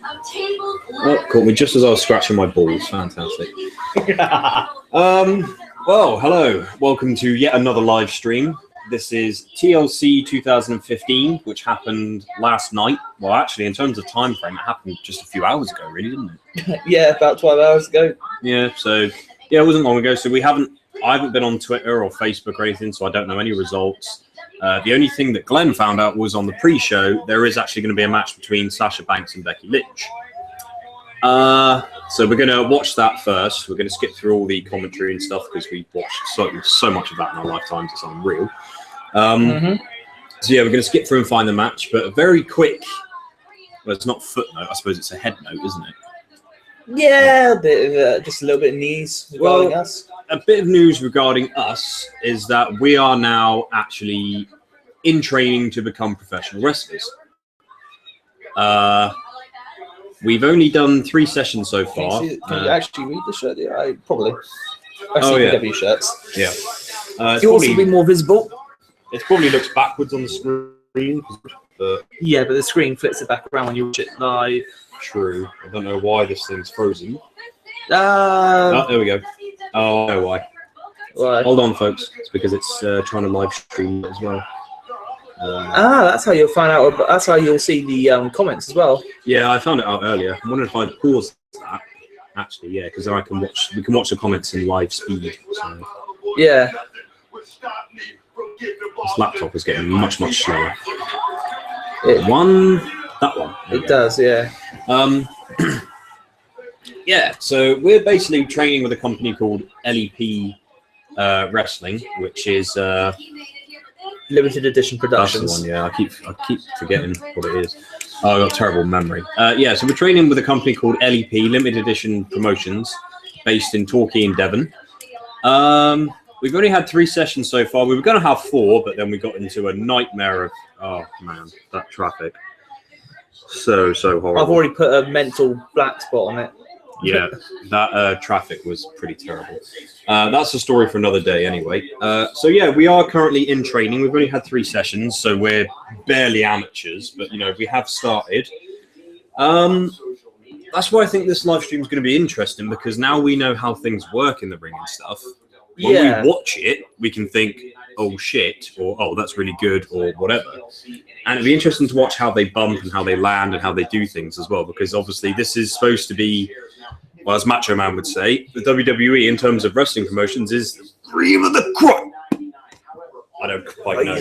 Oh, caught me just as I was scratching my balls. Fantastic. Well, hello. Welcome to yet another live stream. This is TLC 2015, which happened last night. Well, actually, in terms of time frame, it happened just a few hours ago, really, didn't it? Yeah, about 12 hours ago. Yeah, so yeah, it wasn't long ago. So I haven't been on Twitter or Facebook or anything, so I don't know any results. The only thing that Glenn found out was on the pre-show, there is actually going to be a match between Sasha Banks and Becky Lynch. So we're going to watch that first. We're going to skip through all the commentary and stuff because we watched so much of that in our lifetimes. It's unreal. So yeah, we're going to skip through and find the match, but a very quick, well, it's not footnote, I suppose it's a head note, isn't it? Yeah, just a little bit of news regarding us. A bit of news regarding us is that we are now actually in training to become professional wrestlers. We've only done 3 sessions so far. Can you actually read the shirt? Yeah, probably. I see yeah. shirts. Yeah. You'll also be more visible. It probably looks backwards on the screen. But yeah, but the screen flips it back around when you watch it live. True. I don't know why this thing's frozen. Oh, there we go. Oh, I know why. Why? Hold on, folks. It's because it's trying to live stream as well. That's how you'll find out. That's how you'll see the comments as well. Yeah, I found it out earlier. I wondered if I'd pause that. Actually, yeah, because then we can watch the comments in live speed. So. Yeah. This laptop is getting much slower. That one. It does, yeah. Yeah, so we're basically training with a company called LEP Wrestling, which is Limited Edition Productions. That's the one, yeah. I keep forgetting what it is. Oh, I've got terrible memory. Yeah, so we're training with a company called LEP, Limited Edition Promotions, based in Torquay in Devon. We've only had 3 sessions so far. We were going to have 4, but then we got into a nightmare of, oh man, that traffic. So horrible. I've already put a mental black spot on it. Yeah, that traffic was pretty terrible. That's a story for another day anyway. So yeah, we are currently in training. We've only had 3 sessions, so we're barely amateurs, but you know, we have started. That's why I think this live stream is going to be interesting, because now we know how things work in the ring and stuff. When we watch it, we can think, oh shit, or oh, that's really good, or whatever. And it'd be interesting to watch how they bump and how they land and how they do things as well, because obviously this is supposed to be, well, as Macho Man would say, the WWE in terms of wrestling promotions is the cream of the crop. I don't quite know.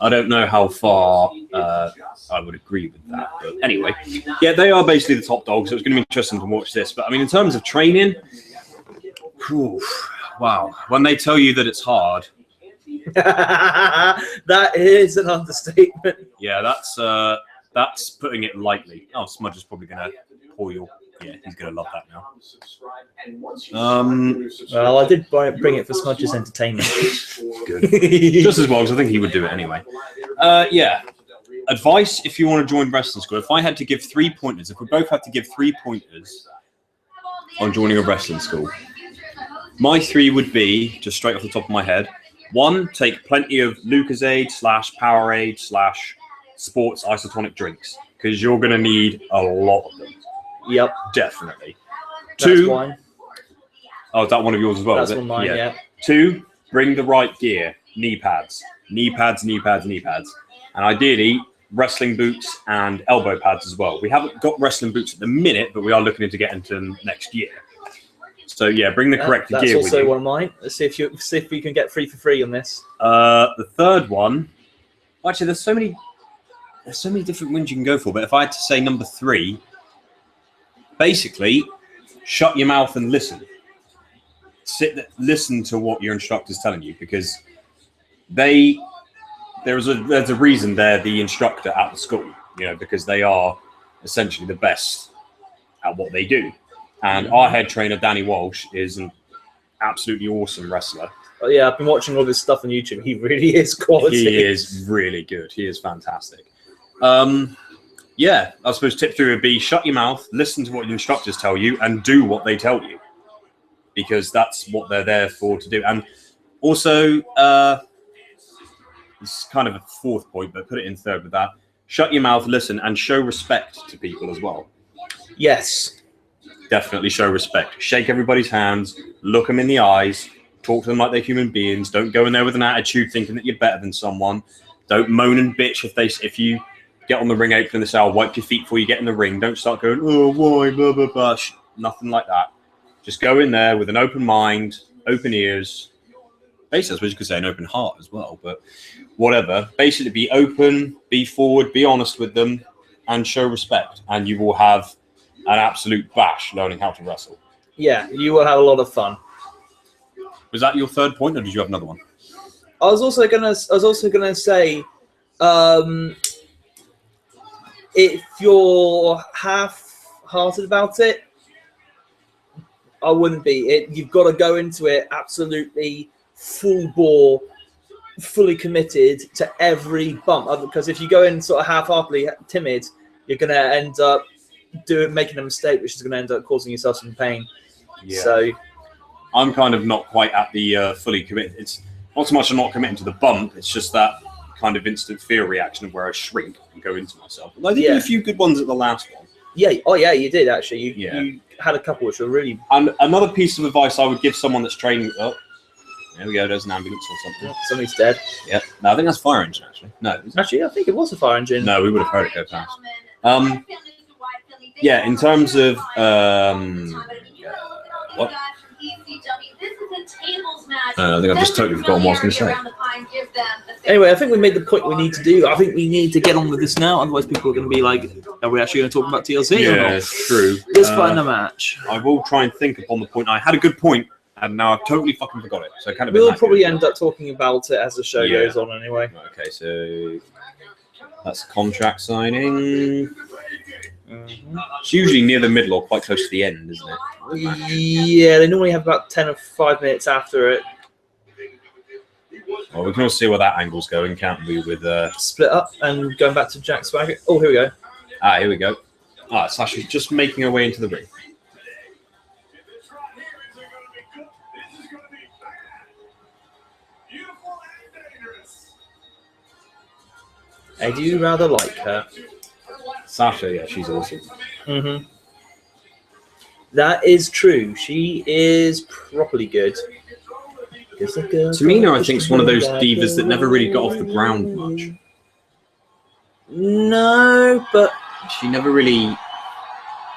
I don't know how far I would agree with that, but anyway, yeah, they are basically the top dogs, so it's going to be interesting to watch this. But I mean, in terms of training, whew, wow, when they tell you that it's hard. That is an understatement. Yeah, that's putting it lightly. Oh, Smudge is probably going to pour your... Yeah, he's going to love that now. Well, I did bring it for Smudge's entertainment. Good. Just as well, because I think he would do it anyway. Yeah. Advice if you want to join wrestling school. If I had to give 3 pointers, if we both had to give 3 pointers on joining a wrestling school, my 3 would be, just straight off the top of my head, 1, take plenty of Lucozade / Powerade / sports isotonic drinks, because you're going to need a lot of them. Yep. Definitely. That's 2. one. Oh, is that one of yours as well? That's one of mine, yeah. 2, bring the right gear. Knee pads. Knee pads. And ideally, wrestling boots and elbow pads as well. We haven't got wrestling boots at the minute, but we are looking to get into them next year. So yeah, bring the correct gear with you. That's also one of mine. Let's see if we can get 3 for free on this. The third one, actually, there's so many different wins you can go for. But if I had to say number 3, basically, shut your mouth and listen. Listen to what your instructor's telling you, because there's a reason they're the instructor at the school. You know, because they are essentially the best at what they do. And our head trainer, Danny Walsh, is an absolutely awesome wrestler. Oh, yeah, I've been watching all this stuff on YouTube. He really is quality. He is really good. He is fantastic. Yeah, I suppose tip 3 would be shut your mouth, listen to what your instructors tell you, and do what they tell you, because that's what they're there for to do. And also, it's kind of a 4th point, but put it in 3rd with that. shut your mouth, listen, and show respect to people as well. Yes. Definitely show respect. Shake everybody's hands, look them in the eyes, talk to them like they're human beings. Don't go in there with an attitude thinking that you're better than someone. Don't moan and bitch if you get on the ring apron and they say, I'll wipe your feet before you get in the ring. Don't start going, oh, why, blah, blah, blah. Nothing like that. Just go in there with an open mind, open ears. Basically, I suppose you could say an open heart as well, but whatever. Basically, be open, be forward, be honest with them, and show respect. And you will have an absolute bash learning how to wrestle. Yeah, you will have a lot of fun. Was that your third point, or did you have another one? I was also gonna say, if you're half-hearted about it, I wouldn't be. You've got to go into it absolutely full bore, fully committed to every bump. Because if you go in sort of half-heartedly timid, you're going to end up making a mistake, which is going to end up causing yourself some pain. Yeah. So I'm kind of not quite at the fully committed. It's not so much I'm not committing to the bump. It's just that kind of instant fear reaction of where I shrink and go into myself. I did a few good ones at the last one. Yeah. Oh, yeah, you did, actually. You had a couple which were really... And another piece of advice I would give someone that's training... Oh, there we go. There's an ambulance or something. Somebody's dead. Yep. No, I think that's fire engine, actually. No. Actually, I think it was a fire engine. No, we would have heard it go past. Yeah, in terms of... what? I think I've just totally forgotten what I was going to say. Anyway, I think we made the point we need to do. I think we need to get on with this now. Otherwise, people are going to be like, are we actually going to talk about TLC? Yeah, or not? it's true. Let's find a match. I will try and think upon the point. I had a good point, and now I've totally fucking forgot it. So kind of we'll probably end up talking about it as the show goes on anyway. Okay, so that's contract signing. It's usually near the middle or quite close to the end, isn't it? Yeah, they normally have about 10 or 5 minutes after it. Well, we can all see where that angle's going, can't we? With split up and going back to Jack Swagger. Oh, here we go. Here we go. Sasha's just making her way into the ring. I do rather like her. Sasha, yeah, she's awesome. Mm-hmm. That is true. She is properly good. Tamina, I think, is one of those divas that never really got off the ground much. No, but she never really...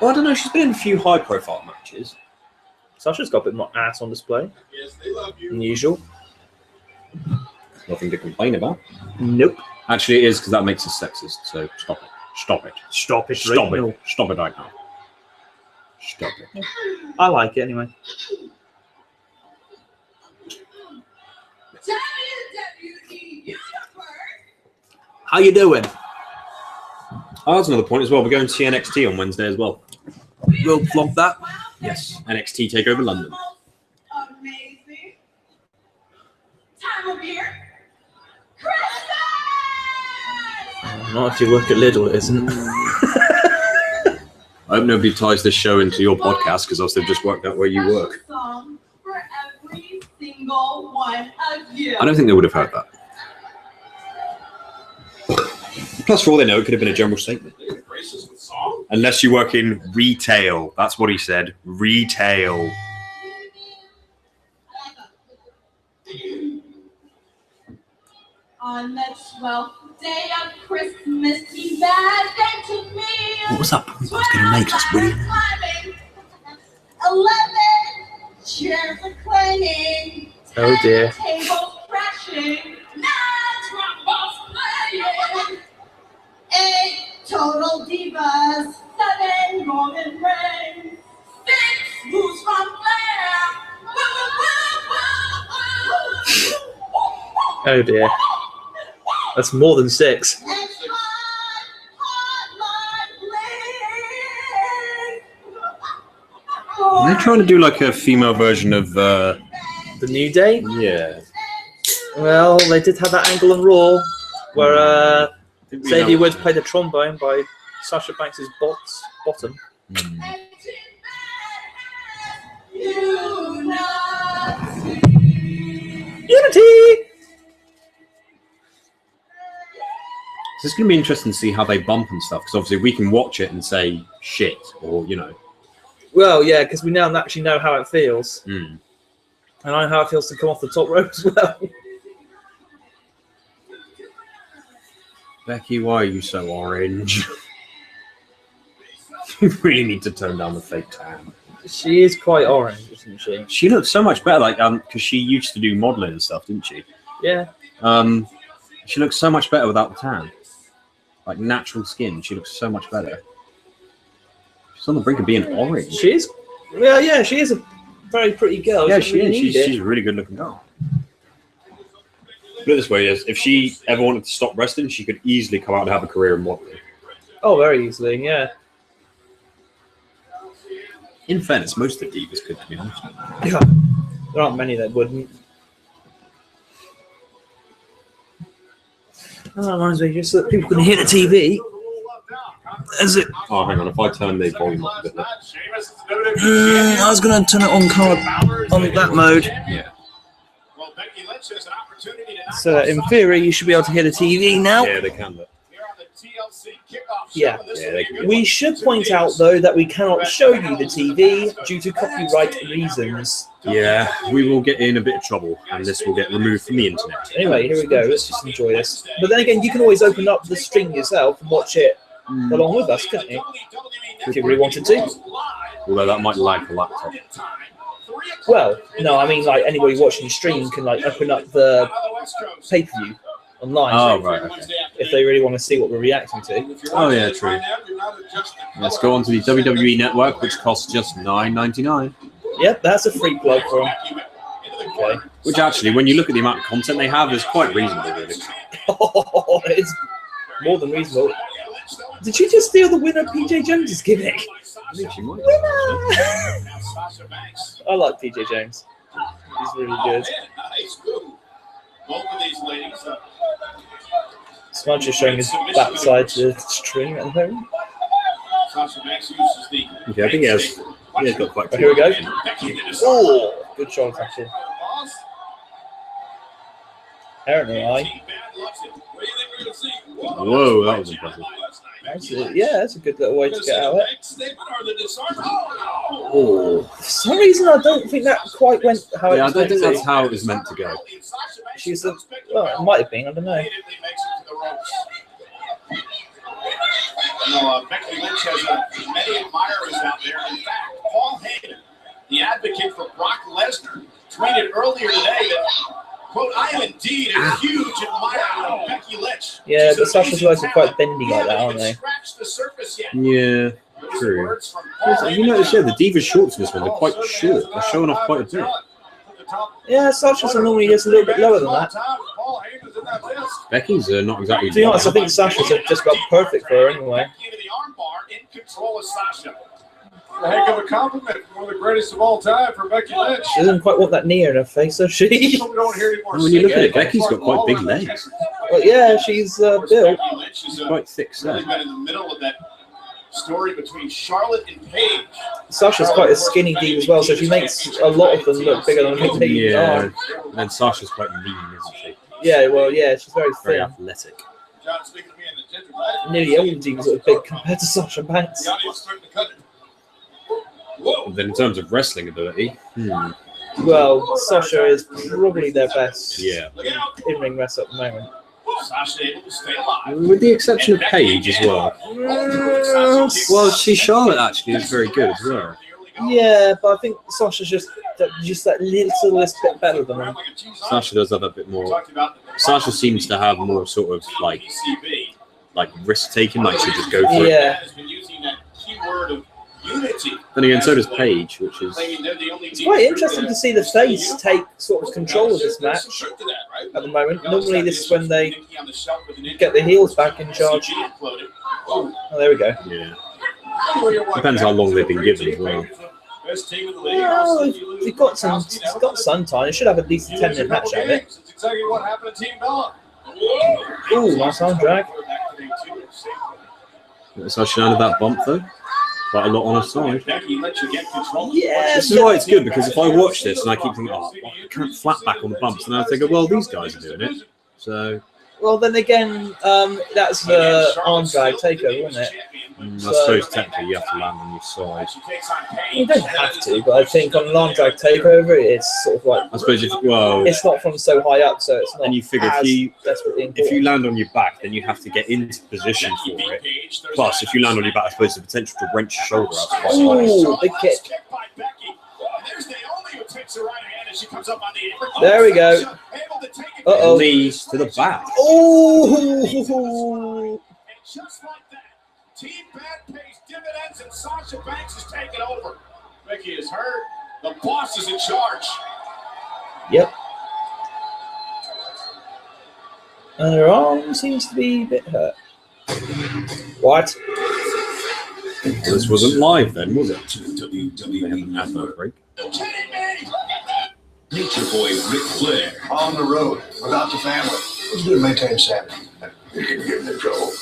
Well, I don't know. She's been in a few high-profile matches. Sasha's got a bit more ass on display than usual. Nothing to complain about. Nope. Actually, it is, because that makes us sexist, so stop it. Stop it. Stop it. Stop it. Stop it right now. Stop it. I like it anyway. How you doing? Oh, that's another point as well. We're going to see NXT on Wednesday as well. We'll vlog that. Yes, NXT Takeover London. Amazing. Time of year. Not if you work at Lidl, it isn't. I hope nobody ties this show into your podcast, because else they've just worked out where you work. For every single one of you. I don't think they would have heard that. Plus, for all they know, it could have been a general statement. Unless you work in retail. That's what he said. Retail. On the 12th day of Christmas, he bad to me. What was that point I was going to make? That's really... 11 chairs are clanging. Oh dear. Tables crashing. 9 trombones playing. 8 total divas. 7 golden rings. 6 moves from Blair. Oh dear. That's more than 6. Are they trying to do like a female version of The New Day? Yeah. Well, they did have that angle on Raw where Sadie Woods played the trombone by Sasha Banks' bottom. Unity! So it's going to be interesting to see how they bump and stuff, because obviously we can watch it and say shit, or, you know. Well, yeah, because we now actually know how it feels. Mm. And I know how it feels to come off the top rope as well. Becky, why are you so orange? You really need to tone down the fake tan. She is quite orange, isn't she? She looks so much better, like, because she used to do modeling and stuff, didn't she? Yeah. She looks so much better without the tan. Like natural skin, she looks so much better. She's on the brink of being orange. She is. Well, yeah, she is a very pretty girl. Yeah, she is. She's a really good looking girl. Put it this way, if she ever wanted to stop wrestling, she could easily come out and have a career in modeling. Oh, very easily, yeah. In fairness, most of the divas could, to be honest. Yeah. There aren't many that wouldn't. Oh, that reminds me, just so that people can hear the TV. Is it? Oh, hang on. If I turn the volume up a bit. I was going to turn it on that mode. Yeah. So, in theory, you should be able to hear the TV now. Yeah, they can. Yeah. They can. We should point out, though, that we cannot show you the TV due to copyright reasons. Yeah, we will get in a bit of trouble, and this will get removed from the internet. Anyway, here we go. Let's just enjoy this. But then again, you can always open up the stream yourself and watch it along with us, couldn't you? If you really wanted to. Although that might lag the laptop. Well, no, I mean, like, anybody watching the stream can, like, open up the pay-per-view online. Oh, right, okay. If they really want to see what we're reacting to. Oh, yeah, true. Let's go on to the WWE Network, which costs just $9.99. Yep, that's a free plug for them. Okay. Which actually, when you look at the amount of content they have, is quite reasonable, really. Oh, it's more than reasonable. Did she just steal the winner PJ Jones' gimmick? I think she might. I like PJ Jones. He's really good. Smudge is showing his backside to the stream at the moment. Okay, I think he has got quite. Here we go. Oh, good shot tackle. Apparently, Whoa, that was impressive. That's a good little way to get out of it. Oh, for some reason, I don't think that quite went how it was I don't think meant that's how it was meant to go. Well, it might have been, I don't know. Becky Lynch has many admirers out there. In fact, Paul Heyman, the advocate for Brock Lesnar, tweeted earlier today that, quote, I am indeed a huge admirer of Becky Lynch. Yeah, but Sasha's legs are quite bendy like that, aren't they? Yeah, true. You notice, the Diva shorts in this one, they're quite short. They're showing off quite a bit. Yeah, Sasha's are normally just a little bit lower than that. Becky's not exactly. To be honest, I think Sasha's just about perfect for her anyway. A heck of a compliment. One of the greatest of all time for Becky Lynch. She doesn't quite want that knee in her face, does she? When you look at it, Becky's got quite big legs. Well, yeah, she's built. Quite thick set. Been in the middle of that story between Charlotte and Paige. Sasha's quite a skinny diva as well, so she makes a lot of them look bigger than they even are. And Sasha's quite lean, isn't she? Yeah, well, yeah, she's very Very thin. athletic. Nearly all divas are big compared to Sasha Banks. And then in terms of wrestling ability, Well, Sasha is probably their best in-ring wrestler at the moment. with the exception of Paige as well. Well, Charlotte actually is very good as well. Yeah, but I think Sasha's just that little bit better than him. Sasha does have a bit more. Sasha seems to have more sort of like risk taking, like she just go for it. Yeah. Then again, so does Paige, which is. It's quite interesting to see the face take sort of control of this match at the moment. Normally, this is when they get the heels back in charge. Oh, there we go. Yeah. Depends how long they've been given as well. Well, they've got some time. They should have at least a 10-minute match out of it. Ooh, nice arm drag. Sasha landed that bump though. Quite a lot on her side. Yeah, This is why it's good, because if I watch this and I keep thinking, I can't flat back on the bumps, and I think, well, these guys are doing it. So Well, then again, that's the arm drag takeover, isn't it? I suppose technically you have to land on your side. You don't have to, but I think on an arm drag takeover, it's sort of like I suppose if it's not from so high up, so it's not. and you figure as desperately important. if you land on your back, then you have to get into position for it. Plus, if you land on your back, I suppose the potential to wrench your shoulder out. Quite high. Ooh, big kick. There we go. Uh-oh. Knees to the back. Oh! Just like that, Team Bad pays dividends and Sasha Banks is taking over. Becky is hurt. The boss is in charge. Yep. And her arm seems to be a bit hurt. What? This wasn't live then, was it? WWE Advert break. Nature Boy Ric Flair On the road, without the family. Who's going to maintain sanity? You can get into trouble.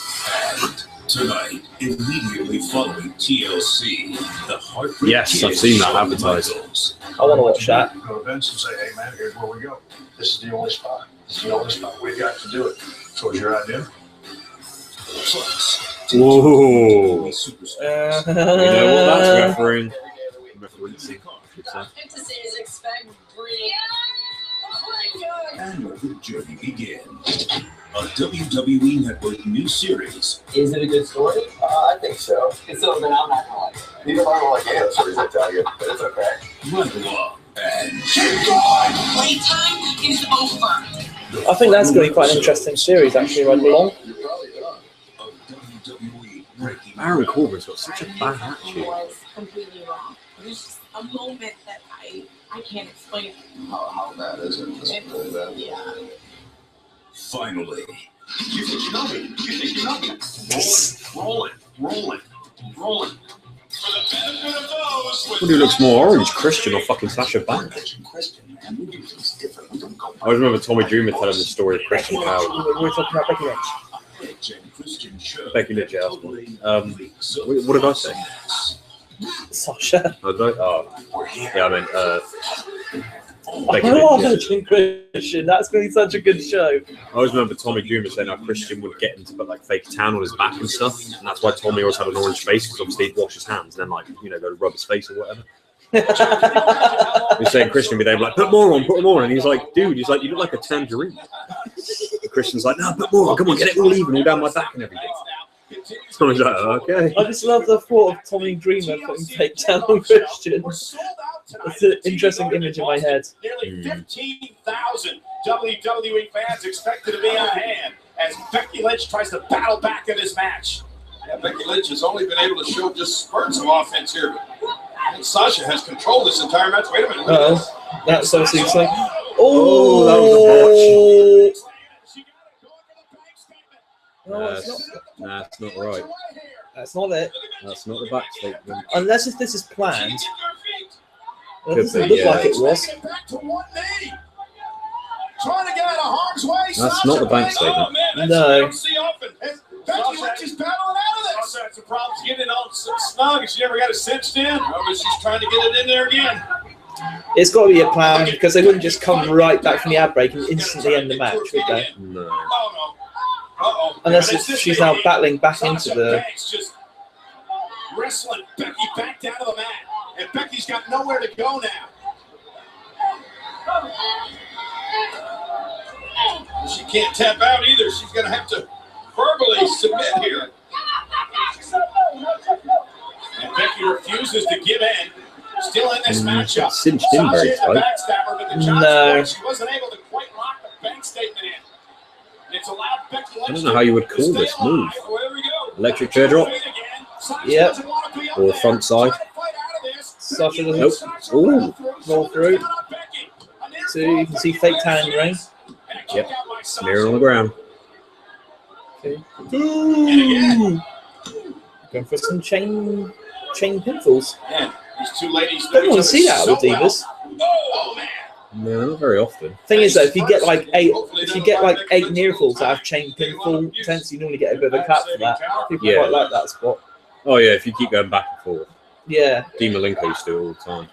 and tonight, immediately following TLC, the Heartbreak Yes, I've Kid seen that Shawn advertised. Michaels. I want to watch that. Go to Vince and say, hey, man, here's where we go. This is the only spot. This is the only spot. We've got to do it. So what's your idea? Plus, Whoa. superstars. You know what that's referencing? Fantasies expect breed. And the journey begins. A WWE Network new series. Is it a good story? I think so. It's so, then I'm not gonna like it. Even if I don't like any of the stories I tell you, but it's okay. Raw and Playtime is over. I think that's going to be quite an interesting series, actually, right along. You're probably done. of WWE breaking Aaron Corbin's got such a bad It attitude. was completely wrong. It was just a moment that I can't explain. How bad is it? Is it really bad? Yeah. Finally, You think you know me? You think you know me? Roll it. Roll it. Roll it. for the benefit of those with Who looks more orange, Christian or fucking Sasha Banks? Question, man. We do things different. We don't go I always remember Tommy Dreamer telling the story of Christian how We're talking about Becky Lynch. Rich and Christian show. Becky Lynch, yeah, that's one. What did I say? Sasha. Oh, did I? Oh, yeah, I meant Becky I love Lynch. Edge and Christian. That's going to be such a good show. I always remember Tommy Dreamer saying how Christian would get him to put like fake tan on his back and stuff, and that's why Tommy always had an orange face because obviously he'd wash his hands and then like go to rub his face or whatever. He's saying Christian would be there like put more on, and he's like, dude, he's like you look like a tangerine. And Christian's like, no, put more on, come on, get it all even, all down my back and everything. Tommy's like, okay. I just love the thought of Tommy Dreamer putting fake down on Christian. It's an interesting image in my head. Nearly 15,000 WWE fans expected to be on hand as Becky Lynch tries to battle back in this match. Yeah, Becky Lynch has only been able to show just spurts of offense here. And Sasha has controlled this entire match. Wait a minute. Uh-oh. That's obviously like, Oh, that was a No, it's not. Nah, it's not right. That's not it. That's not the back statement. Unless if this is planned. It Could doesn't be, look yeah. like it was. Back to one knee. Trying to get out of harm's way. That's not the bank statement. No. Becky Lynch is battling out of this. Sasha had some problems getting it all snug, and she never got it cinched in. Oh, but she's trying to get it in there again. It's got to be a plan because they wouldn't just come right back from the ad break and instantly end the match, would they? No. Oh, no. Uh-oh. Unless And it's she's this now lady, battling back into Sasha the. Banks just wrestling Becky back down to the mat. And Becky's got nowhere to go now. She can't tap out either. She's going to have to verbally submit here. And Becky refuses to give in. Still in this matchup. Cinched in very Sasha is the tight. backstabber, but the John's No. point, she wasn't able to quite lock the bank statement in. It's allowed Becky Lynch I don't know how you would to call stay this alive. move. Well, there we go. Electric chair drop? Yep. Or front side. Sasha doesn't Nope. Ooh. roll through. So you can see fake tan in the ring. Yep. Smear on the ground. Okay. And again. Going for some chain pinfalls. Yeah, these two ladies know Don't each want other to see that so with Divas. well. Oh, man. No, not very often. Thing is though, if you get like eight near falls that have chain pinfall attempts, you normally get a bit of a clap for that. People Yeah. quite like that spot. Oh yeah, if you keep going back and forth. Yeah. Dean Malenko used to do it all the time.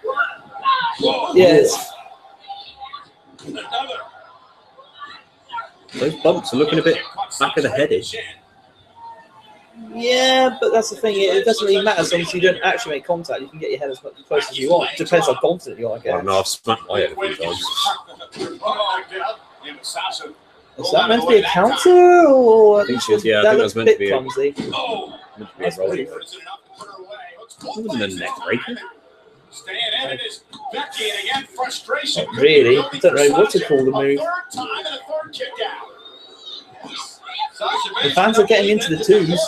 Whoa. Yes. Another. Those bumps are looking a bit back of the headish. Yeah, but that's the thing. It doesn't really matter as long as you don't actually make contact. You can get your head as much close as you want. Depends how confident you are, I I guess. don't know, I've smacked my head a few times. Is that meant to be a counter, or I think she is, yeah, I think that's meant to be a- clumsy? Meant to be a roll. Wasn't a neck breaker. Staying in it is Becky, and again, frustration. Not really. I don't know what to call the move. Third time and a third kick out. The fans are getting into the twos.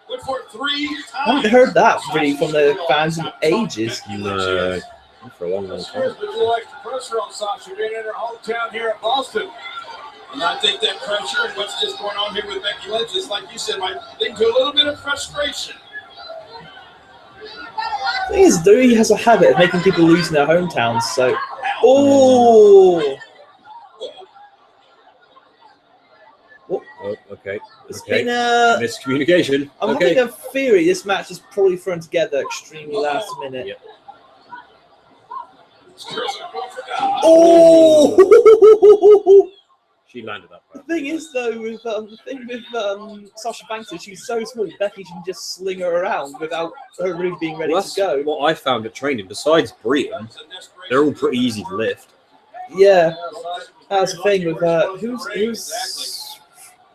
Good for it 3 times. I haven't heard that really from the fans in ages. No, for a long, long time. There's been a little extra pressure on Sasha being in her hometown here at Boston. And I think that pressure and what's just going on here with Becky Lynch is, like you said, might lead to a little bit of frustration. The thing is, WWE has a habit of making people lose in their hometowns, so... Oh! Oh, okay. It's Okay. been a... Miscommunication. I'm Okay. having a theory this match is probably thrown together extremely last minute. Yep. Oh! She landed that The part. thing is, though, with Sasha Banks, is she's so small, Becky can just sling her around without her really being ready Well, to that's go. what I found at training. Besides Brian, they're all pretty easy to lift. Yeah, that's the thing with who's.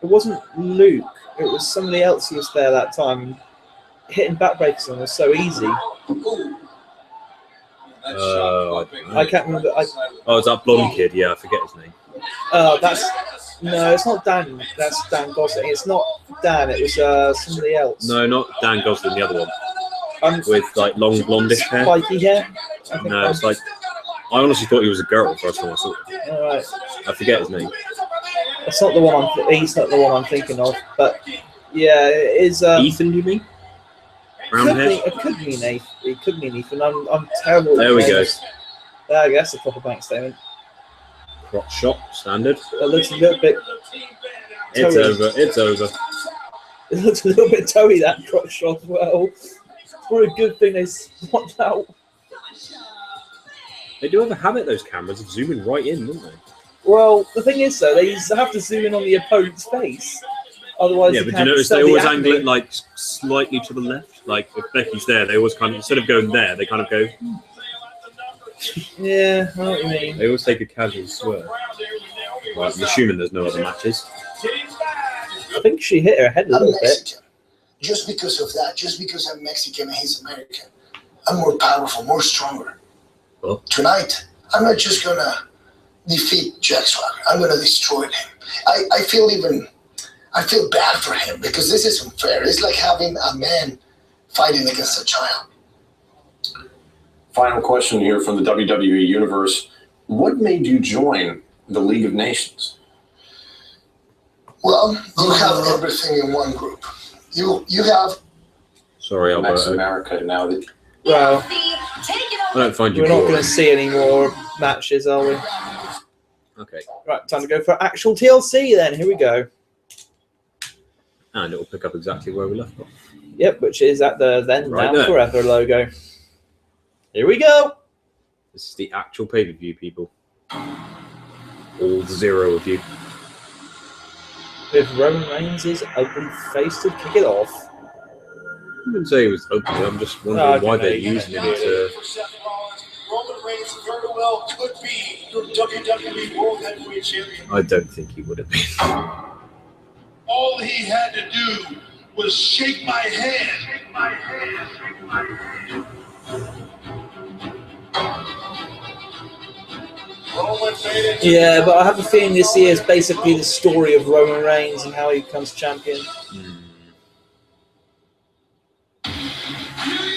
It wasn't Luke. It was somebody else who was there that time. Hitting backbreakers on was so easy. I can't remember. Oh, it's that blonde kid. Yeah, I forget his name. It's not Dan. That's Dan Gosling. It's not Dan. It was somebody else. No, not Dan Gosling, the other one. Um, With like long blondish hair. spiky hair. I think No, it's like I honestly thought he was a girl first time I saw him. all right. I forget his name. It's not the one. He's not the one I'm thinking of. But yeah, it is. Ethan, do you mean? Brown hair. It could mean Ethan. It could mean Ethan. I'm terrible. There we go. I guess a proper bank statement. Crotch shot, standard. It looks a little bit. It's Toey. over. It's over. It looks a little bit toey, that crotch shot as well. What a good thing they swapped out. They do have a habit, those cameras, of zooming right in, don't they? Well, the thing is, though, they have to zoom in on the opponent's face. Otherwise, Yeah, but do you notice they always angle it like slightly to the left? Like if Becky's there, they always kind of, instead of going there, they kind of go. Yeah, I know what you mean. They always take a casual swerve. Right, I'm assuming there's no other matches. I think she hit her head a I'm little bit. Mexican. Just because of that, just because I'm Mexican and he's American, I'm more powerful, more stronger. Oh. Tonight, I'm not just gonna defeat Jack Swagger. I'm gonna destroy him. I feel bad for him because this is unfair. It's like having a man fighting against a child. Final question here from the WWE Universe. What made you join the League of Nations? Well, you have everything in one group. You have. Sorry, Next Alberto. America now that Well, I don't find you we're not going boring. to see any more matches, are we? Okay, Right, time to go for actual TLC then. Here we go. and it will pick up exactly where we left off. Yep, which is at the Then Right Now there. Forever logo. Here we go. This is the actual pay-per-view, people. All 0 of you. With Roman Reigns' ugly face to kick it off. I wouldn't say it was ugly. I'm just No, wondering I why don't they're know. using it to. For Seth Rollins, Roman Reigns very well could be your WWE World Heavyweight Champion. I don't think he would have been. All he had to do was shake my hand. Roman made it. Yeah, but I have a feeling this year is basically the story of Roman Reigns and how he becomes champion. You need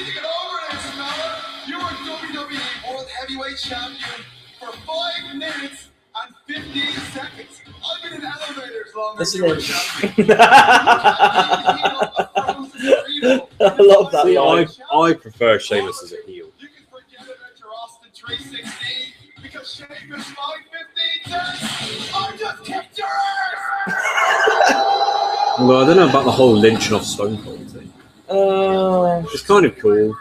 to get over this, fella. You were WWE World Heavyweight Champion for 5 minutes and 15 seconds. I've been in elevators longer Listen than you were in. champion. I love that See, line. I prefer Sheamus as a heel. You can forget about your Austin 316 because Sheamus 515 says, I just kicked your ass! Although I don't know about the whole lynching off Stone Cold thing. It's kind of cool.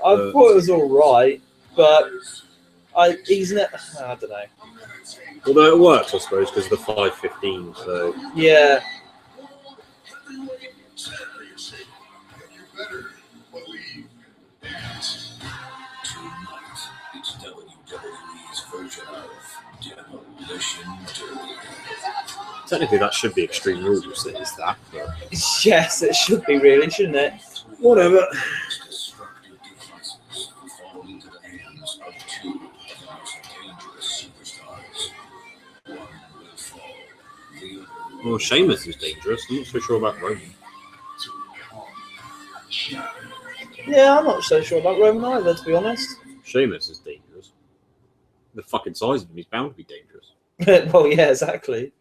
I thought it was all right, but I don't know. Although it works, I suppose, because of the 5:15. So Yeah. You better believe that. Tonight, it's WWE's version of Demolition Derby. technically, that should be Extreme Rules. It is that, but Yes, it should be really, shouldn't it? whatever. Destructive devices will fall into the hands of two of the most dangerous superstars. One will fall, the other Well, Sheamus is dangerous. I'm not so sure about Roman. Yeah, I'm not so sure about Roman either, to be honest. Sheamus is dangerous. The fucking size of him, he's bound to be dangerous. Well, yeah, exactly.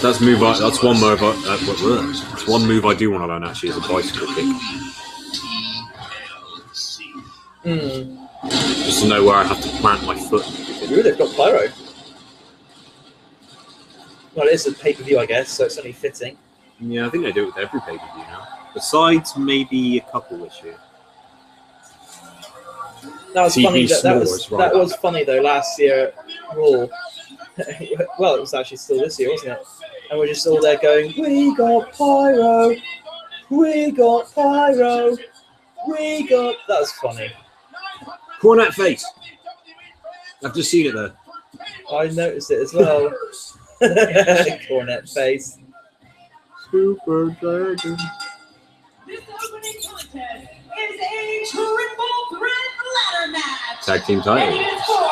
That's move. That's one move. That's one move I do want to learn. Actually, is a bicycle kick. Just to know where I have to plant my foot. Ooh, they've got pyro. Well, it is a pay-per-view, I guess, so it's only fitting. Yeah, I think they do it with every pay-per-view now. Besides maybe a couple this year. That was TV funny. That S'mores, right. was funny though. Last year, at Raw. Well, it was actually still this year, wasn't it? And we're just all there going, "We got pyro, we got pyro, we got." That was funny. Cornet face. I've just seen it there. I noticed it as well. Cornet face. Super Dragon. This opening contest is a triple threat ladder match. Tag team And title. it is for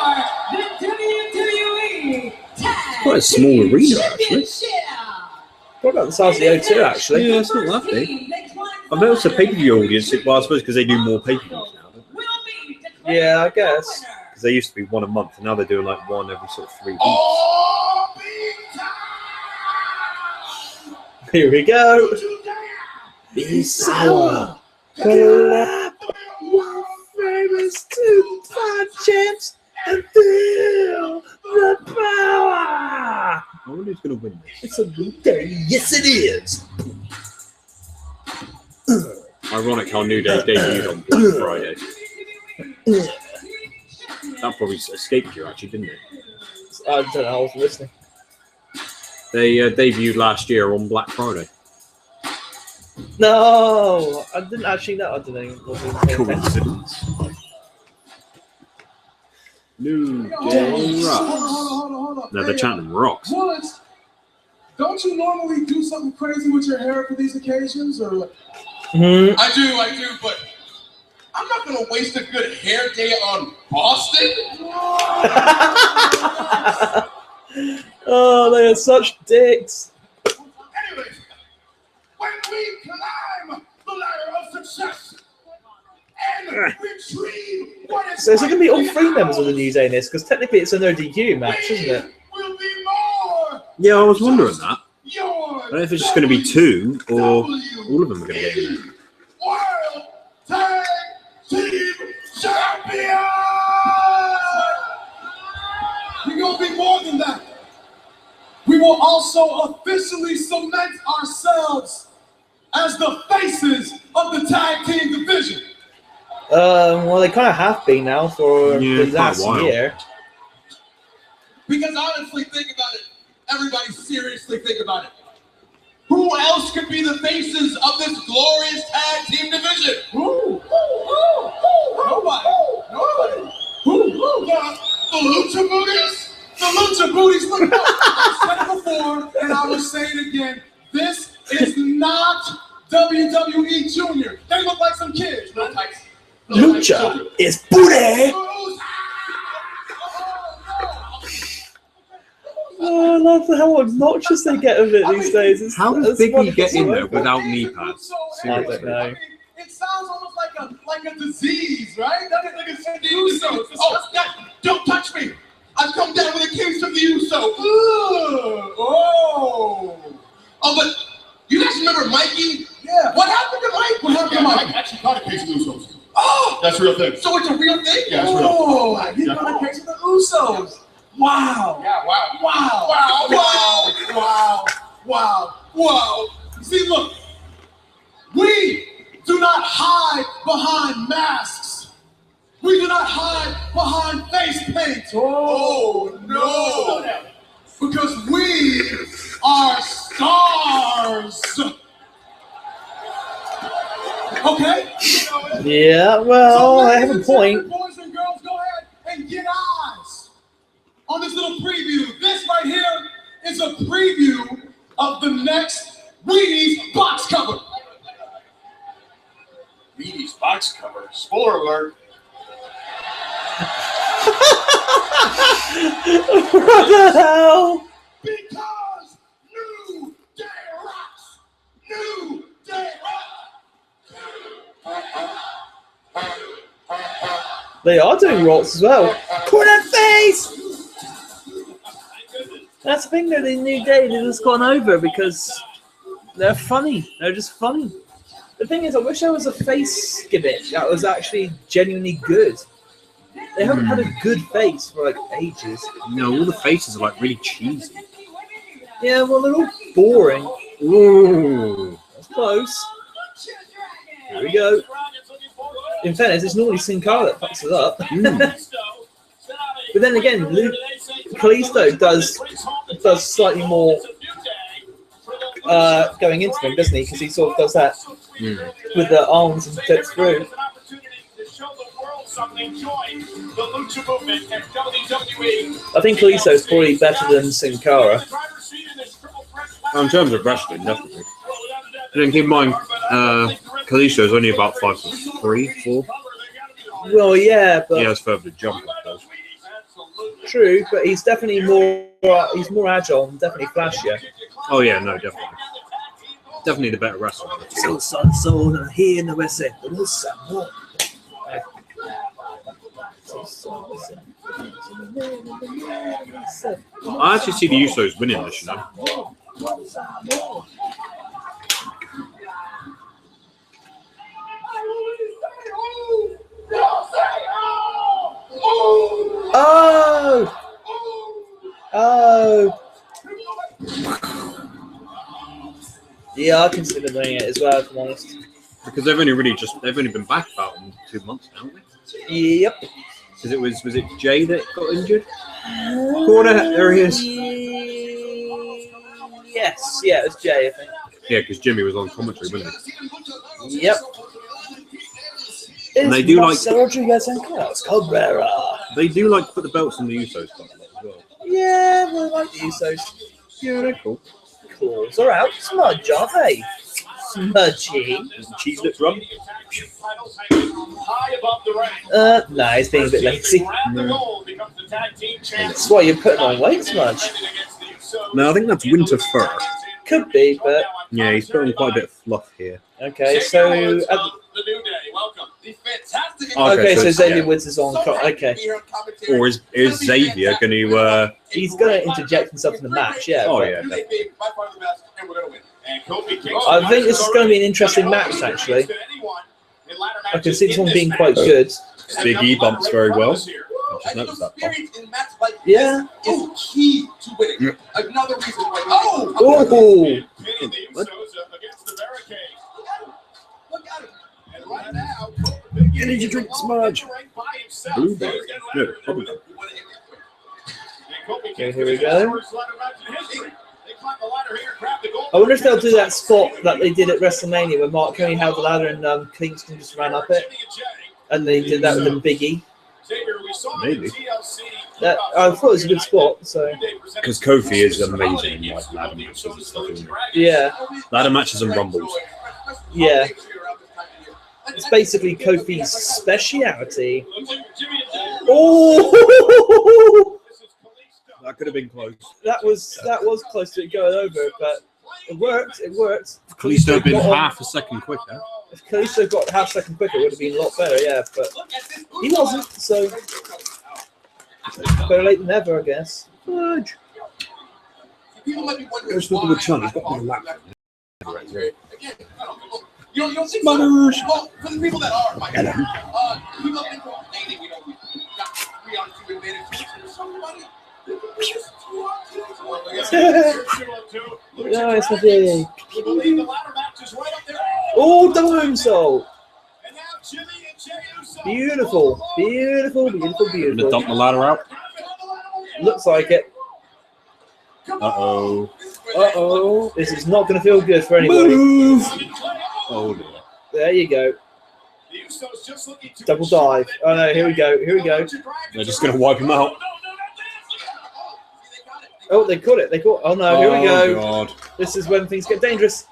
the WWE Tag Quite a small Team arena, actually. Championship. What about the size of the O2 actually? Yeah, it's not that big. I've noticed a pay-per-view audience. Well, I suppose because they do more pay-per-views now. Yeah, I guess. Because they used to be one a month, and now they're doing like one every sort of 3 weeks. All big time. Here we go. Be sour. Clap. One famous to five champs and feel the power. I wonder who's going to win this. It's a good day. Yes, it is. Ironic how New Day debuted on Black Friday. That probably escaped you, actually, didn't it? I don't know. I wasn't listening. They debuted last year on Black Friday. No, I didn't actually know. I don't know. Coincidence. New Day rocks. No, they're chanting rocks. Once, don't you normally do something crazy with your hair for these occasions? Or Mm-hmm. I do, but I'm not gonna waste a good hair day on Boston. Oh, they are such dicks. Anyways, when we climb the ladder of success and retrieve what is So is it going to be all three members of the New Day in this? Because technically it's an ODQ match, isn't it? will be more Yeah, I was wondering that. your I don't know if it's just going to be 2 or all of them are going to get in there. World Tag Team Champion! We're going to be more than that. We will also officially cement ourselves as the faces of the tag team division. Well, they kind of have been now for Yeah, the quite a last while. year. Because honestly, think about it. Everybody seriously think about it. Who else could be the faces of this glorious tag team division? Who? Nobody. Who? The Lucha Booties? The Lucha Booties. Look, no, I've said it before, and I will say it again. This is not WWE Junior. They look like some kids. No tights. Lucha is booty. Oh, I love how obnoxious they get of it these days. It's, How does it's Big E wonderful get in to there work without knee pads? I don't Seriously. know. It sounds almost like a disease, right? Like a Usos. Oh, don't touch me! I've come down with a case of the Uso. Oh, but you guys remember Mikey? Yeah. What happened to Mike? What happened to Mike? I actually caught a case of the Usos. Oh, That's a real thing. so it's a real thing? Yeah, it's real. Oh, he got a case of the Usos. Wow. Yeah, wow. Wow. See, look, we do not hide behind masks. We do not hide behind face paint. Oh no! Because we are stars. Okay? Yeah, well, I have a point. Boys and girls, go ahead and get eyes on this little preview. This right here is a preview of the next Wheaties box cover. Wheaties box cover. Spoiler alert. What the hell? Because New Day rocks. New Day rocks. They are doing rocks as well. Corner face! That's the thing though, the New Day, they've just gone over because they're funny. They're just funny. The thing is, I wish there was a face gimmick that was actually genuinely good. They haven't had a good face for like ages. No, all the faces are like really cheesy. Yeah, well, they're all boring. Ooh. That's close. Here we go. In fairness, it's normally Sin Cara that fucks it up. But then again, Kalisto does slightly more going into him, doesn't he? Because he sort of does that with the arms and flips through. I think Kalisto is probably better than Sin Cara. In terms of wrestling, definitely. And then keep in mind, Kalisto is only about 5'3", 4". Well, yeah, but He has further to jump, I suppose. true. But he's definitely more agile and definitely flashier. Oh yeah, no, definitely. Definitely the better wrestler. So here in the West End, I actually see the Usos winning this, you know. Oh! Yeah, I consider doing it as well, if I'm honest. Because they've only been back about 2 months now, haven't they? Yep. Because was it Jay that got injured? Corner, there he is. Yes, yeah, it was Jay, I think. Yeah, because Jimmy was on commentary, wasn't he? Yep. And they do like Rodriguez and Carlos Cabrera. They do like to put the belts on the Usos quite a lot as well. Yeah, we like the Usos. Yeah, they're cool. Claws are out. Smudge, aren't they? Smudgy. Cheese lips rub. No, he's being a bit lazy. No. That's why you're putting on weight, Smudge. No, I think that's winter fur. Could be, but Yeah, he's put on quite a bit of fluff here. okay. So the New Day, welcome. The fantastic. okay, so it's- Xavier yeah. Woods is on. Okay, Or is Xavier going to? he's gonna interject himself in the match. Yeah. Oh but yeah, definitely. I think this is going to be an interesting match. Actually, I can see this one being quite good. Big E bumps very well. I just noticed that part. Yeah. Is key to winning. Another reason why. Oh. What? Energy drink, Smudge. Blueberry. No, probably. Okay, here we go. I wonder if they'll do that spot that they did at WrestleMania where Mark Henry held the ladder and Kingston just ran up it, and they did that with the Big E. Maybe. That I thought it was a good spot. So Because Kofi is amazing in like ladder matches and stuff, isn't he? yeah, Ladder matches and rumbles. yeah. It's basically Kofi's speciality. Oh, That could have been close. that was close to it going over, but it worked. It worked. Kalisto had been got on- half a second quicker. If Kalisto got half a second quicker, it would have been a lot better. Yeah, but he wasn't. So better late than never, I guess. Fudge. There's nothing with Chun. He's got no lap. You don't think Smothers. well, for the people that are, Mike, people think we're dating, you know, we got 3-on-2 advantage. Somebody. No, it's not big. Oh, double moonsault. Beautiful, beautiful, beautiful, Gonna beautiful. dump the ladder out. Looks like it. Uh-oh. Uh-oh. This is not going to feel good for anybody. Move! Oh, dear. There you go. Double dive. Oh, no, here we go. Here we go. They're just going to wipe him out. Oh, they caught it. They caught. Oh, no, here we go. God. This is when things get dangerous.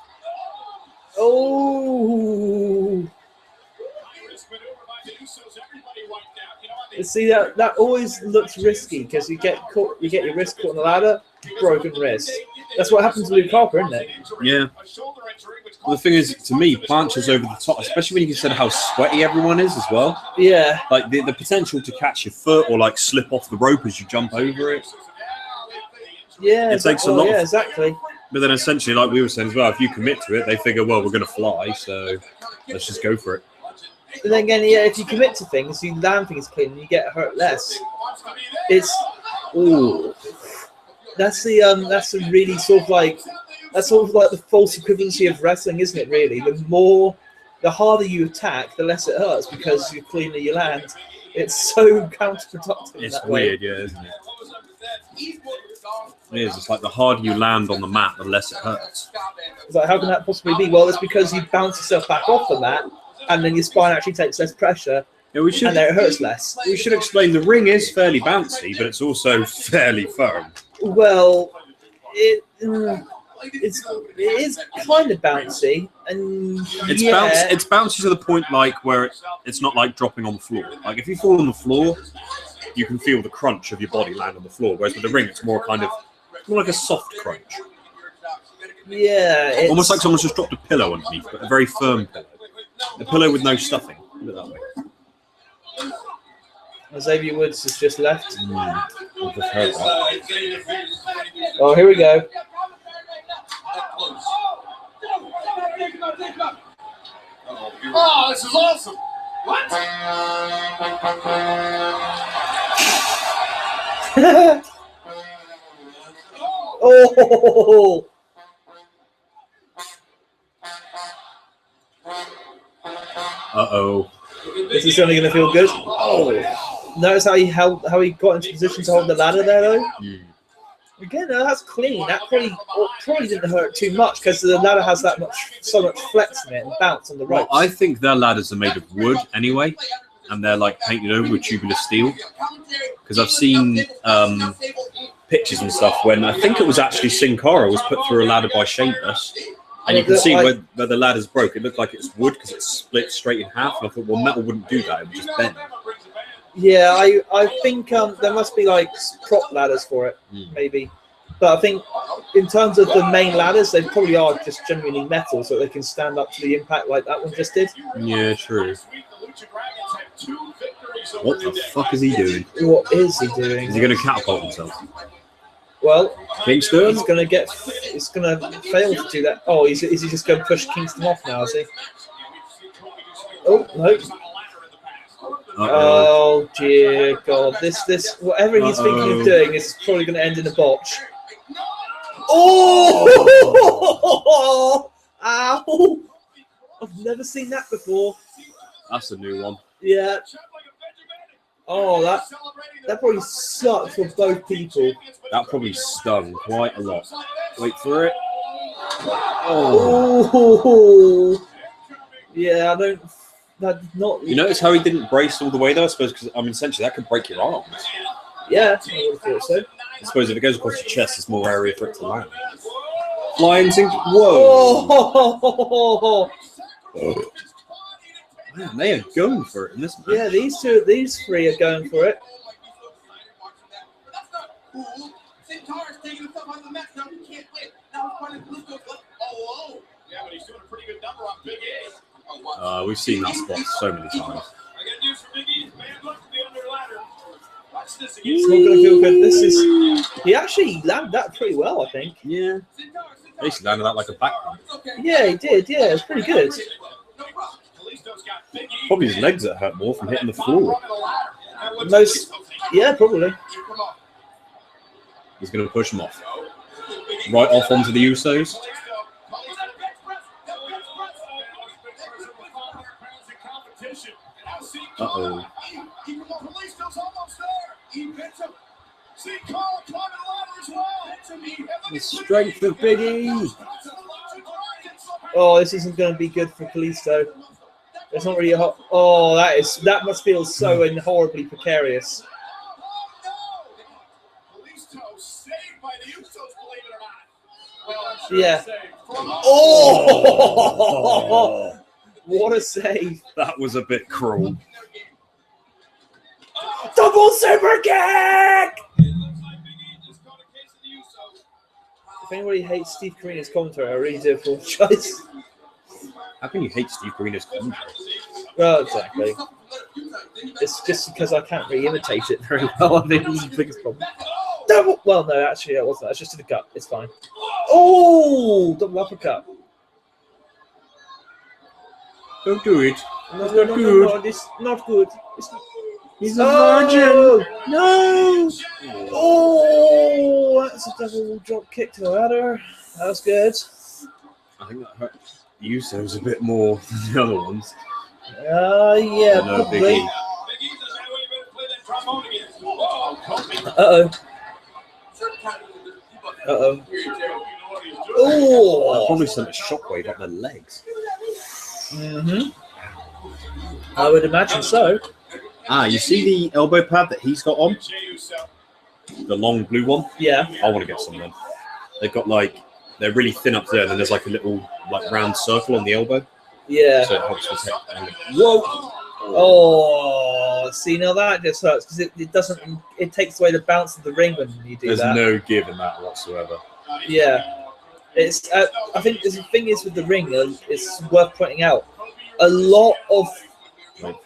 Oh. See, that always looks risky because you get caught, you get your wrist caught on the ladder, broken wrist. That's what happens to Luke Harper, isn't it? Yeah. Well, the thing is, to me, planches over the top, especially when you consider how sweaty everyone is as well. Yeah. Like the potential to catch your foot or like slip off the rope as you jump over it. Yeah. It takes a lot. Yeah, exactly. But then essentially, like we were saying as well, if you commit to it, they figure, well, we're going to fly, so let's just go for it. And then again, yeah, if you commit to things, you land things clean, and you get hurt less. It's that's the really sort of like the false equivalency of wrestling, isn't it? Really, the harder you attack, the less it hurts because the cleaner you land. It's so counterproductive. It's weird, yeah, isn't it? It is. It's like the harder you land on the mat, the less it hurts. It's like, how can that possibly be? Well, it's because you bounce yourself back off the mat, and then your spine actually takes less pressure, Yeah, we should. and then it hurts less. We should explain the ring is fairly bouncy, but it's also fairly firm. Well, it is kind of bouncy, and It's bouncy to the point like where it's not like dropping on the floor. Like if you fall on the floor, you can feel the crunch of your body land on the floor. Whereas with the ring, it's more like a soft crunch. Yeah, Almost like someone's just dropped a pillow underneath, but a very firm pillow. A pillow with no stuffing. Put it that way. Xavier Woods has just left. I've just heard that. Oh, here we go. Oh, this is awesome. What? Oh! Uh-oh. Is he certainly going to feel good? Oh! Notice how he got into position to hold the ladder there, though. Again, that's clean. That probably didn't hurt too much because the ladder has so much flex in it and bounce on the ropes. Well, I think their ladders are made of wood anyway, and they're like painted over with tubular steel. Because I've seen pictures and stuff when I think it was actually Sin Cara was put through a ladder by Sheamus, and you can see where the ladder's broke. It looked like it's wood because it's split straight in half. And I thought, well, metal wouldn't do that; it would just bend. Yeah, I think there must be like prop ladders for it, maybe. But I think in terms of the main ladders, they probably are just genuinely metal, so they can stand up to the impact like that one just did. Yeah, true. What the fuck is he doing? What is he doing? Is he going to catapult himself? Well, Kingston? he's going to fail to do that. Oh, is he just going to push Kingston off now, is he? Oh, no. Oh dear God! This whatever he's thinking of doing is probably going to end in a botch. Oh! Ow! I've never seen that before. That's a new one. Yeah. Oh, that probably sucked for both people. That probably stung quite a lot. Wait for it. Oh. Yeah, I don't. That's not. You notice how he didn't brace all the way though? I suppose because essentially that could break your arms. Yeah, I would have thought so. I suppose if it goes across your chest, there's more area for it to land. Flying sink. Whoa! Oh. Man, they are going for it in this match. Yeah, these three are going for it. We've seen that spot so many times. It's not going to feel good. He actually landed that pretty well, I think. Yeah. He landed that like a background. Yeah, he did. Yeah, it's pretty good. Probably his legs that hurt more from hitting the floor. Yeah, probably. He's going to push him off. Right off onto the Usos. Uh-oh. Kalisto's almost there. He hits him. See Carl climbing the ladder as well. The strength of Big E. Oh, this isn't going to be good for Kalisto. It's not really a hot. Oh, that must feel so horribly precarious. Yeah. Oh! What a save. That was a bit cruel. Double super kick! If anybody hates Steve Corino's commentary, I really do apologize. How can you hate Steve Corino's commentary? Well, exactly. It's just because I can't really imitate it very well. I think that's the biggest problem. Double. Well, no, actually, it wasn't. It's just to the gut. It's fine. Oh, double uppercut. Don't do it. No, this not good. He's a virgin. No. Oh, that's a double drop kick to the ladder. That was good. I think that hurt Usos a bit more than the other ones. Yeah, No, probably. Big E. Uh-oh. Uh-oh. Oh! I probably sent a shockwave up their legs. Mm-hmm. I would imagine so. You see the elbow pad that he's got on? The long blue one? Yeah. I want to get some of them. They've got they're really thin up there, and then there's like a little round circle on the elbow. Yeah. So it helps protect. Whoa! Oh, see, now that just hurts because it doesn't. It takes away the bounce of the ring when you do There's that. no give in that whatsoever. Yeah. It's. I think the thing is with the ring, it's worth pointing out. A lot of Wait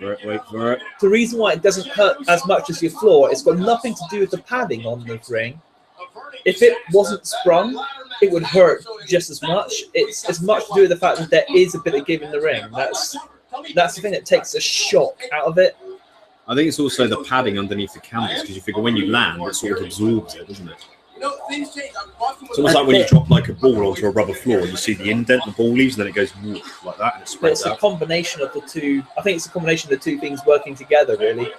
for it. the reason why it doesn't hurt as much as your floor, it's got nothing to do with the padding on the ring. If it wasn't sprung, it would hurt just as much. It's as much to do with the fact that there is a bit of give in the ring. That's the thing that takes a shock out of it. I think it's also the padding underneath the canvas, because you figure when you land, it sort of absorbs it, doesn't it? It's almost like when you drop a ball onto a rubber floor, you see the indent the ball leaves, and then it goes whoosh, like that, and it But spreads it's a out. combination of the two. I think it's a combination of the two things working together, really.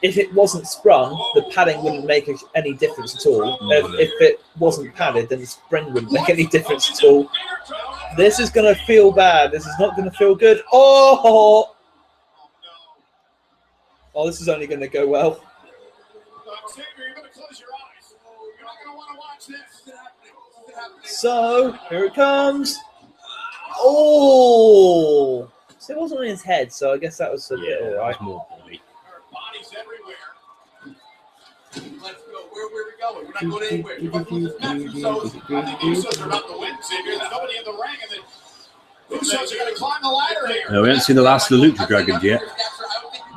If it wasn't sprung, the padding wouldn't make any difference at all. If it wasn't padded, then the spring wouldn't make any difference at all. This is going to feel bad. This is not going to feel good. Oh, this is only going to go well. So, here it comes. Oh! So it wasn't on his head, so I guess that was a bit alright. It's more body. Let's go. Where are we going? We're not going anywhere. We're about to lose this match. So I think Usos are about to win, Xavier. There's nobody in the ring, and the Usos are going to climb the ladder here. No, we haven't seen the last of the Lucha Dragons yet.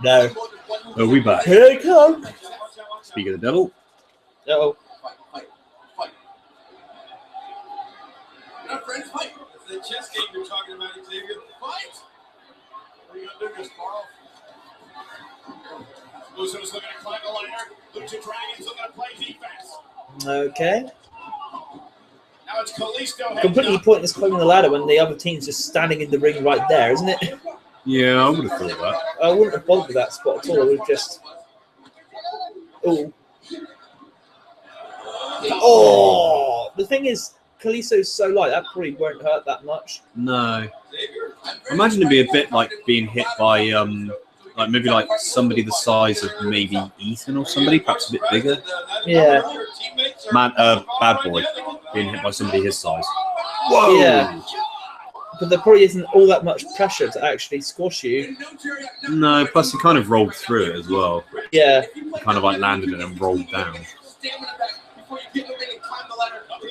No. Oh, we back. Here they come. Speak of the devil. Uh-oh. Fight. You're not friends, fight. It's the chess game you're talking about, Xavier. Fight. What are you going to do, Carl? Usos looking to climb the ladder. Lucha Dragons looking to play defense. Okay. Now it's Kalisto. Completely pointless climbing the ladder when the other team's just standing in the ring right there, isn't it? Yeah, I would have thought that. I wouldn't have bothered with that spot at all. I would have just. Oh! The thing is, Kalisto's so light, that probably won't hurt that much. No. Imagine it'd be a bit like being hit by maybe somebody the size of maybe Ethan or somebody, perhaps a bit bigger. Yeah. Bad Boy being hit by somebody his size. Whoa! Yeah. But there probably isn't all that much pressure to actually squash you. No, plus he kind of rolled through it as well. Yeah. He kind of landed it and rolled down.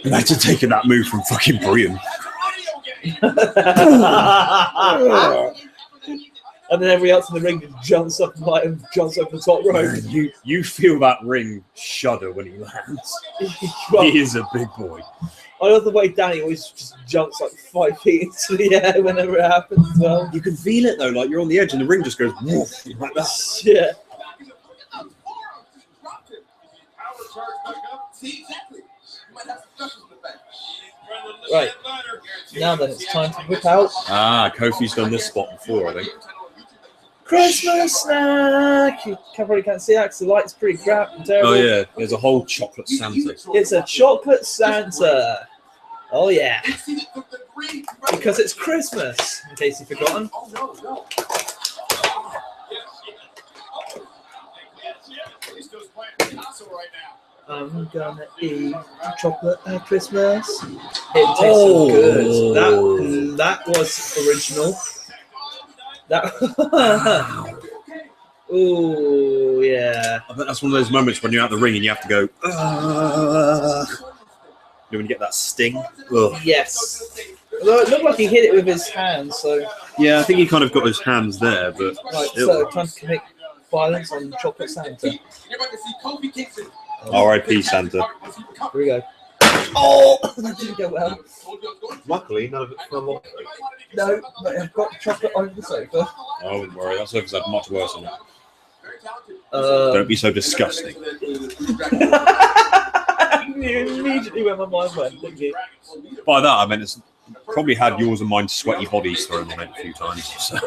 Imagine taking that move from fucking Brian. And then everybody else in the ring just jumps up the top rope. You feel that ring shudder when he lands. Well, He is a big boy. I love the way Danny always just jumps 5 feet into the air whenever it happens as well. You can feel it though, like you're on the edge and the ring just goes woof, like that. Yeah. Right. Now then, it's time to whip out. Kofi's done this spot before, I think. Christmas snack. You probably can't see that because the light's pretty crap and terrible. Oh yeah, there's a whole chocolate Santa. It's a chocolate Santa. Oh yeah, because it's Christmas. In case you've forgotten. I'm gonna eat chocolate at Christmas. It tastes so good. That was original. That. Ooh, yeah. I bet that's one of those moments when you're out the ring and you have to go. You know, when you get that sting. Ugh. Yes. Although it looked like he hit it with his hands, so. Yeah, I think he kind of got his hands there, but. Right, so time to commit violence on Chocolate Santa. R.I.P. Santa. Here we go. Oh, that didn't go well. Luckily, none of it fell off. No, but I've got chocolate on the sofa. Oh, don't worry, that sofa's had much worse on it. Don't be so disgusting. Immediately where my mind went, didn't you? By that, I meant it's probably had yours and mine's sweaty bodies thrown on it a few times. So.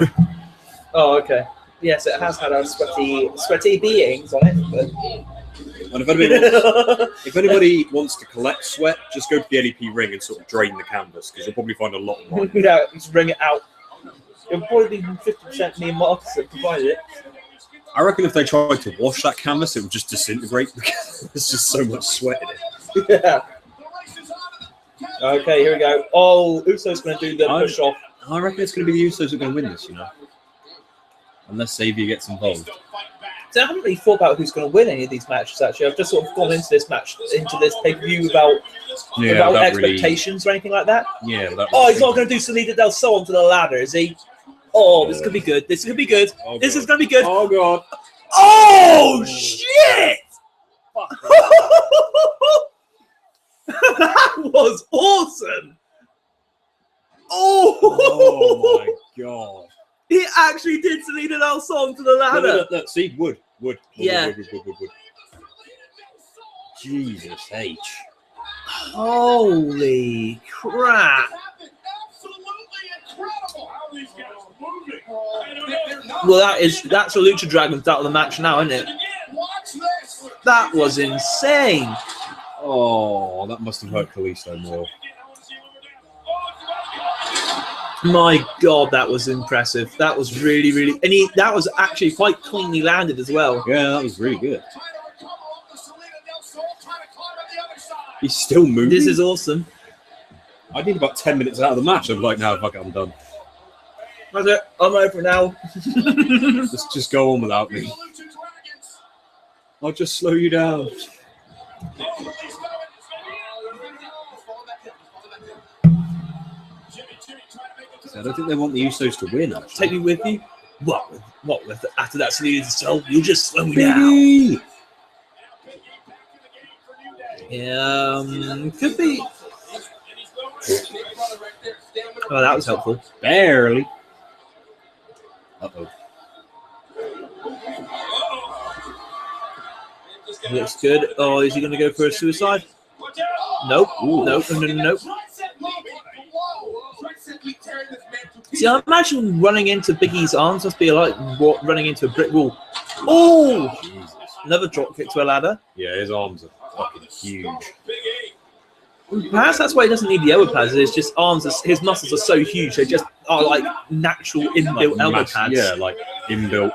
Oh, okay. Yes, it has had our sweaty beings on it. But... And if anybody wants to collect sweat, just go to the LEP ring and sort of drain the canvas because you'll probably find a lot more. Yeah, just bring it out. It'll probably be 50% me and Marcus that provided it. I reckon if they tried to wash that canvas, it would just disintegrate because there's just so much sweat in it. Yeah. Okay, here we go. Oh, Uso's going to do the push off. I reckon it's going to be the Usos who are going to win this, you know. Unless Xavier gets involved. So I haven't really thought about who's going to win any of these matches, actually. I've just sort of gone into this match, into this pay-per-view without expectations or anything like that. Yeah. He's not going to do Salida Del Sol onto the ladder, is he? Oh, this could be good. This could be good. Oh, this is going to be good. Oh, God. Oh, shit! That was awesome! Oh, my God. He actually did Salida Del Sol onto the ladder. Look, see, wood. Yeah. Wood. Jesus H. Holy crap. Well, that's a Lucha Dragon's out of the match now, isn't it? That was insane. Oh, that must have hurt Kalisto more. My God, that was impressive. That was really, really... And that was actually quite cleanly landed as well. Yeah, that was really good. He's still moving. This is awesome. I need about 10 minutes out of the match. I'm like, no, fuck it, I'm done. That's it. I'm over now. just go on without me. I'll just slow you down. I don't think they want the Usos to win. Actually. Take me with you? What? After that Salida Del Sol, you'll just slow me down. Yeah, could be. Oh, that was helpful. Barely. Uh-oh. Looks good. Oh, is he going to go for a suicide? Nope. Nope. No. See, I imagine running into Big E's arms must be like running into a brick wall. Oh! Jesus. Another drop kick to a ladder. Yeah, his arms are fucking huge. Perhaps that's why he doesn't need the elbow pads. It's just arms. His muscles are so huge. They just are like natural inbuilt elbow pads. Yeah, like inbuilt,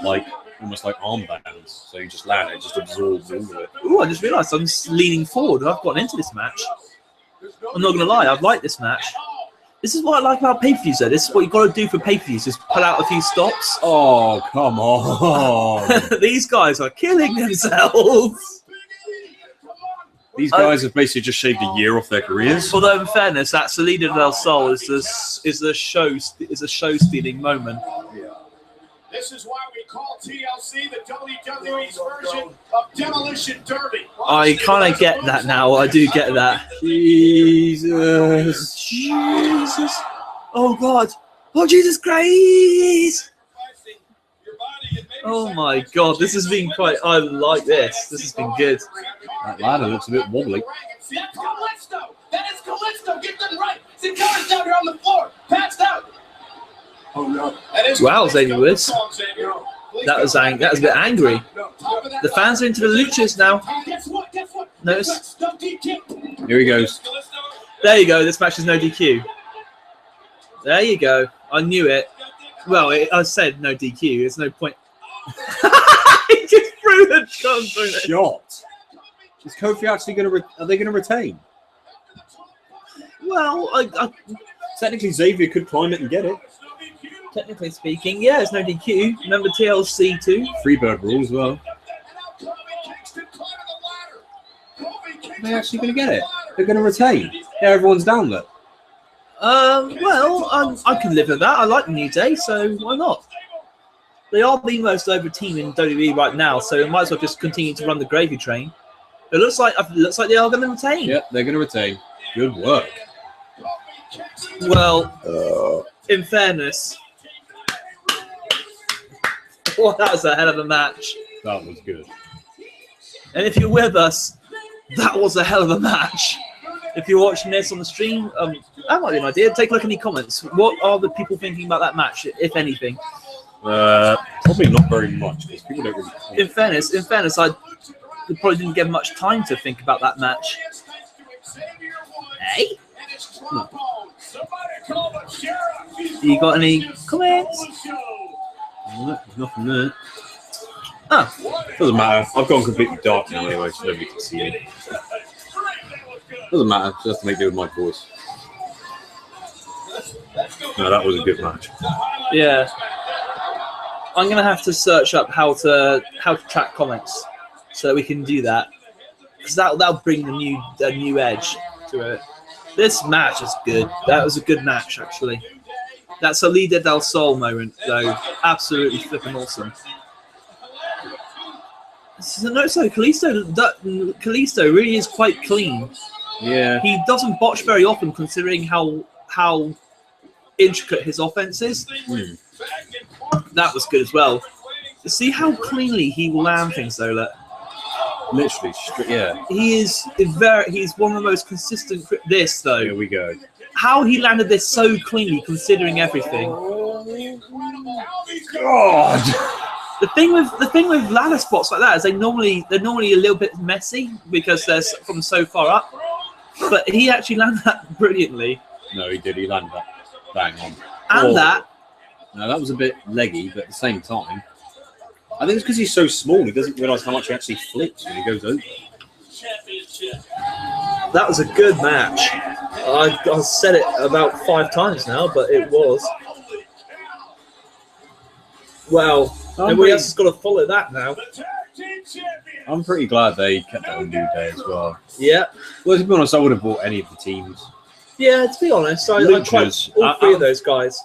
like almost like armbands. So you just land it, just absorbs all of it. Ooh, I just realised I'm leaning forward and I've gotten into this match. I'm not going to lie, I've liked this match. This is what I like about pay-per-views, though. This is what you've got to do for pay-per-views, just pull out a few stops. Oh, come on. These guys are killing themselves. These guys have basically just shaved a year off their careers. Although, in fairness, that Salida Del Sol is a show-stealing moment. Yeah. This is why we call TLC the WWE's version of Demolition Derby. I kind of get that now. I do get that. Jesus. Oh, God. Oh, Jesus Christ. Oh, my God. This has been quite... I like this. This has been good. That ladder looks a bit wobbly. That's Kalisto. That is Kalisto. Get them right. Sin Cara's down here on the floor. Patched out. Oh, no. Wow, Xavier Woods. That was a bit angry. The fans are into the luchas now. Notice? Here he goes. There you go. This match is no DQ. There you go. I knew it. Well, I said no DQ. There's no point. He just threw the shot. Is Kofi actually going to? Are they going to retain? Well, technically Xavier could climb it and get it. Technically speaking, yeah, it's no DQ. Remember TLC too? Freebird rule as well. Are they actually going to get it? They're going to retain. Yeah, everyone's down there. Well, I can live with that. I like the New Day, so why not? They are the most over team in WWE right now, so they might as well just continue to run the gravy train. It looks like they are going to retain. Yep, they're going to retain. Good work. Well, in fairness, well, that was a hell of a match. That was good. And if you're with us, that was a hell of a match. If you're watching this on the stream, that might be an idea. Take a look in the comments. What are the people thinking about that match, if anything? Probably not very much. Because people don't really in fairness, I probably didn't get much time to think about that match. Hey? You got any comments? Nothing there. Oh. Doesn't matter. I've gone completely dark now anyway, so nobody can see me. Doesn't matter. Just to make do with my voice. No, that was a good match. Yeah. I'm gonna have to search up how to track comments so that we can do that, because that'll bring the new edge to it. This match is good. That was a good match actually. That's a Líder del Sol moment though. Absolutely flipping awesome. So Kalisto really is quite clean. Yeah. He doesn't botch very often, considering how intricate his offense is. That was good as well. See how cleanly he will land things, though. Literally, yeah. He's one of the most consistent. This though. Here we go. How he landed this so cleanly, considering everything. God. The thing with ladder spots like that is they're normally a little bit messy because they're from so far up. But he actually landed that brilliantly. No, he did. He landed that bang on. And that. No, that was a bit leggy, but at the same time, I think it's because he's so small. He doesn't realise how much he actually flips when he goes over. That was a good match. I've said it about 5 times now, but it was. Well, everybody else has got to follow that now. I'm pretty glad they kept it on New Day as well. Yeah. Well, to be honest, I would have bought any of the teams. Yeah, to be honest, I like all 3 of those guys.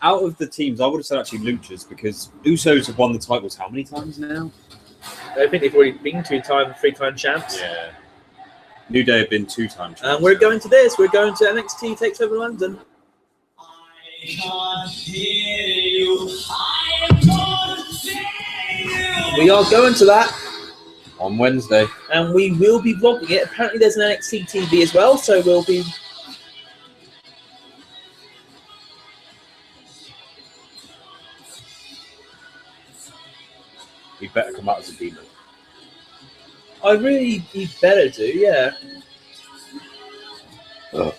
Out of the teams, I would have said actually Luchas, because Usos have won the titles how many times now? I think they've already been 3-time champs. Yeah. New Day have been 2-time champs. And we're going to this. We're going to NXT Takes Over London. We are going to that on Wednesday, and we will be vlogging it. Apparently, there's an NXT TV as well, so we'll be. He better come out as a demon. You better do, yeah. Ugh.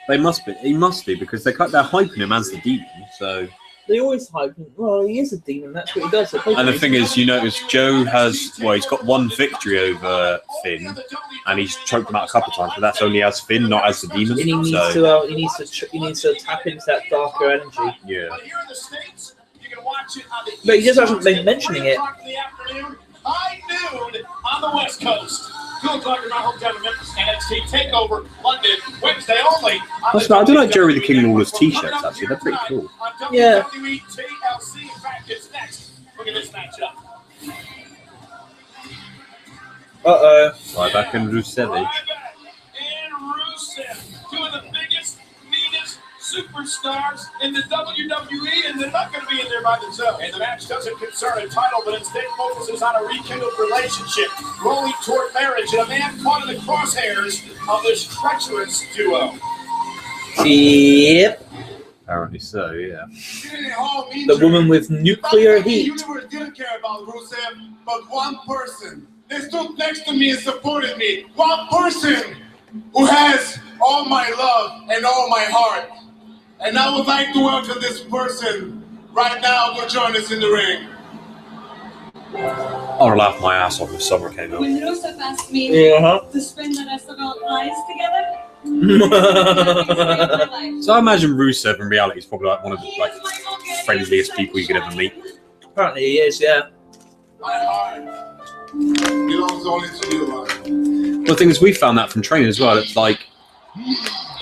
They must be. He must be, because they're hyping him as the demon. So they always hype him. Well, he is a demon. That's what he does. And the thing is, you notice Joe has he's got 1 victory over Finn, and he's choked him out a couple of times, but that's only as Finn, not as the demon. And he needs to tap into that darker energy. Yeah. But he just hasn't been mentioning it. High noon on the West Coast. 2 o'clock in my hometown of Memphis. NXT TakeOver London, Wednesday only. I do like Jerry the King Lawler's t-shirts, actually. They're pretty cool. Yeah. WWE TLC. In fact, it's next. Look at this matchup. Uh-oh. Ryback and Rusev. Ryback and Rusev. 2 of the biggest, meanest superstars in the WWE, and they're not going to be in there by themselves. And the match doesn't concern a title, but instead focuses on a rekindled relationship, rolling toward marriage, and a man caught in the crosshairs of this treacherous duo. Yep. Apparently so, yeah. The woman with nuclear The heat. universe didn't care about Rusev, but one person. They stood next to me and supported me. One person who has all my love and all my heart. And I would like to welcome this person right now to join us in the ring. I would laugh my ass off if Summer came out. When Rusev asked me to spend the rest of our lives together, So I imagine Rusev in reality is probably like one of the like friendliest people you could ever meet. Apparently he is, yeah. My heart belongs only to you, Lord. Well, the thing is, we found that from training as well. It's like,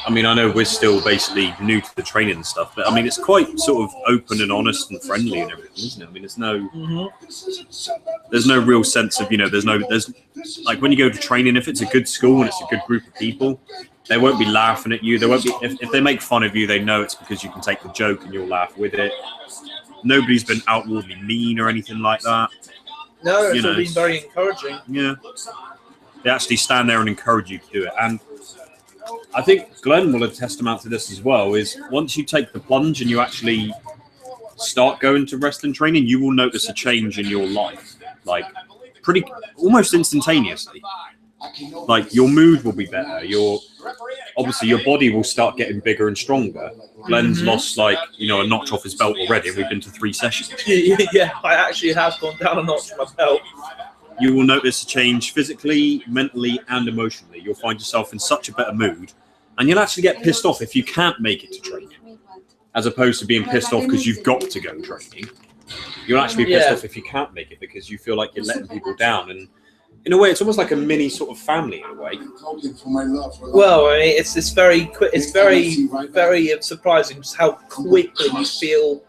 I mean, I know we're still basically new to the training and stuff, but I mean, it's quite sort of open and honest and friendly and everything, isn't it? I mean, there's no real sense of, there's like when you go to training, if it's a good school and it's a good group of people, they won't be laughing at you. They won't be, if they make fun of you, they know it's because you can take the joke and you'll laugh with it. Nobody's been outwardly mean or anything like that. No, it's all been very encouraging. Yeah. They actually stand there and encourage you to do it. And I think Glenn will attest to this as well, is once you take the plunge and you actually start going to wrestling training, you will notice a change in your life, like pretty almost instantaneously. Like your mood will be better. Obviously your body will start getting bigger and stronger. Glenn's lost a notch off his belt already, and we've been to 3 sessions. Yeah, I actually have gone down a notch from my belt. You will notice a change physically, mentally, and emotionally. You'll find yourself in such a better mood, and you'll actually get pissed off if you can't make it to training, as opposed to being pissed off because you've got to go training. You'll actually be pissed off if you can't make it because you feel like you're letting people down. And in a way, it's almost like a mini sort of family in a way. Well, I mean, it's very quick. It's very surprising just how quickly you feel.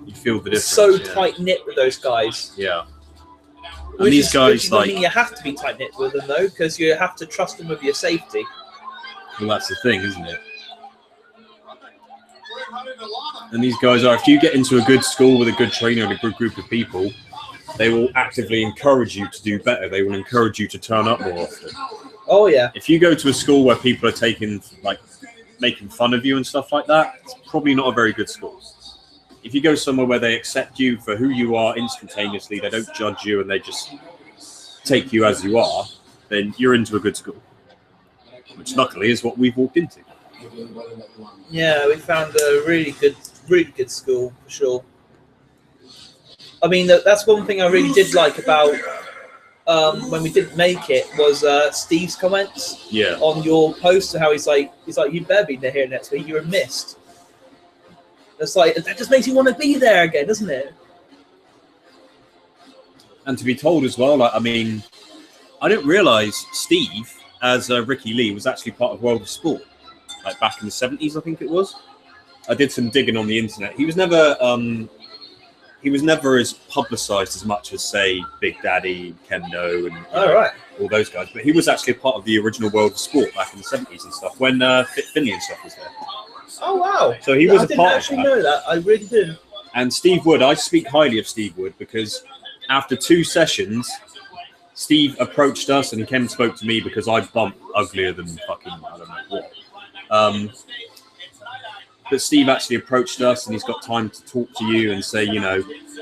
You feel the difference. So tight knit with those guys. Yeah. And these guys, I mean, you have to be tight knit with them though, because you have to trust them with your safety. Well, that's the thing, isn't it? And these guys are, if you get into a good school with a good trainer and a good group of people, they will actively encourage you to do better. They will encourage you to turn up more often. Oh yeah. If you go to a school where people are making fun of you and stuff like that, it's probably not a very good school. If you go somewhere where they accept you for who you are instantaneously, they don't judge you and they just take you as you are, then you're into a good school. Which luckily is what we've walked into. Yeah, we found a really good school for sure. I mean, that's one thing I really did like about when we didn't make it was Steve's comments on your post. How he's like, you better be here next week. You were missed. It's like that just makes you want to be there again, doesn't it? And to be told as well, I mean, I didn't realise Steve, as Ricky Lee, was actually part of World of Sport, like back in the 70s, I think it was. I did some digging on the internet. He was never as publicised as much as, say, Big Daddy, Kendo, and all those guys. But he was actually a part of the original World of Sport back in the 70s and stuff, when Fit Finley and stuff was there. Oh, wow. So he was I didn't actually know that. I really didn't. And Steve Wood, I speak highly of Steve Wood because after 2 sessions, Steve approached us and he came and spoke to me because I bumped uglier than fucking, I don't know what. But Steve actually approached us and he's got time to talk to you and say,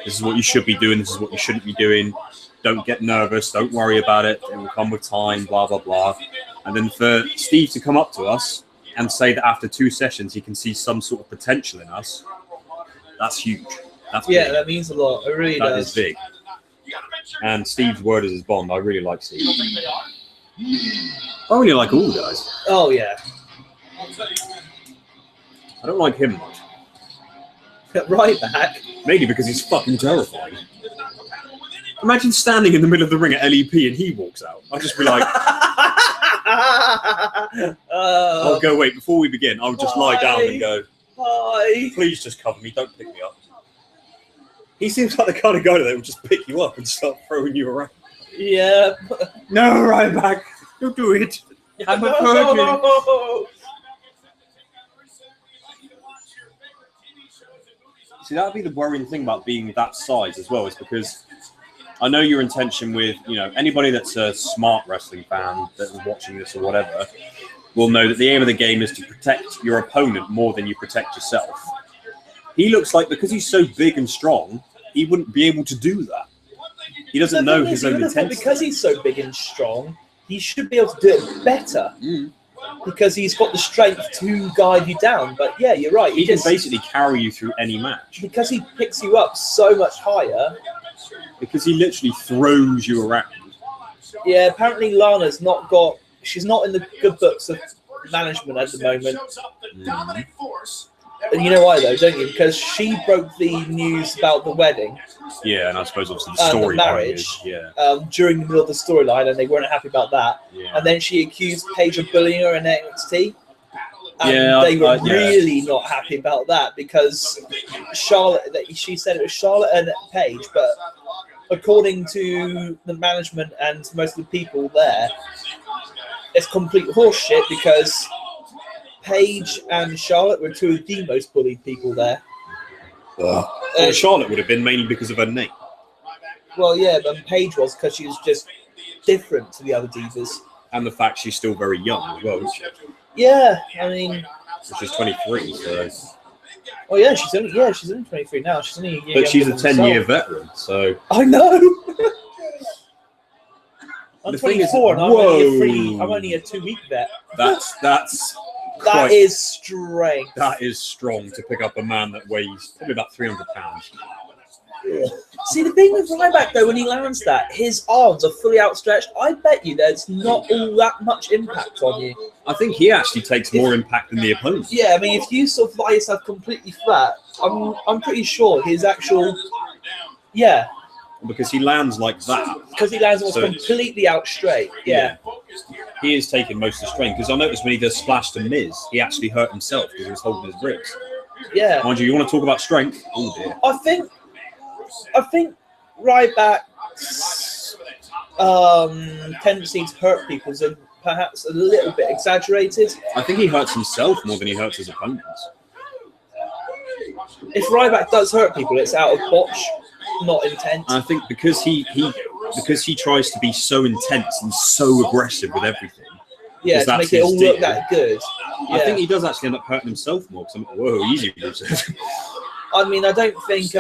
this is what you should be doing, this is what you shouldn't be doing. Don't get nervous, don't worry about it, it will come with time, blah, blah, blah. And then for Steve to come up to us and say that after 2 sessions he can see some sort of potential in us, that's huge. That's big. That means a lot. It really does. That is big. And Steve's word is his bond. I really like Steve. I really like all the guys. Oh, yeah. I don't like him much. Right back. Mainly because he's fucking terrifying. Imagine standing in the middle of the ring at LEP and he walks out. I'll just be like... I'll go, wait, before we begin, I'll just lie down and go, hi. Please just cover me, don't pick me up. He seems like the kind of guy that will just pick you up and start throwing you around. Yeah. No, right back. Don't do it. I'm a virgin. No. See, that would be the worrying thing about being that size as well, is because I know your intention with, anybody that's a smart wrestling fan that is watching this or whatever, will know that the aim of the game is to protect your opponent more than you protect yourself. He looks like, because he's so big and strong, he wouldn't be able to do that. He doesn't know his own intensity. Because he's so big and strong, he should be able to do it better. Because he's got the strength to guide you down. But yeah, you're right. He can basically carry you through any match. Because he picks you up so much higher. Because he literally throws you around. Yeah, apparently Lana's not got... She's not in the good books of management at the moment. And you know why, though, don't you? Because she broke the news about the wedding. Yeah, and I suppose obviously the story marriage during the middle of the storyline, and they weren't happy about that. Yeah. And then she accused Paige of bullying her in NXT. And they were really not happy about that because Charlotte, she said it was Charlotte and Paige, but according to the management and most of the people there, it's complete horseshit because Paige and Charlotte were two of the most bullied people there. Well, Charlotte would have been mainly because of her name. Well, yeah, but Paige was because she was just different to the other divas. And the fact she's still very young as well, isn't she? Yeah, I mean... She's 23, so... Oh, yeah, she's only 23 now. She's only a year But she's a younger 10-year veteran, so... I know! I'm The thing is, 24 and I'm only a 2-week vet. That is strength. That is strong to pick up a man that weighs probably about 300 pounds. See, the thing with Ryback, though, when he lands that, his arms are fully outstretched. I bet you there's not all that much impact on you. I think he actually takes more impact than the opponent. Yeah, I mean, if you sort of lie yourself completely flat, I'm pretty sure his actual... Yeah. Because he lands like that. Because he lands almost completely out straight. Yeah. He is taking most of the strain. Because I noticed when he does splash to Miz, he actually hurt himself because he was holding his ribs. Yeah. Mind you want to talk about strength? Oh, dear. I think Ryback's tendency to hurt people is perhaps a little bit exaggerated. I think he hurts himself more than he hurts his opponents. If Ryback does hurt people, it's out of botch, not intent. I think because he tries to be so intense and so aggressive with everything. Yeah, to make it all look that good. Yeah. I think he does actually end up hurting himself more. Because I'm whoa, easy, Rusev. I mean, I don't think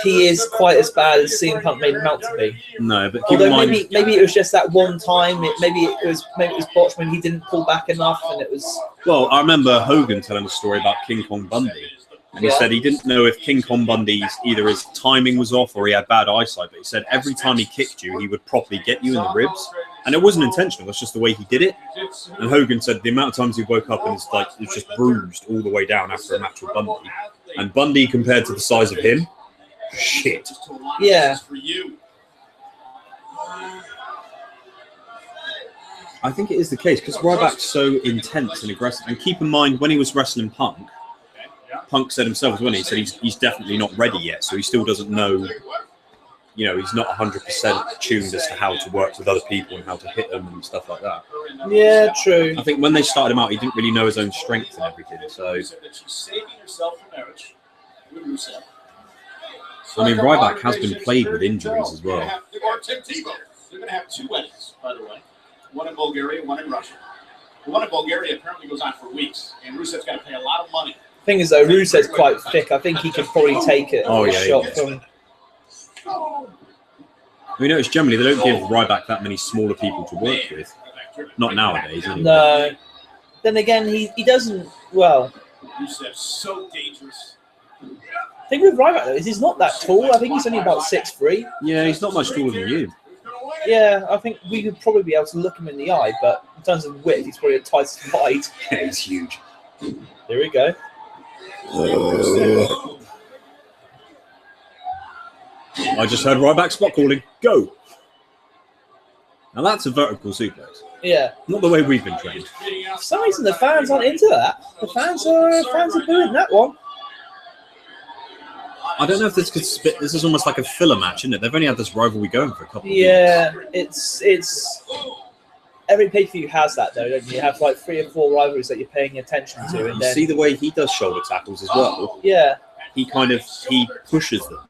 he is quite as bad as CM Punk made him out to be. No, but keep in mind, maybe it was just that one time. Maybe it was botched when he didn't pull back enough, and it was. Well, I remember Hogan telling a story about King Kong Bundy, and he said he didn't know if King Kong Bundy's either his timing was off or he had bad eyesight. But he said every time he kicked you, he would properly get you in the ribs. And it wasn't intentional, it's just the way he did it. And Hogan said the amount of times he woke up and it's like it was just bruised all the way down after a match with Bundy. And Bundy, compared to the size of him, shit. Yeah. I think it is the case because Ryback's so intense and aggressive. And keep in mind, when he was wrestling Punk, Punk said himself as well, he said he's definitely not ready yet, so he still doesn't know. You know, he's not 100% tuned as to how to work with other people and how to hit them and stuff like that. Yeah, true. I think when they started him out, he didn't really know his own strength and everything. So, I mean, Ryback has been plagued with injuries as well. They're going to have 2 weddings, by the way. One in Bulgaria, one in Russia. The one in Bulgaria apparently goes on for weeks, and Rusev's got to pay a lot of money. Thing is, though, Rusev's quite thick. I think he could probably take it. Shot from. We notice generally they don't give Ryback that many smaller people to work with. Not nowadays, anyway. No. Then again, he doesn't. Well, Rusev's so dangerous. The thing with Ryback though is he's not that tall. I think he's only about 6'3". Yeah, he's not much taller than you. Yeah, I think we could probably be able to look him in the eye, but in terms of width, he's probably twice as wide. Yeah, he's huge. There we go. I just heard Ryback spot calling. Go! Now that's a vertical suplex. Yeah. Not the way we've been trained. For some reason, the fans aren't into that. The fans are booing that one. I don't know if this could spit. This is almost like a filler match, isn't it? They've only had this rivalry going for a couple of weeks. Yeah, it's every pay-per-view has that though, don't you? You have like 3 or 4 rivalries that you're paying attention to, and you then see the way he does shoulder tackles as well. Yeah. He pushes them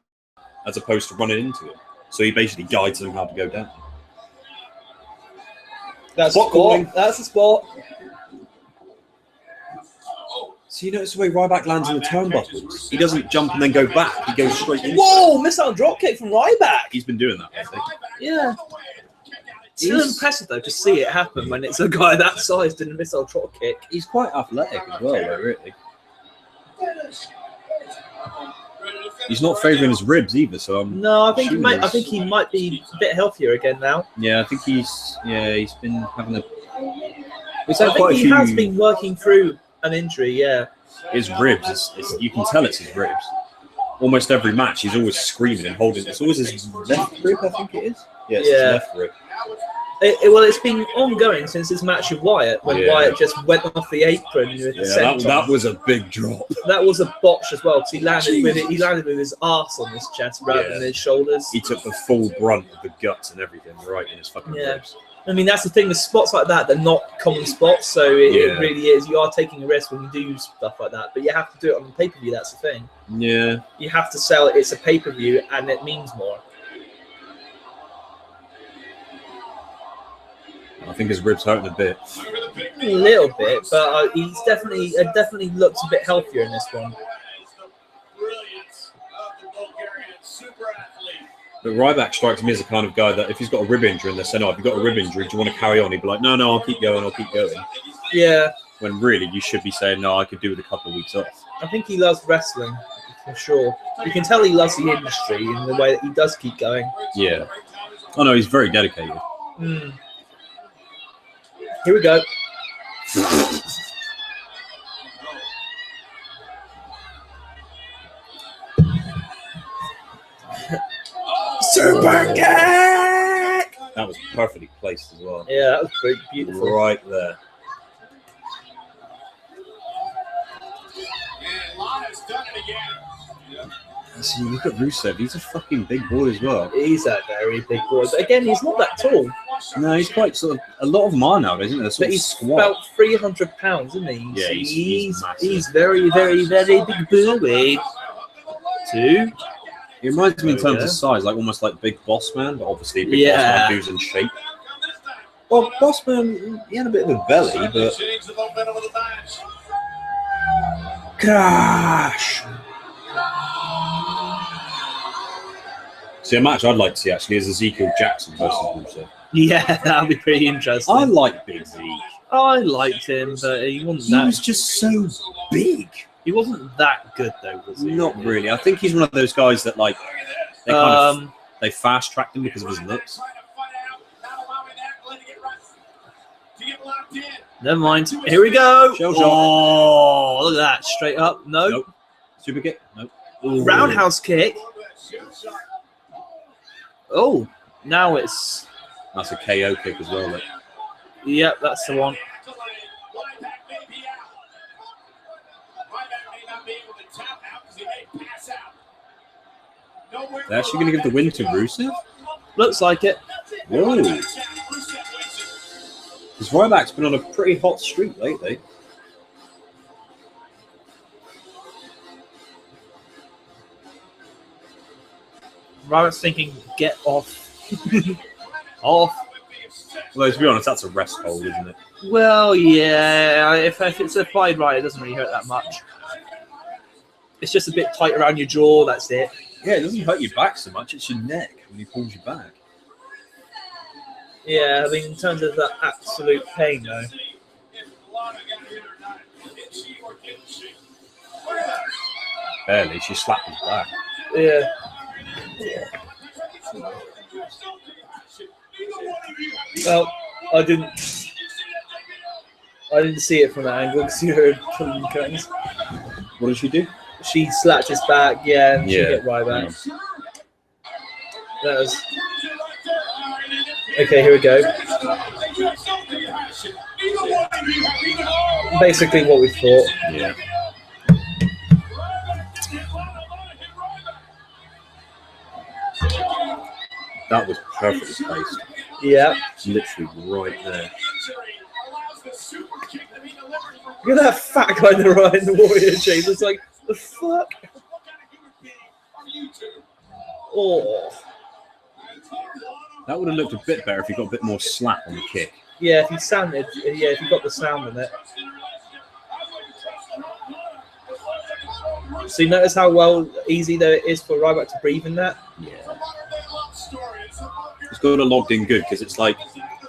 as opposed to running into them. So he basically guides them how to go down. That's Spot a calling. spot. That's a spot. So you notice the way Ryback lands in the turnbuckles? He doesn't jump and then go back. He goes straight into it. Whoa! Missile dropkick from Ryback. He's been doing that, I think. Yeah. Still impressive though to see it happen when it's a guy that size doing a missile dropkick. He's quite athletic as well, though, really. He's not favouring his ribs either, so I'm No, I think assuming he might be a bit healthier again now. Yeah, I think he's been having a. He's I had think quite a he few. has been working through an injury. Yeah. His ribs, you can tell it's his ribs. Almost every match, he's always screaming and holding. It's always his left rib, I think it is. Yeah, it's his left rib. Well, it's been ongoing since his match with Wyatt, when Wyatt just went off the apron with the Yeah, that was a big drop. That was a botch as well, because he landed with his arse on his chest rather than his shoulders. He took the full brunt of the guts and everything right in his fucking ribs. I mean, that's the thing with spots like that. They're not common spots, so it really is. You are taking a risk when you do stuff like that, but you have to do it on the pay-per-view. That's the thing. Yeah. You have to sell it. It's a pay-per-view, and it means more. I think his ribs hurting a bit. A little bit, but he's definitely looks a bit healthier in this one. But Ryback strikes me as the kind of guy that if he's got a rib injury and they say, "No, if you've got a rib injury, do you want to carry on?" He'd be like, "No, I'll keep going. Yeah. When really you should be saying, "No, I could do with a couple of weeks off." I think he loves wrestling, for sure. You can tell he loves the industry in the way that he does keep going. Yeah. Oh no, he's very dedicated. Here we go. Super kick! That was perfectly placed as well. Yeah, that was pretty beautiful. Right there. And Lana's done it again. See, look at Rusev. He's a fucking big boy as well. He's a very big boy. But again, he's not that tall. No, he's quite sort of. A lot of them are now, isn't there? But he's about 300 pounds, isn't he? Yeah, he's massive. He's very, very, very big boy. Two. He reminds me in terms of size, like almost like Big Boss Man, but obviously Big Boss Man who's in shape. Well, Boss Man, he had a bit of a belly, but. Gosh. See, a match I'd like to see actually is Ezekiel Jackson versus Rusev. Yeah, that would be pretty interesting. I like Big Zeke. I liked him, but he wasn't that. He was just so big. He wasn't that good though, was he? Not really. I think he's one of those guys that like they kind of they fast tracked him because of his looks. Never mind. Here we go. Shell Oh, look at that. Straight up. Nope. Super kick. Nope. Roundhouse kick. Oh, now it's. That's a KO kick as well. Look. Yep, that's the one. They're actually going to give the win to Rusev? Looks like it. Whoa. Because Ryback's been on a pretty hot streak lately. Ryback's thinking, get off. Off. Although, to be honest, that's a rest hold, isn't it? Well, yeah. If it's applied right, it doesn't really hurt that much. It's just a bit tight around your jaw, that's it. Yeah, it doesn't hurt your back so much. It's your neck when he pulls you back. Yeah, I mean, in terms of the absolute pain, though. Barely. She slapped his back. Yeah. Well, I didn't see it from that angle because you heard pulling the curtains. What did she do? She slapped his back, yeah, and she hit right back. That was okay. Here we go. Basically, what we thought. Yeah. That was perfectly placed. Yeah. Literally right there. Look at that fat guy in the Warrior Chains. It's like, the fuck? Oh. That would have looked a bit better if he got a bit more slap on the kick. Yeah, if you sounded, yeah, if you got the sound in it. So you notice how easy though it is for Ryback to breathe in that? Yeah. It's got it logged in good because it's like,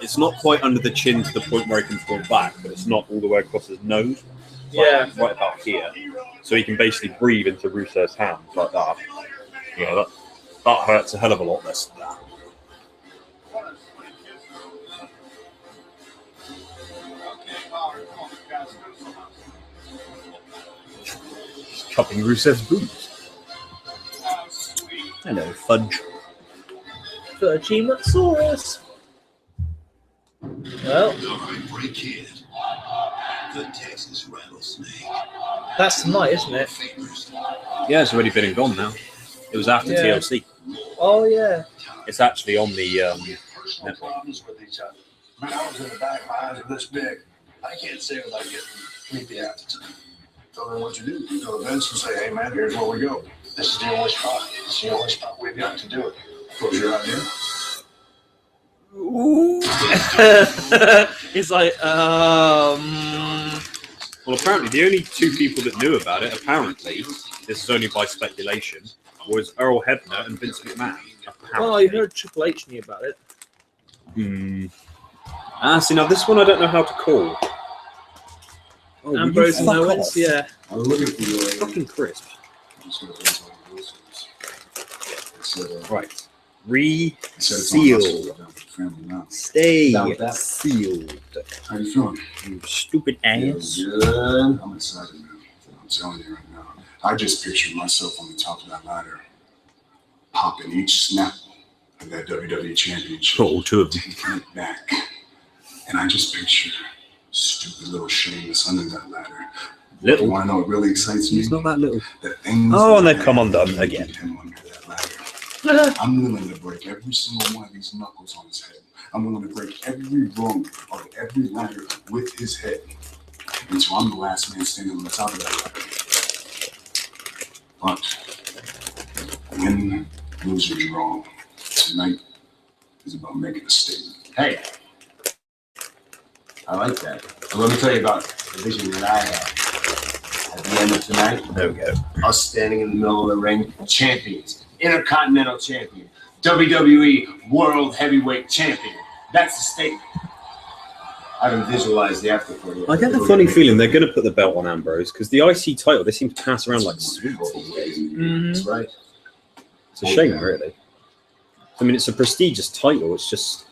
it's not quite under the chin to the point where he can fall back, but it's not all the way across his nose. It's like right about here. So he can basically breathe into Rusev's hands like that. Yeah, that hurts a hell of a lot less than that. Cupping Rusev's boots. Hello, Fudge. Fudgy-Masaurus. Well, that's tonight, isn't it? Yeah, it's already been and gone now. It was after TLC. Oh, yeah. It's actually on the network. Man, I was in the back, my eyes are this big. I can't say without getting creepy attitude. Tell them what you do. You go to Vince and say, hey, man, here's where we go. This is the only spot. This is the only spot we've got to do it. Close your eye here. Ooh. It's like, Well, apparently the only two people that knew about it, apparently, this is only by speculation, was Earl Hebner and Vince McMahon. oh, I heard Triple H knew about it. See, now this one I don't know how to call. Oh, Ambrose and Owens, yeah. I'm looking for you. Fucking crisp. Right. Reseal. Stay sealed. How you feeling? You stupid ass. Good. I'm excited, man. I'm telling you right now. I just pictured myself on the top of that ladder, popping each snap of that WWE Championship. Oh, two of them. Taking it back. And I just picture stupid little Sheamus under that ladder. Little. You want to know what really excites me? He's not that little. The things Oh, and they've come undone again. Him under that ladder. I'm willing to break every single one of these knuckles on his head. I'm willing to break every rung of every ladder with his head until I'm the last man standing on the top of that ladder. But win, lose, or draw, tonight is about making a statement. Hey, I like that. So let me tell you about the vision that I had. At the end of tonight, There we go. us standing in the middle of the ring, champions, Intercontinental Champion, WWE World Heavyweight Champion. That's the statement. I haven't visualized the after for you. I get the funny feeling they're going to put the belt on Ambrose because the IC title they seem to pass around like sweets these days. That's right. It's a shame, really. I mean, it's a prestigious title. It's just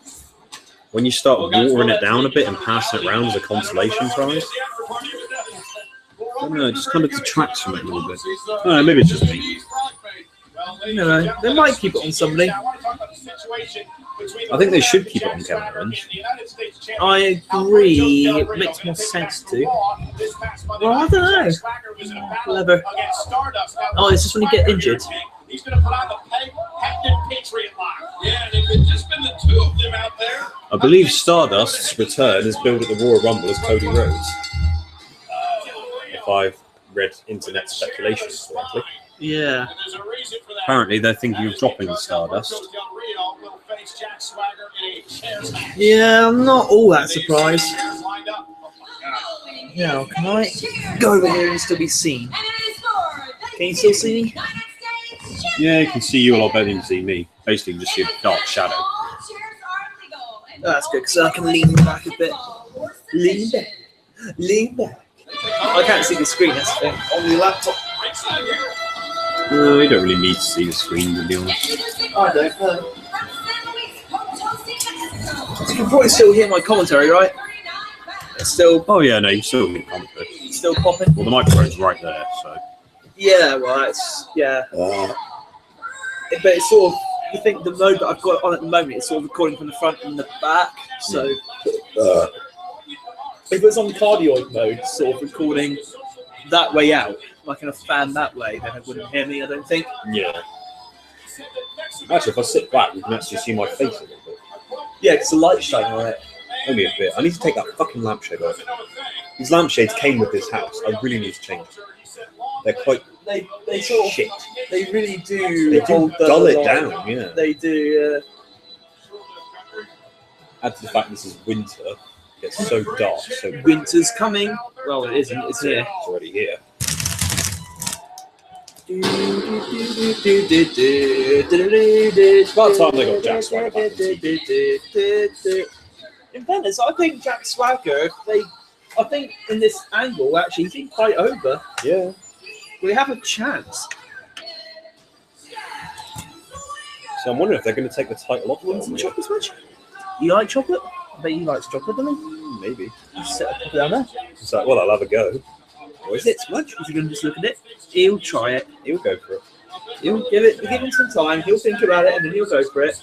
when you start watering it down a bit and passing it around as a consolation prize, I don't know, it just kind of detracts from it a little bit. I don't know, maybe it's just me. No, they might keep it on somebody. I think they should keep it on Kevin Owens. I agree. It makes more sense to. Well, I don't know. Whatever. Oh, it's just when you get injured. He's going to put on the Patent Patriot line. Yeah, and if it's just been the two of them out there. I believe Stardust's return is billed at the Royal Rumble as Cody Rhodes. If I've read internet speculation correctly. Yeah. Apparently, they're thinking of dropping Stardust. Yeah, I'm not all that surprised. Now, can I go over here and still be seen? Can you still see me? Yeah, you can see you a lot better than you can see me. Basically, you just see a dark shadow. Oh, that's good, because I can lean back a bit. Lean back. Lean back. I can't see the screen, that's the thing. On the laptop. No, you don't really need to see the screen, to be honest. I don't know. You can probably still hear my commentary, right? It's still... Oh, yeah, no, you still need comfort. It's still popping? Well, the microphone's right there, so... Yeah, well, it's... Yeah. But it's sort of... You think the mode that I've got on at the moment is sort of recording from the front and the back, so... If it was on cardioid mode, sort of recording that way out, like in a fan that way, then it wouldn't hear me, I don't think. Yeah. Actually, if I sit back, you can actually see my face a little bit. Yeah, because the light's shining on it. Only a bit. I need to take that fucking lampshade off. These lampshades came with this house. I really need to change them. They're quite They sort of... shit. They really do... They do hold the dull it light. down, yeah. They do, Add to the fact this is winter. It's so dark. So Winter's coming. Well, it isn't. It's here. It's already here. It's about time they got Jack Swagger back on In fairness, I think Jack Swagger, I think in this angle, actually, he's been quite over. Yeah. We have a chance. So I'm wondering if they're going to take the title off. Want some chocolate switch? You like chocolate? I bet he likes chocolate, doesn't he? Maybe. Just set it down there. It's like, well, I'll have a go. Is it smudge? Is he going to just look at it? He'll try it. He'll go for it. He'll give him some time. He'll think about it and then he'll go for it.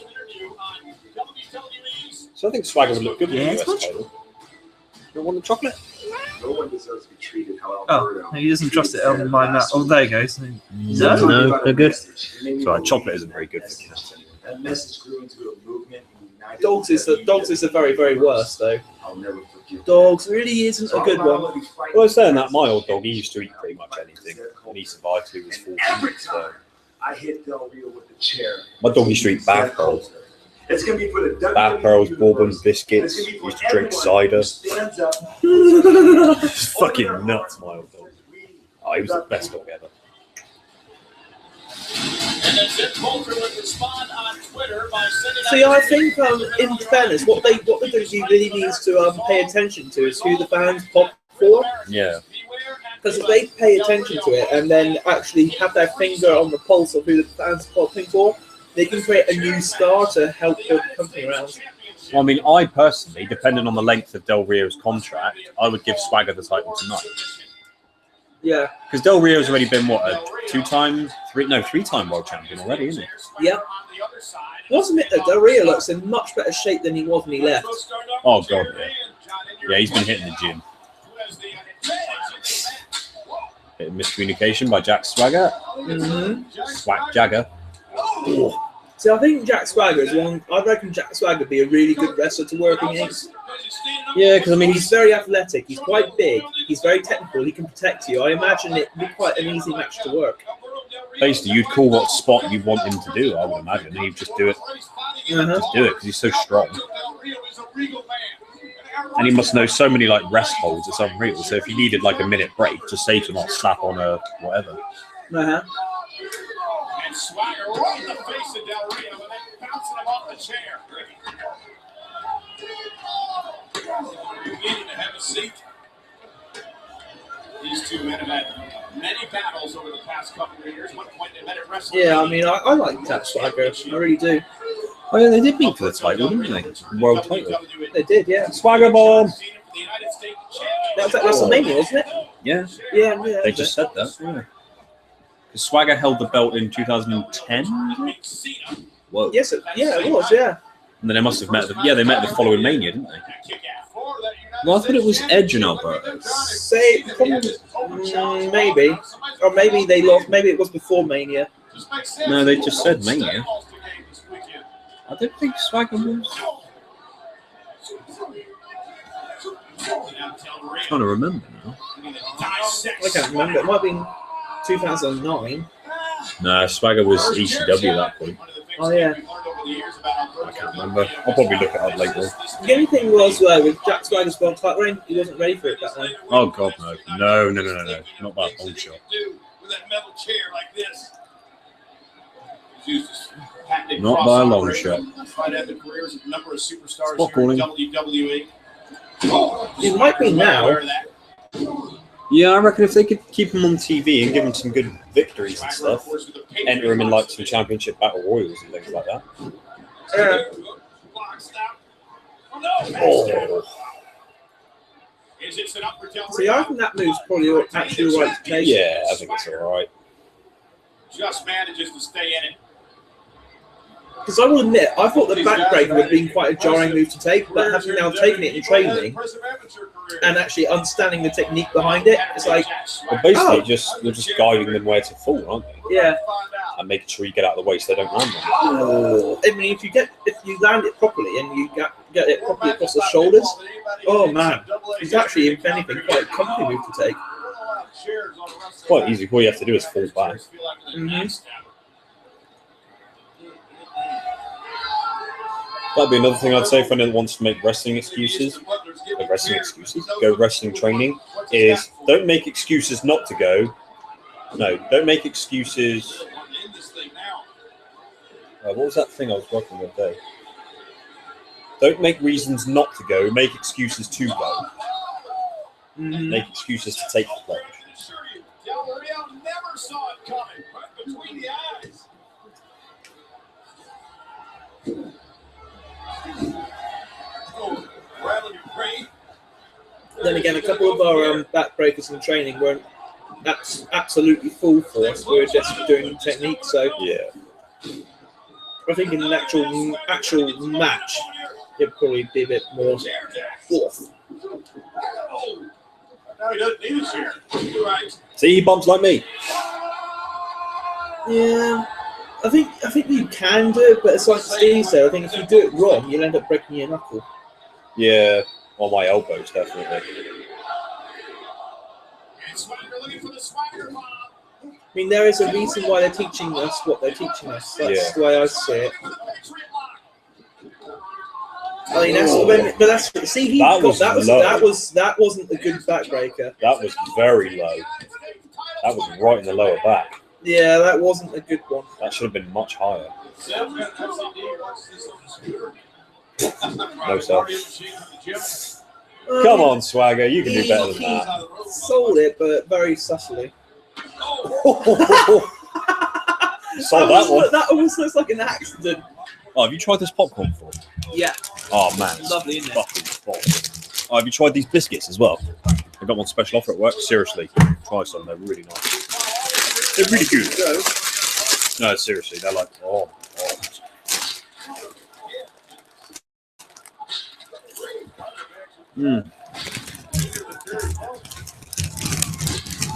So I think Swagger would look good with Yeah, the US smudge. title. You want the chocolate? No one deserves to be treated how Oh, he doesn't trust it. I'll mind that. Oh, there he goes. No, they're good. Sorry, chocolate isn't very good for cats anyway. That message grew into a movement. Dogs is the very, very worst, though. I'll never forgive. Dogs really isn't a good one. Well, I was saying that my old dog, he used to eat pretty much anything, and he survived till he was 14. So. I hit Del Rio with the chair. My dog used to eat Bath pearls. It's gonna be for the Bath pearls, bourbon, biscuits. Used to drink cider. Stands up. It's fucking nuts, my old dog. Oh, he was the best dog ever. And then Zip Coulter would respond on Twitter by sending See, I think, in fairness, what the WWE really needs to pay attention to is who the fans pop for. Yeah. Because if they pay attention to it and then actually have their finger on the pulse of who the fans are popping for, they can create a new star to help build the company around. Well, I mean, I personally, depending on the length of Del Rio's contract, I would give Swagger the title tonight. Yeah. Because Del Rio's already been, what, a three-time world champion already, isn't he? Yeah. I must admit that Del Rio looks in much better shape than he was when he left. Oh, God, yeah. Yeah, he's been hitting the gym. Bit of miscommunication by Jack Swagger. Swag Jagger. See, I think Jack Swagger is one. I reckon Jack Swagger would be a really good wrestler to work against. Yeah, because I mean, He's very athletic. He's quite big. He's very technical. He can protect you. I imagine it would be quite an easy match to work. basically you'd call what spot you want him to do, I would imagine. He'd just do it. Just do it because he's so strong. And he must know so many like rest holds, it's unreal. So if you needed like a minute break, just say to him, I'll slap on a whatever. And Swagger right in the face of Del Rio and then bouncing him off the chair. Beginning to have a seat. These two men have had many battles over the past couple of years. One point they met at wrestling. Yeah, I mean, I like Jack Swagger. I really do. Oh yeah, they did meet for the title, didn't they? World title. They did, yeah. Swagger bomb. That was at WrestleMania, wasn't it? Yeah. Yeah. They just said that. Yeah. Because Swagger held the belt in 2010. Whoa. Yes, it was, yeah. And then they must have met. They met the following Mania, didn't they? Well, I thought it was Edge and Alberto. Say, maybe, or maybe they lost. Maybe it was before Mania. No, they just said Mania. I don't think Swagger was. I'm trying to remember now. I can't remember. It might have been 2009. No, Swagger was ECW at that point. Oh yeah. I can't remember. I'll probably look it up later. The only thing was with Jack Swagger's world title reign, he wasn't ready for it that time. Oh God, no, not that long shot. With that metal chair like this. Not by a long shot. Stop calling. WWE. It might be now. Yeah, I reckon if they could keep him on TV and give him some good victories and stuff, enter him in like some championship battle royals and things like that. Oh. See, I think that move's probably actually right to take. Yeah, I think it's alright. Just manages to stay in it. Because I will admit, I thought the backbreaker would have been quite a jarring move to take, but having now taken it in training and actually understanding the technique behind it, it's like, well, basically, you're just guiding them where to fall, aren't you? Yeah. And making sure you get out of the way so they don't land them. I mean, if you land it properly and you get it properly across the shoulders, oh man, it's actually, if anything, quite a comfy move to take. It's quite easy. All you have to do is fall back. That'd be another thing I'd say for anyone that wants to make wrestling excuses, go wrestling training, is don't make excuses not to go. No, don't make excuses. What was that thing I was working with today? Don't make reasons not to go, make excuses to go. Make excuses to take the plunge. Del Rio never saw it coming, right between the eyes. Then again, a couple of our backbreakers in training weren't absolutely full force. We were just doing technique. So yeah, I think in an actual match, it'd probably be a bit more fourth. Now he doesn't need a chair. You're right. See, he bumps like me. Yeah, I think you can do it, but it's like Steve said. I think if you do it wrong, you'll end up breaking your knuckle. Yeah, on my elbows, definitely. I mean, there is a reason why they're teaching us what they're teaching us. That's the way I see it. I mean, that wasn't a good backbreaker. That was very low. That was right in the lower back. Yeah, that wasn't a good one. That should have been much higher. No self. Come on, Swagger, you can do better than that. Sold it, but very subtly. Saw that one. That almost looks like an accident. Oh, have you tried this popcorn before? Yeah. Oh man, Lovely, isn't it? fucking bomb. Oh, have you tried these biscuits as well? I got one special offer at work. Seriously, try some. They're really nice. They're really good. No, seriously, they're like oh.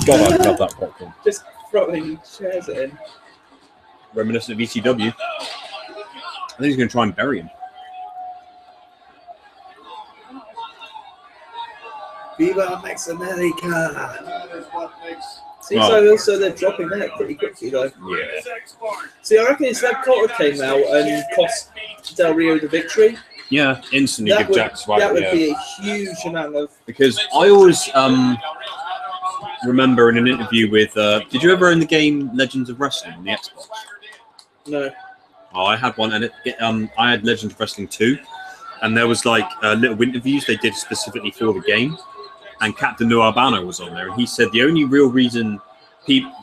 God, I love that popcorn. Just throwing chairs in. Reminiscent of ECW. I think he's going to try and bury him. Viva Mex America! Seems like also they're dropping that pretty quickly though. Yeah. See, I reckon if Zeb Cotter came out and cost Del Rio the victory, Yeah, instantly give Jack Swagger. that would be a huge amount of. Because I always remember in an interview with. Did you ever own the game Legends of Wrestling on the Xbox? No. Oh, I had one, and I had Legends of Wrestling 2, and there was like little interviews they did specifically for the game, and Captain Noah Albano was on there, and he said the only real reason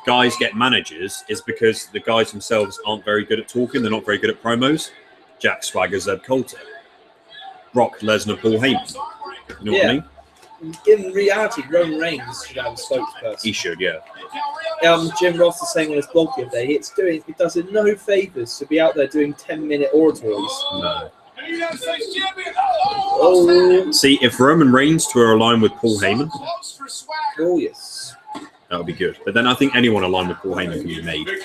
guys get managers is because the guys themselves aren't very good at talking, they're not very good at promos. Jack Swagger, Zeb Coulter, Brock Lesnar, Paul Heyman. You know what I mean? In reality, Roman Reigns should have a spokesperson. He should, yeah. Jim Ross was saying on his blog the other day, it does it no favors to be out there doing 10-minute oratories. No. Oh, See, if Roman Reigns were aligned with Paul Heyman, oh yes. that would be good. But then I think anyone aligned with Paul Heyman can be made. It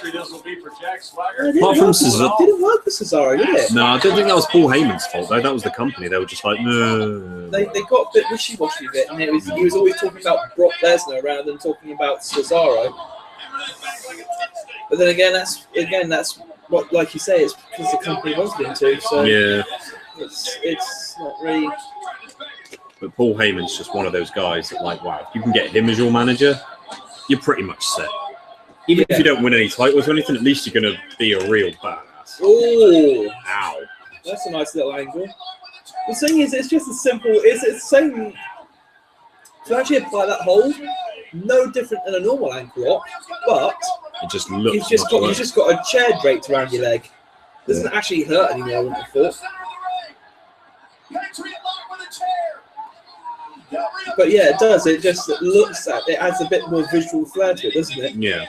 Apart from Cesaro. didn't work for Cesaro, did it? No, I don't think that was Paul Heyman's fault, though. That was the company. They were just like, no. They got a bit wishy-washy with it, and he was always talking about Brock Lesnar rather than talking about Cesaro. But then again, that's what, like you say, it's because the company wanted him to. So Yeah. it's not really. But Paul Heyman's just one of those guys that, like, wow, if you can get him as your manager, you're pretty much set. Even if you don't win any titles or anything, at least you're going to be a real badass. Oh, Ow. that's a nice little angle. The thing is, it's just as simple. It's the same. To actually apply that hold, no different than a normal ankle lock, but It just looks. you've just got a chair draped around your leg. It doesn't actually hurt anymore. I wouldn't have thought. But yeah, it does. It just looks at it adds a bit more visual flair to it, doesn't it? Yeah.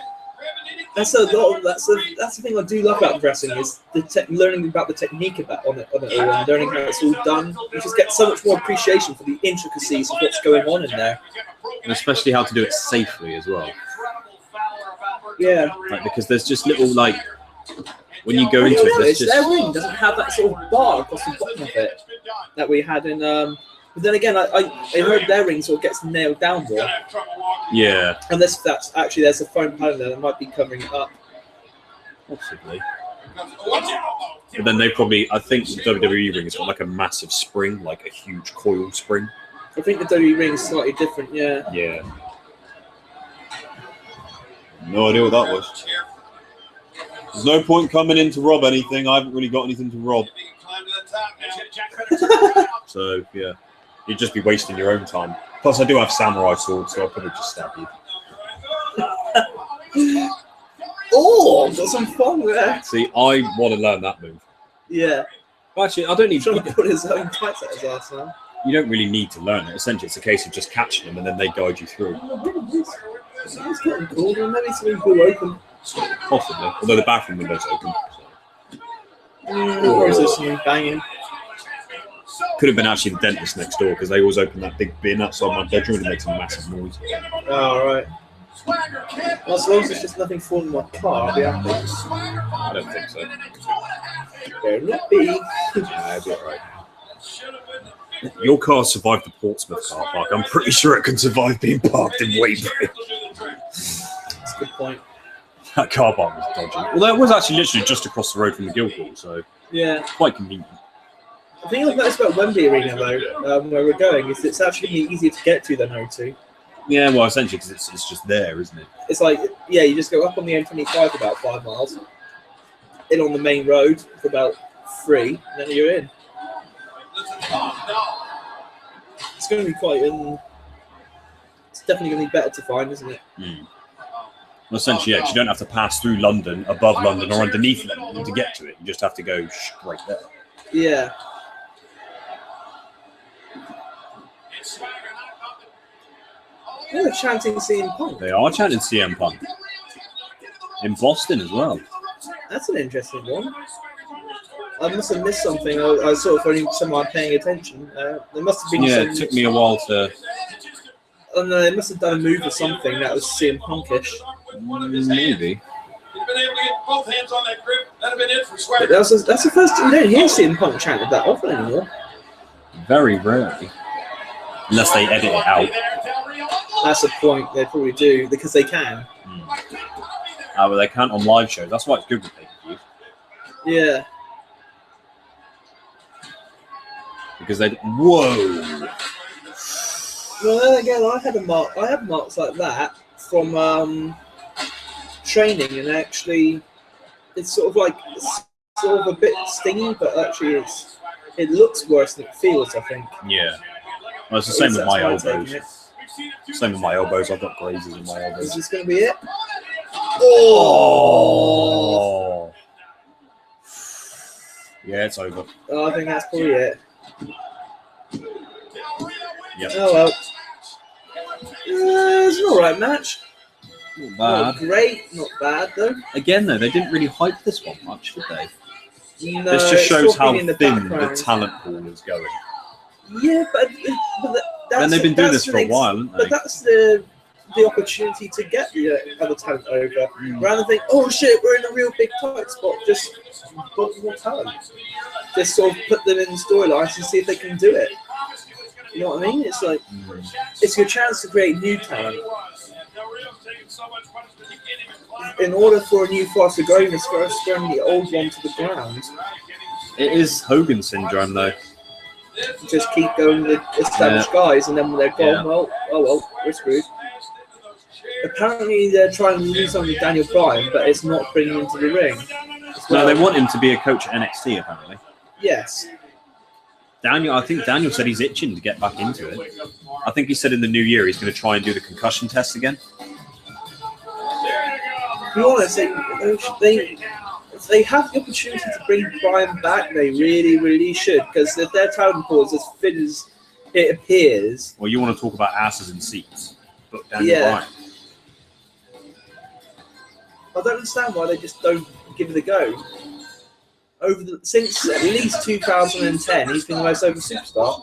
That's the thing I do love about wrestling is learning about the technique on it all, and learning how it's all done. You just get so much more appreciation for the intricacies of what's going on in there. And especially how to do it safely as well. Yeah. Like, because there's just little, like, when you go into it, there's Their just. ring doesn't have that sort of bar across the bottom of it that we had in. But then again, I heard their ring sort of gets nailed down more. Yeah. Unless there's a foam panel there that might be covering it up. Possibly. But then they probably, I think the WWE ring has got like a massive spring, like a huge coil spring. I think the WWE ring is slightly different, yeah. Yeah. No idea what that was. There's no point coming in to rob anything. I haven't really got anything to rob. So, yeah. You'd just be wasting your own time. Plus, I do have samurai swords, so I'll probably just stab you. Oh, got some fun there. See, I want to learn that move. Yeah. Well, actually, I don't need Trying to put his own tights at his ass now. You don't really need to learn it. Essentially, it's a case of just catching them and then they guide you through. It's getting cool. Maybe something cool open. Possibly. Although the bathroom window's open. Or is there something banging? Could have been actually the dentist next door because they always open that big bin outside my bedroom and it makes a massive noise. Oh, right. Well, as long as there's just nothing falling in my car, I'll be happy. I don't think so. Better not be. Yeah, it'll be alright. Your car survived the Portsmouth car park. I'm pretty sure it can survive being parked in Weybridge. That's a good point. That car park was dodgy. Although it was actually literally just across the road from the Guildhall, so yeah, quite convenient. The thing I've noticed about Wembley Arena, though, where we're going, is it's actually easier to get to than O2. Yeah, well, essentially, because it's just there, isn't it? It's like, yeah, you just go up on the M25 for about 5 miles, in on the main road for about 3, and then you're in. It's going to be quite, it's definitely going to be better to find, isn't it? Mm. Well, essentially, yeah, 'cause you don't have to pass through London, above London, or underneath London to get to it. You just have to go straight there. Yeah. They're chanting CM Punk. They are chanting CM Punk. In Boston as well. That's an interesting one. I must have missed something. I sort of only someone paying attention. There must have been Yeah, some... it took me a while to... Oh no, they must have done a move or something that was CM Punkish. Maybe. But that's the first time you don't hear CM Punk chanted that often anymore. Very rarely. Unless they edit it out. That's the point. They probably do because they can. Well, they can't on live shows. That's why it's good with pay-per-views. Yeah. Because they... Whoa! Well, then again, I had marks like that from training, and actually, it's sort of a bit stingy, but actually, it looks worse than it feels. I think. Yeah. Well, it's the same with my elbows. Same with my elbows. I've got grazes in my elbows. Is this going to be it? Oh! Yeah, it's over. Oh, I think that's probably it. Yep. Oh well. It's an alright match. Not bad. Not great, not bad though. Again, though, they didn't really hype this one much, did they? No, this just shows how in thin the talent pool is going. Yeah, but that's, And they've been doing this for a while, haven't they? But that's the opportunity to get the other talent over. Rather than think, oh shit, we're in a real big tight spot. Just book more talent. Just sort of put them in storylines and see if they can do it. You know what I mean? It's like it's your chance to create new talent. In order for a new force to grow, it's first throwing the old one to the ground. It is Hogan syndrome, though. Just keep going with established guys, and then when they're gone, well, we're screwed. Apparently, they're trying to do something with Daniel Bryan, but it's not bringing him to the ring. No, they want him to be a coach at NXT, apparently. Yes. I think Daniel said he's itching to get back into it. I think he said in the new year he's going to try and do the concussion test again. To be honest, if they have the opportunity to bring Bryan back, they really, really should. Because if their talent pool is as fit as it appears... Well, you want to talk about asses and seats. Book Daniel Bryan. I don't understand why they just don't give it a go. Since at least 2010, he's been the most over superstar.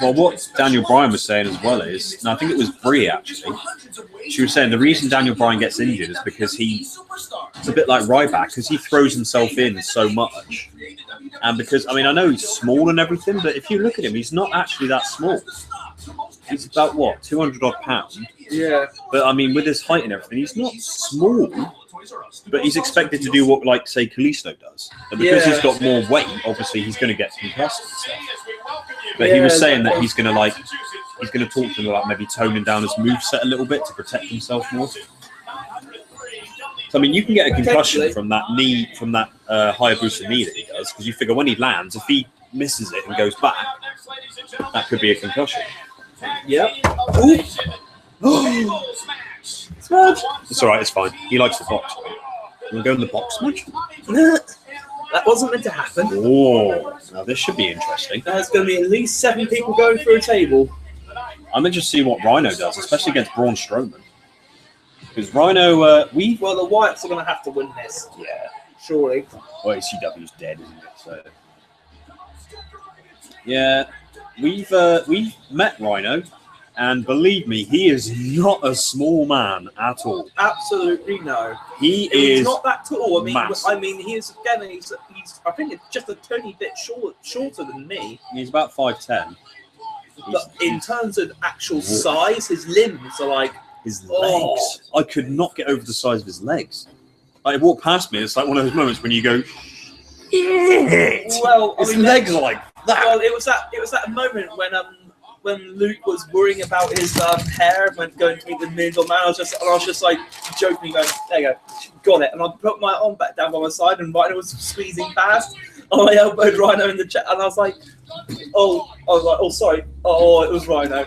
Well, what Daniel Bryan was saying as well is, and I think it was Brie actually, she was saying the reason Daniel Bryan gets injured is because it's a bit like Ryback, because he throws himself in so much, And because, I mean, I know he's small and everything, but if you look at him, he's not actually that small. He's about, what, 200 odd pounds? Yeah. But, I mean, with his height and everything, he's not small. But he's expected to do what, like, say, Kalisto does. And because he's got more weight, obviously, he's going to get concussed and stuff. But he was saying that he's going to, like, he's going to talk to him about maybe toning down his moveset a little bit to protect himself more. So, I mean, you can get a concussion from that knee, from that Hayabusa knee that he does, because you figure when he lands, if he misses it and goes back, that could be a concussion. Yep. Smudge. It's all right. It's fine. He likes the box. You want to go in the box, Smudge? That wasn't meant to happen. Oh, now this should be interesting. There's going to be at least 7 people going through a table. I'm interested to see what Rhino does, especially against Braun Strowman. Because Rhino, well, the Wyatts are going to have to win this. Yeah. Surely. Well, ECW's dead, isn't it? So. Yeah, we've met Rhino, and believe me, he is not a small man at all. Absolutely no. He's He's not that tall. massive. I mean, he's I think it's just a tiny bit shorter than me. He's about 5'10". But in terms of actual size, his limbs are like his legs. I could not get over the size of his legs. I walked past me. It's like one of those moments when you go, shit. Well, his legs are like that. Well, it was that moment when Luke was worrying about his hair and going to meet the middle man. I was just like joking, going, "There you go, got it." And I put my arm back down by my side, and Rhino was squeezing past. And I elbowed Rhino in the chat, and I was like, "Oh, sorry. Oh, it was Rhino."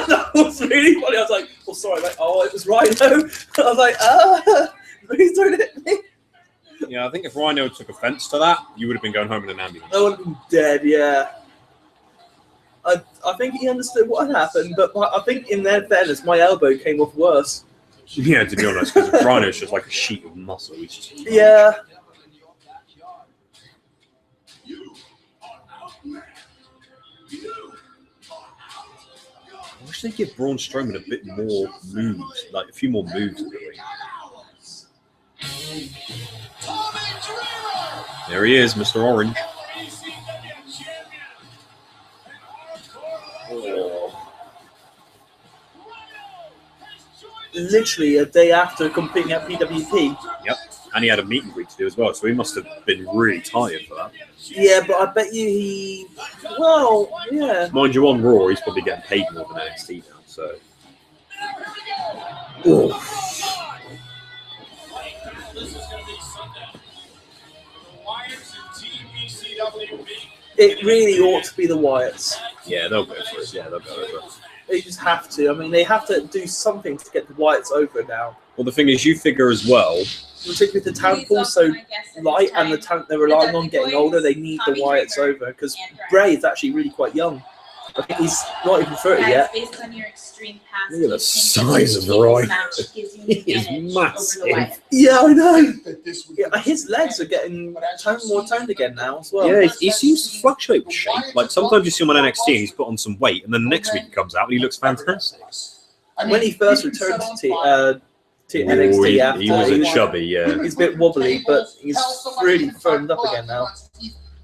That was really funny. I was like, "Oh, sorry, mate. Oh, it was Rhino." I was like, please don't hit me. Yeah, I think if Rhino took offense to that, you would have been going home in an ambulance. I would have been dead. Yeah. I think he understood what had happened, but I think in their fairness, my elbow came off worse. Yeah, to be honest, because Rhino's just like a sheet of muscle. He's just... Yeah. I wish they'd give Braun Strowman a bit more moves, like a few more moves in the ring. There he is, Mr. Orange. Literally a day after competing at PWP. Yep, and he had a meet and greet to do as well, so he must have been really tired for that. Yeah, but I bet you yeah. Mind you, on Raw, he's probably getting paid more than NXT now, so... Oof. It really ought to be the Wyatts. Yeah, they'll go for it. Yeah, they'll go over it. They just have to. I mean, they have to do something to get the Wyatts over now. Well, the thing is, you figure as well... Particularly the talent pool so light and the talent they're relying on getting older, they need the Wyatts over because Bray is actually really quite young. I think he's not even 30 yet. Look at the size of Rhino. He is massive. Yeah, I know. Yeah, his legs are getting more toned again now as well. Yeah, he seems to fluctuate with shape. Like sometimes you see him on NXT and he's put on some weight, and then the next week he comes out and he looks fantastic. When he first returned to NXT after he was a chubby, yeah. He's a bit wobbly, but he's really firmed up again now.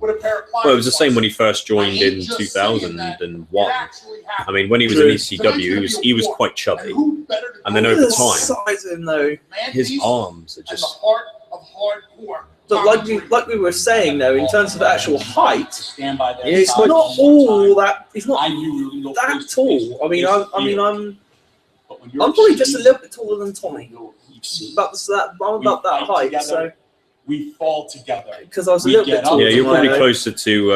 Well, it was the same when he first joined in 2001. I mean, when he was in ECW, he was quite chubby, and then over time, size of him though, his arms are just. But like we were saying though, in terms of actual height, Yeah, he's not all that. He's not that tall. I mean, I'm probably just a little bit taller than Tommy. I'm about that height, so. We fall together. Because I was a little bit taller. Yeah, you're probably Rhino. closer to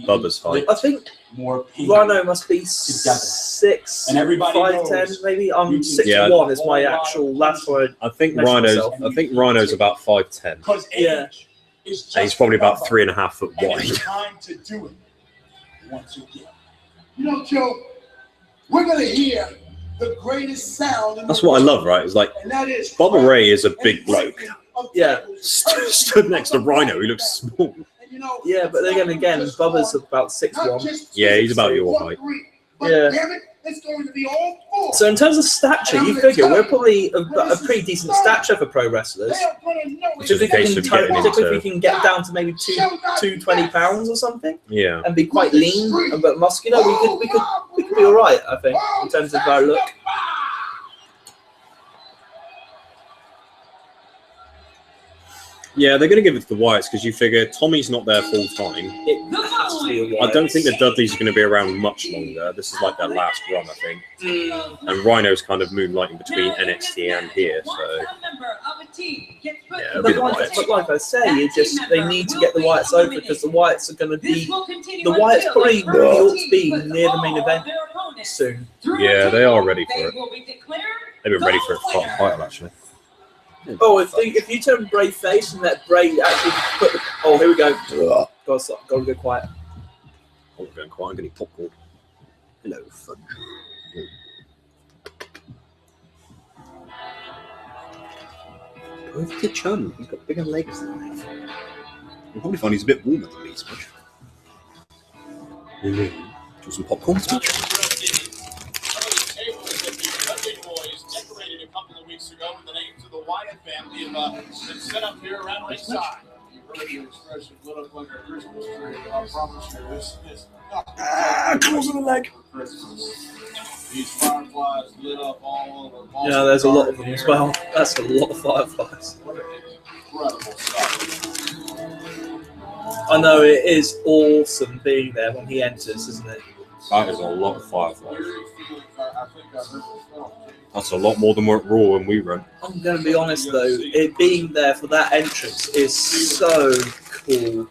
Bubba's height. I think Rhino must be 6, and everybody 5'10", maybe. I'm 6'1" Yeah. is my actual last word. I think Measure Rhino's about 5'10". Yeah. And he's probably about 3.5 foot wide. Time to do it once again. You know, Joe, we're gonna hear the greatest sound. That's what I love, right? It's like And that is Bubba Ray is a big bloke. Yeah. Stood next to Rhino, he looks small. Yeah, but then again, Bubba's about 6'1". Yeah, he's about your height. But Yeah. damn it, It's going to be all four. So in terms of stature, you figure we're probably a pretty decent stature for pro wrestlers. Which is a case of getting Particularly if into. we can get down to maybe 220 pounds or something, Yeah. and be quite lean but muscular, we could be all right. I think in terms of our look. Yeah, they're going to give it to the Wyatts because you figure Tommy's not there full time. It has to be a I don't think the Dudleys are going to be around much longer. This is like their last run, I think. And Rhino's kind of moonlighting between NXT and here, so yeah, it'll be the Wyatts. But like I say, they need to get the Wyatts over because the Wyatts are going to be the Wyatts probably really ought to be near the main event soon. Yeah, they are ready for it. They've been ready for it for quite a while, actually. Oh, if you turn Bray face and let Bray actually put the... Oh, here we go. Gotta go quiet. Oh, we're going quiet. I'm getting popcorn. Hello, fudge. Where's the Chun? He's got bigger legs than me. You'll probably find he's a bit warmer than me, Smudge. Do some popcorn, Smudge? Ago, and the names of the Wyatt family have been set up here around ringside. You heard the expression lit up like a Christmas tree. I promise you, this is not closing the leg. Christmas. These fireflies lit up all over. Yeah, there's a lot of them as well. That's a lot of fireflies. What an incredible stuff. I know it is awesome being there when he enters, isn't it? That is a lot of fireflies. I think I heard this film. That's a lot more than we're at Raw when we run. I'm going to be honest though, it being there for that entrance is so cool.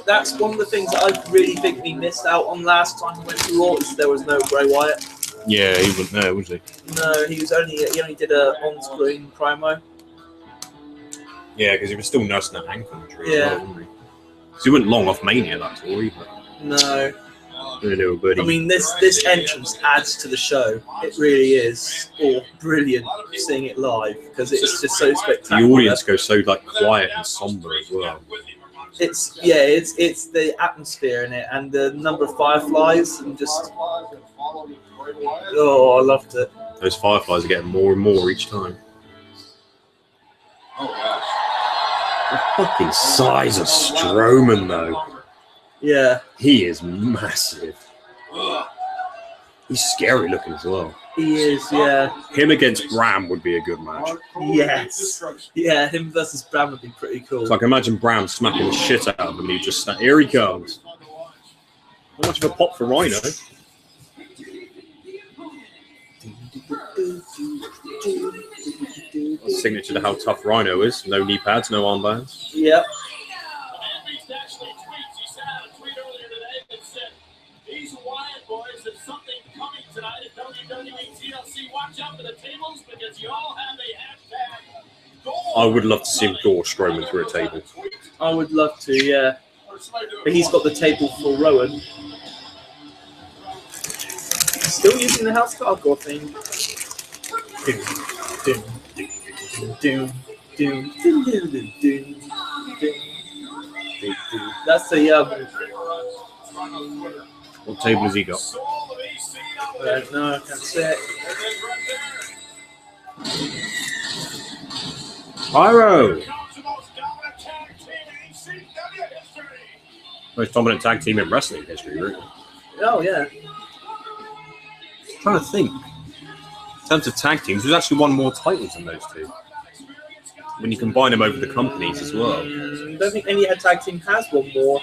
That's one of the things that I really think we missed out on last time we went to Raw is there was no Bray Wyatt. Yeah, he wasn't there, was he? No, he only did a on-screen promo. Yeah, because he was still nursing that ankle injury Yeah. as well, wasn't he? Because he wasn't long off Mania that tour either. No. Little birdie. I mean, this entrance adds to the show. It really is. Brilliant seeing it live because it's just so spectacular. The audience goes so like quiet and somber as well. It's the atmosphere in it and the number of fireflies and just. Oh, I loved it. Those fireflies are getting more and more each time. Oh gosh. The fucking size of Strowman though. Yeah. He is massive. He's scary looking as well. He is, yeah. Him against Bram would be a good match. Yes. Yeah, him versus Bram would be pretty cool. So I can imagine Bram smacking the shit out of him and he just here he comes. Not much of a pop for Rhino. A signature to how tough Rhino is. No knee pads, no armbands. Yep. These Wyatt boys have something coming tonight at WWE TLC. Watch out for the tables because you all have a hashtag. I would love to see him door Strowman through a table. I would love to, yeah. But he's got the table for Rowan. Still using the house hardcore thing. That's the What table has he got? no, I can't see it. Pyro! Most dominant tag team in wrestling history, really. Oh yeah. I'm trying to think. In terms of tag teams, there's actually won more titles than those two. When you combine them over the companies as well. I don't think any tag team has one more.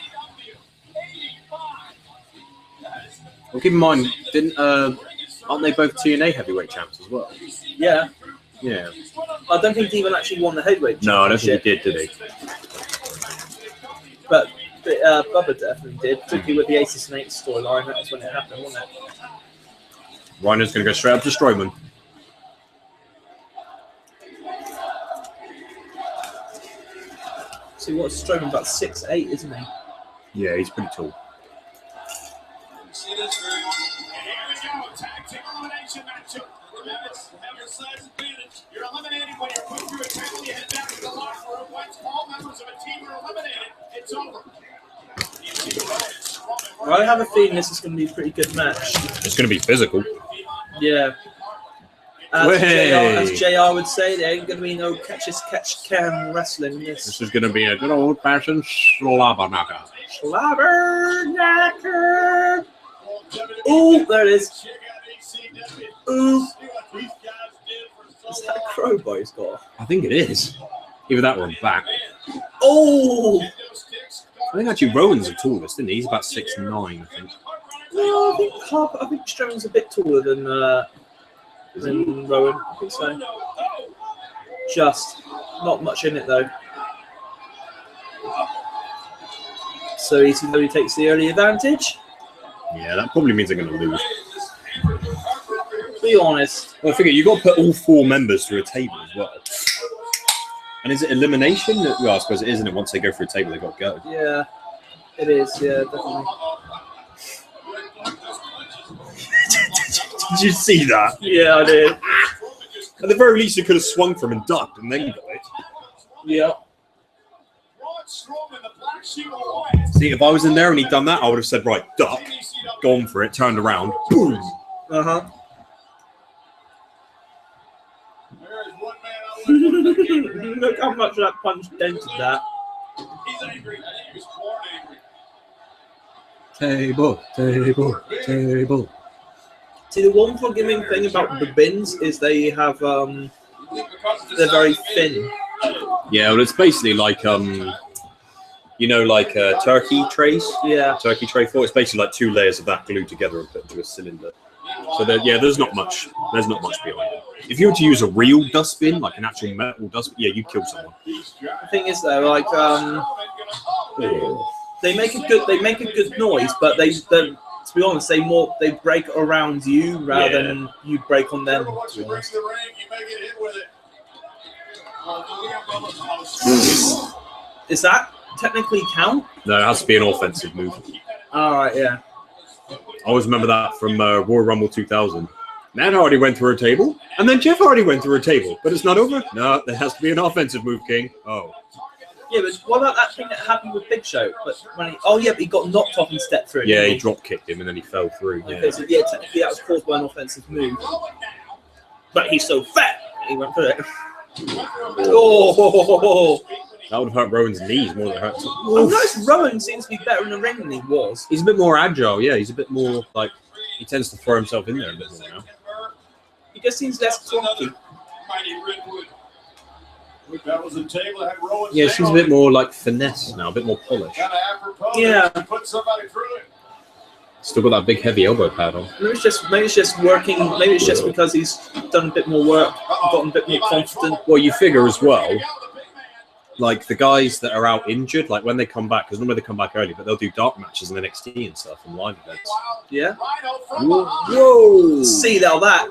Well, keep in mind, aren't they both TNA heavyweight champs as well? Yeah. Yeah. I don't think he even actually won the heavyweight. No, I don't think he did he? But Bubba definitely did, particularly with the Ace of Snakes storyline. That was when it happened, wasn't it? Rhino's going to go straight up to Strowman. See, what's Strowman about 6'8", isn't he? Yeah, he's pretty tall. See this very and here we go, tag team elimination matchup. Have your size advantage. You're eliminated when you're put through a table. You head back to the locker room. Once all members of a team are eliminated, it's over. I have a feeling this is going to be a pretty good match. It's going to be physical. Yeah. As JR would say, there ain't going to be no catch-can wrestling in this. This is going to be a good old-fashioned slobber knocker. Slobber knocker. Ooh, there it is. Ooh. Is that a crowbar he's got? I think it is. Either that or a back. Oh! I think actually Rowan's the tallest, isn't he? He's about 6'9", I think. No, I think Strowman's a bit taller than Rowan. I think so. Just not much in it though. So ECW takes the early advantage. Yeah, that probably means they're going to lose. Be honest. Well, I figure you've got to put all 4 members through a table as well. And is it elimination? Well, I suppose it is, isn't it? Once they go through a table, they've got to go. Yeah, it is. Yeah, definitely. Did you see that? Yeah, I did. At the very least, you could have swung from and ducked and then got it. Yeah. See, if I was in there and he'd done that, I would have said, right, duck, gone for it, turned around, boom. Uh-huh. Look how much that punch dented that. Table. See, the one forgiving thing about the bins is they have, they're very thin. Yeah, well, it's basically like, you know, like turkey trays? Yeah. Turkey tray 4. It's basically like 2 layers of that glued together and put into a cylinder. So there's not much behind it. If you were to use a real dustbin, like an actual metal dustbin, yeah, you'd kill someone. The thing is though, like they make a good noise, but they to be honest, they break around you rather than you break on them. To be honest. Is that technically count? No, it has to be an offensive move. All right, yeah. I always remember that from Royal Rumble 2000. Matt Hardy went through a table, and then Jeff Hardy went through a table. But it's not over? No, there has to be an offensive move, King. Oh. Yeah, but what about that thing that happened with Big Show? But when but he got knocked off and stepped through. Yeah, he drop kicked him, and then he fell through. Okay, so yeah, technically that was caused by an offensive move. But he's so fat, he went through it. Oh! That would have hurt Rowan's knees more than it hurt. I've noticed Rowan seems to be better in the ring than he was. He's a bit more agile, yeah. He's a bit more, like, he tends to throw himself in there a bit more now. He just seems less clunky. Yeah, it seems a bit more, like, finesse now, a bit more polished. Yeah. Still got that big, heavy elbow pad on. Maybe it's just working. Maybe it's just because he's done a bit more work, gotten a bit more confident. Well, you figure as well, like the guys that are out injured, like when they come back, because normally they come back early, but they'll do dark matches in NXT and stuff and live events. Yeah. Whoa! See now that.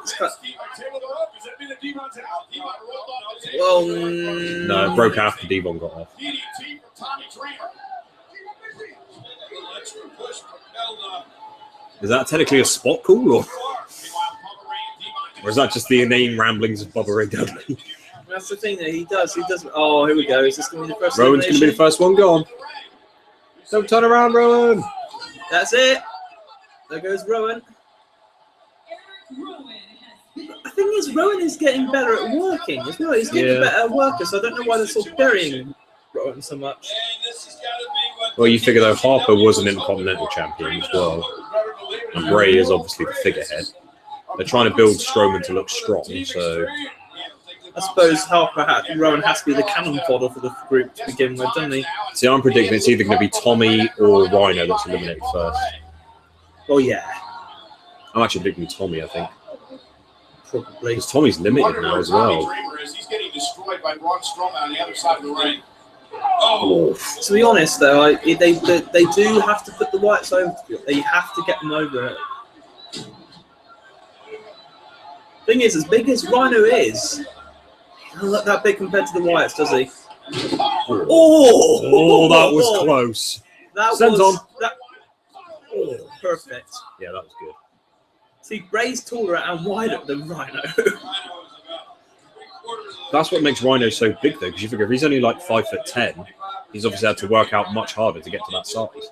Well, no, it broke after Devon got off. Is that technically a spot call, or is that just the inane ramblings of Bubba Ray Dudley? That's the thing that he does. Oh, here we go. Is this going to be the first? Rowan's going to be the first one gone. Don't turn around, Rowan. That's it. There goes Rowan. The thing is, Rowan is getting better at working as well. He's getting better at worker, so I don't know why they're sort of burying Rowan so much. Well, you figure though Harper was an Intercontinental Champion as well, and Bray is obviously the figurehead. They're trying to build Strowman to look strong, so I suppose Rowan has to be the cannon fodder for the group to begin with, doesn't he? See, I'm predicting it's either going to be Tommy or Rhino that's eliminated first. Oh yeah. I'm actually predicting Tommy, I think. Probably. Because Tommy's limited now as well. He's getting destroyed by Braun Strowman on the other side of the ring. Oh. To be honest, though, they do have to put the Whites over. They have to get them over. Thing is, as big as Rhino is, he doesn't look that big compared to the Whites, does he? Oh, that was close. Perfect. Yeah, that was good. See, Bray's taller and wider than Rhino. That's what makes Rhino so big, though, because you figure if he's only like 5'10", he's obviously had to work out much harder to get to that size.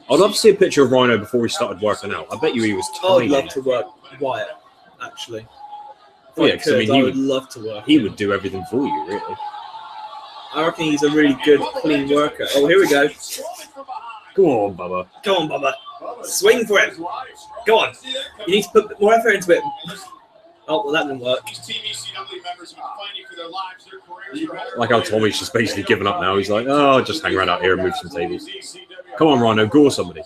I'd love to see a picture of Rhino before he started working out. I bet you he was I'd tiny. love to work Wyatt, actually. If Yeah, 'cause, I mean, he would love to work. He would do everything for you, really. I reckon he's a really good, clean worker. Oh, here we go. Go on, Bubba. Go on, Bubba. Swing for it. Go on. You need to put a bit more effort into it. Oh, well, that didn't work. Like how Tommy's just basically given up now. He's like, oh, just hang around out here and move some tables. Come on, Rhino, gore somebody.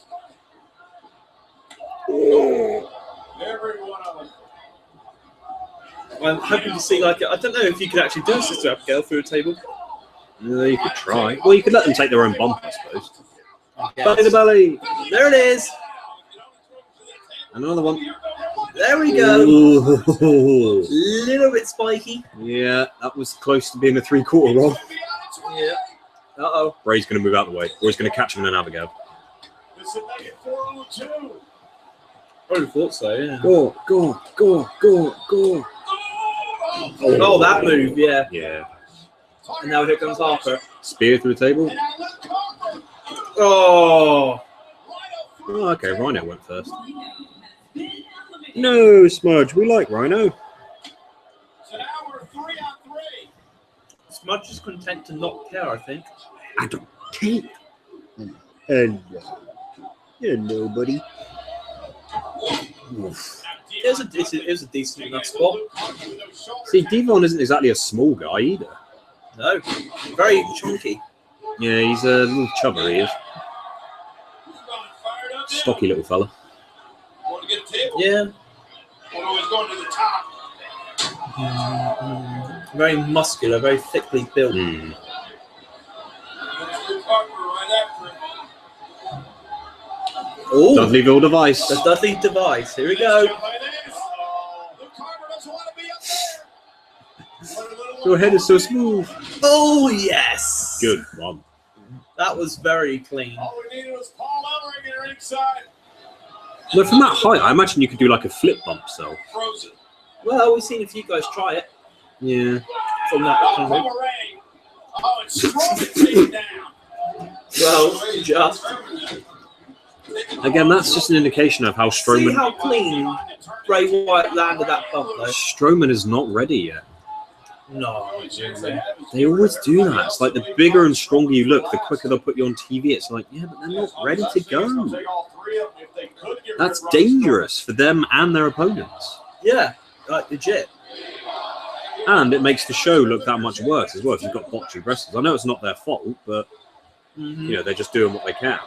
I'm hoping to see, like, I don't know if you could actually do a Sister Abigail through a table. You could try. Well, you could let them take their own bump, I suppose. Yes. Belly to belly. There it is. Another one. There we go. Ooh. Little bit spiky. Yeah, that was close to being a 3/4 roll. Yeah. Uh-oh. Bray's going to move out of the way, or he's going to catch him in an Abigail. I would have thought so, yeah. Go, go, go, go, go. Oh, that move, yeah. Yeah. And now here comes Harper. Spear through the table. Oh. Oh, okay, Rhino went first. No, Smudge, we like Rhino. Smudge is content to not care, I think. I don't care. And you're nobody. It was a decent enough spot. See, Devon isn't exactly a small guy either. No, very chunky. Yeah, he's a little chubber, he is. Stocky little fella. Yeah. Very muscular, very thickly built. Mm. Oh, Dudleyville device. the Dudley device. Here we go. Your head is so smooth. Oh, yes. Good one. That was very clean. Look, from that height, I imagine you could do like a flip bump, so. Well, we've seen a few guys try it Yeah. from that kind of. Well, just Again, that's just an indication of how see Strowman. how clean Bray Wyatt landed that bump, though. Strowman is not ready yet. No. They always do that. It's like the bigger and stronger you look, the quicker they'll put you on TV. It's like, yeah, but they're not ready to go. That's dangerous for them and their opponents. Yeah, like legit. And it makes the show look that much worse as well if you've got botchy wrestlers. I know it's not their fault, but you know, they're just doing what they can.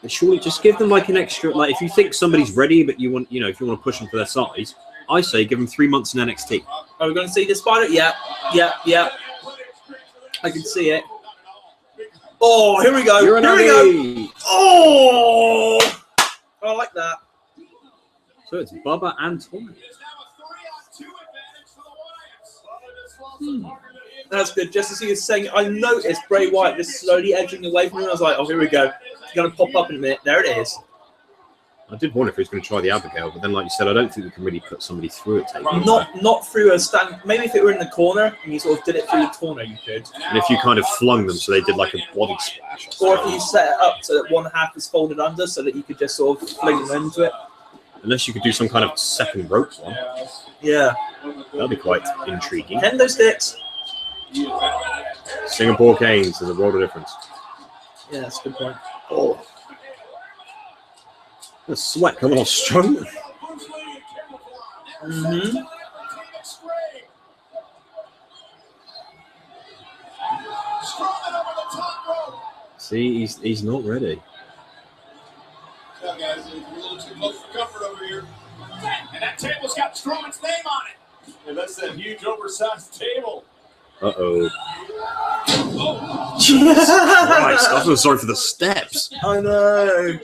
And surely just give them like an extra, like if you think somebody's ready, but you want, you know, if you want to push them for their size, I say give them 3 months in NXT. Are we going to see the spider? Yeah. I can see it. Oh, here we go. Here we go. Oh, I like that. So it's Bubba and Tommy. That's good. Just as he was saying, I noticed Bray Wyatt just slowly edging away from him. I was like, oh, here we go. It's going to pop up in a minute. There it is. I did wonder if he was going to try the Abigail, but then, like you said, I don't think we can really put somebody through a table. Not through a stand. Maybe if it were in the corner and you sort of did it through the corner, you could. And if you kind of flung them so they did like a body splash. Or if you set it up so that one half is folded under so that you could just sort of fling them into it. Unless you could do some kind of second rope one. Yeah. That'd be quite intriguing. Kendo sticks. Singapore Canes, there's a world of difference. Yeah, that's a good point. Oh. The sweat coming off Strowman. Mm-hmm. See, he's not ready. Yeah, guys, a little too close for comfort over here. And that table's got Strowman's name on it. And that's that huge oversized table. Uh-oh. Jesus Christ, I feel sorry for the steps. I know.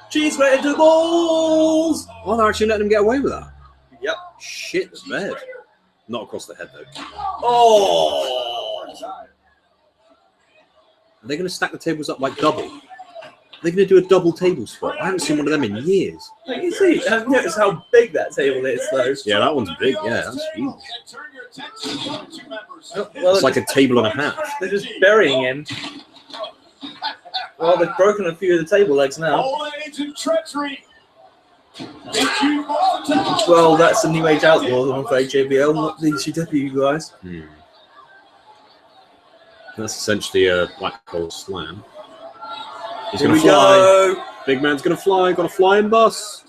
Cheese right into the balls. Oh, they're actually letting him get away with that. Yep. Shit, the bed. Not across the head, though. Oh. Are they going to stack the tables up like double? Are they going to do a double table spot? I haven't seen one of them in years. You see, notice how big that table is, though. Yeah, that one's big. Yeah, that's huge. Oh, well, It's like a table and a half. they're just burying him. Well, they've broken a few of the table legs now. Old age and treachery. Well, that's the New Age Outlaws, I'm afraid, JBL, not the ECW guys. That's essentially a black hole slam. He's Here going to we fly. go. Big man's going to fly. Got a flying bus.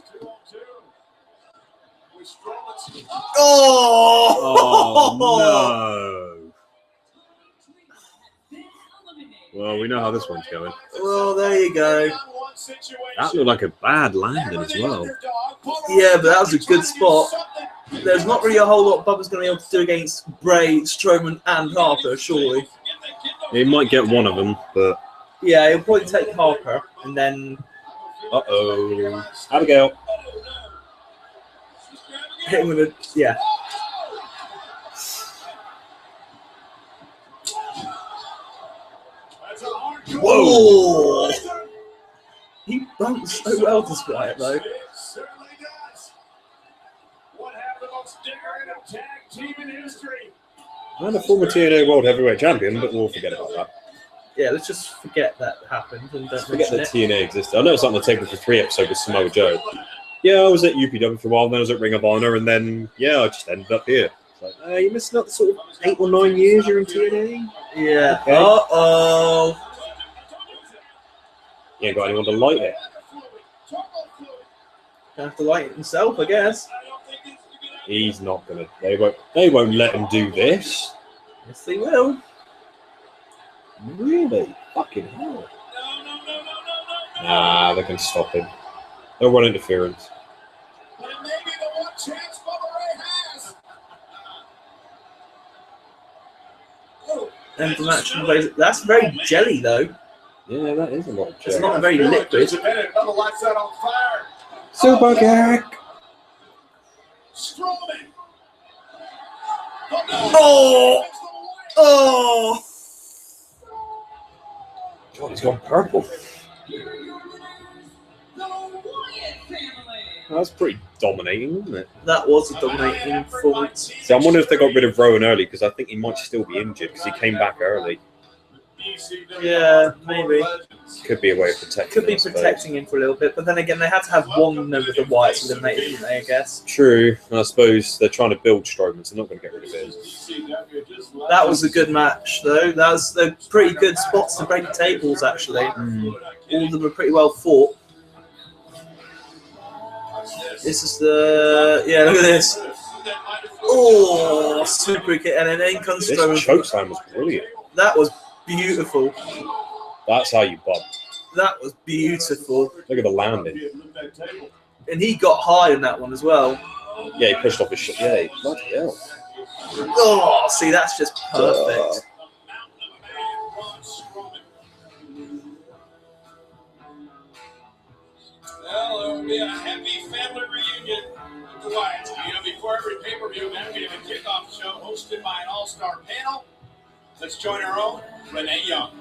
Oh! Oh, no. Well, we know how this one's going. Well, there you go. That looked like a bad landing as well. Yeah, but that was a good spot. There's not really a whole lot Bubba's going to be able to do against Bray, Strowman, and Harper, surely. He might get one of them, but... Yeah, he'll probably take Harper, and then... Uh-oh. Abigail. Hit him with a... Yeah. Whoa! He bumped so well despite it, though. And a former TNA World Heavyweight Champion, but we'll forget about that. Yeah, let's just forget that happened and don't Forget that mention it. TNA existed. I know it's on the table for 3 episodes with Samoa Joe. Yeah, I was at UPW for a while, then I was at Ring of Honor, and then, yeah, I just ended up here. It's like, you're missing out sort of 8 or 9 years you're in TNA? Yeah. Okay. Uh-oh. You ain't got anyone to light it. Have to light it himself, I guess. He's not gonna. They won't let him do this. Yes, they will. Really? Fucking hell. Nah, they can stop him. They'll run interference. And the match, that's very jelly, though. Yeah, that is a lot of It's not very liquid. Super kick. Oh! Oh! God, he's gone purple. That's pretty dominating, isn't it? That was a dominating performance. See, I'm wondering if they got rid of Rowan early, because I think he might still be injured, because he came back early. Yeah, maybe. Could be a way of protecting Could be him, I suppose. protecting him for a little bit, but then again, they had to have one of the Wyatts eliminated, didn't they, I guess? True, and I suppose they're trying to build Strowman, so they're not going to get rid of him. That was a good match, though. That was the pretty good spots to break tables, actually. All of them were pretty well fought. This is the... Yeah, look at this. Oh, super kick, and then in comes This Strowman. chokeslam was brilliant. That was beautiful. That's how you bump. That was beautiful. Look at the landing. And he got high in that one as well. Yeah, he pushed off his shot. Yeah, bloody hell. Oh, see, that's just perfect. Well, it will be a happy family reunion with the Wyatts. Before every pay-per-view, man, we have a kickoff show hosted by an all-star panel. Let's join our own Renee Young.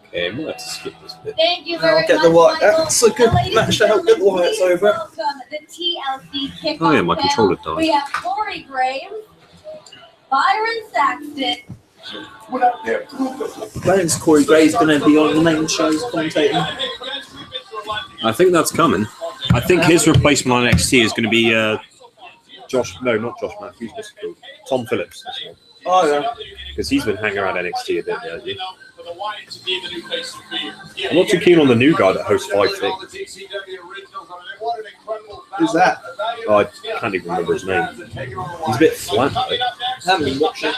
Okay, I'm going to have to skip this bit. Thank you I'll very get much, the Wyatt. Michael. That's a good Ladies match and to help get the gentlemen, Wyatts please over. welcome the TLC kickoff Oh, yeah, my panel. controller died. We have Corey Graves, Byron Saxton. When's Corey Gray's going to be on the main shows commentating? I think that's coming. I think his replacement on NXT is going to be not Josh Matthews, what's it called? Tom Phillips. Oh, yeah. Because he's been hanging around NXT a bit, hasn't he? I'm not too keen on the new guy that hosts 5 things. Who's that? Oh, I can't even remember his name. He's a bit flat, though. Haven't been watching.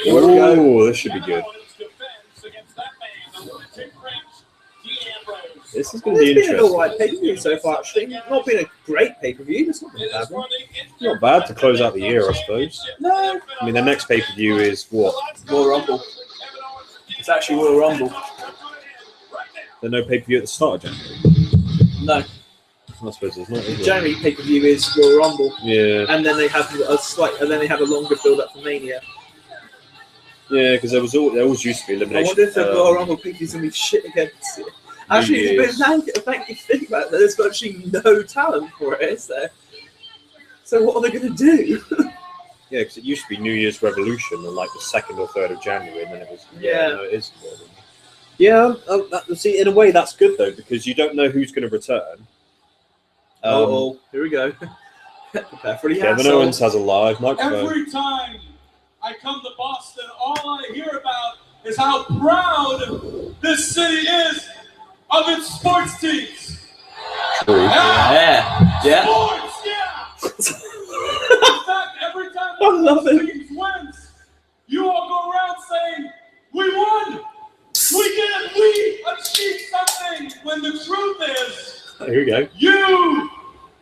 Oh, this should be good. This is going to be It's been an interesting. alright pay-per-view so far, actually. Not been a great pay-per-view. It's not been a bad one. Not bad to close out the year, I suppose. No. I mean, the next pay-per-view is what? Royal Rumble. It's actually Royal Rumble. There's no pay-per-view at the start of January. No. I suppose there's not, is there? January pay-per-view is Royal Rumble. Yeah. And then they have a longer build-up for Mania. Yeah, because there always used to be I elimination. wonder if the Royal Rumble pay-per-view is going to be shit again this year. Actually, Yes. thank you think about that. There's actually no talent for it, is there? So what are they going to do? Yeah, because it used to be New Year's Revolution on like the 2nd or 3rd of January, and then it was. Yeah. No, it is. Yeah, see, in a way, that's good though, because you don't know who's going to return. Here we go. Prepare for the Kevin asshole. Owens has a live microphone. Every time I come to Boston, all I hear about is how proud this city is of its sports teams. True. Yeah. Sports, yeah. In fact, every time I love one of it. those teams wins, you all go around saying, "We won. We achieved something." When the truth is, Here we go. you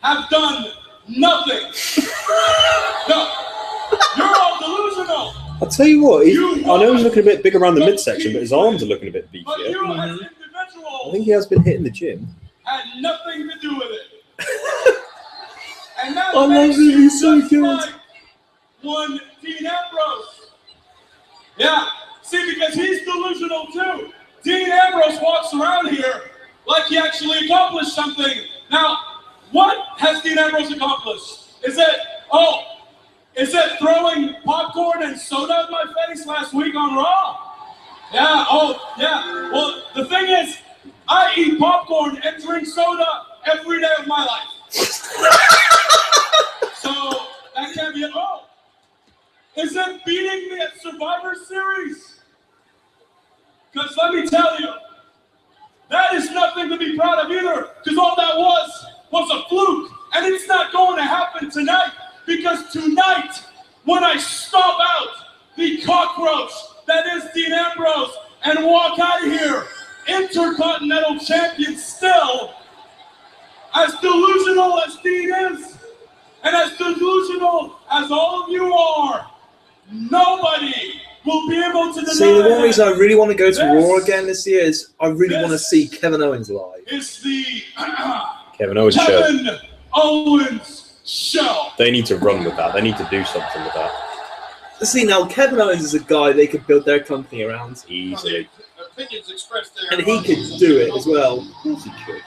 have done nothing. No, you're all delusional. I'll tell you what, You I know he's looking a bit big around the don't midsection, but his keep arms are looking a bit But beefier. you as I individuals think he has been hitting the gym. had nothing to do with it. And that I makes love it, you he's so just good. like one Dean Ambrose. Yeah, see, because he's delusional too. Dean Ambrose walks around here like he actually accomplished something. Now, what has Dean Ambrose accomplished? Is it throwing popcorn and soda in my face last week on Raw? Yeah, yeah. Well, the thing is, I eat popcorn and drink soda every day of my life. So, that can't be it. Is it beating me at Survivor Series? Because let me tell you, that is nothing to be proud of either, because all that was a fluke, and it's not going to happen tonight, because tonight, when I stomp out the cockroach that is Dean Ambrose and walk out of here, Intercontinental Champion still, as delusional as Dean is, and as delusional as all of you are, nobody will be able to deny. See, the one reason I really want to go to This- Raw again this year is I really want to see Kevin Owens live. It's the Kevin Owens show. Kevin Owens show. They need to run with that. They need to do something with that. See, now Kevin Owens is a guy they could build their company around, Easily. Opinions expressed there. and he could do it as well. Of course he could.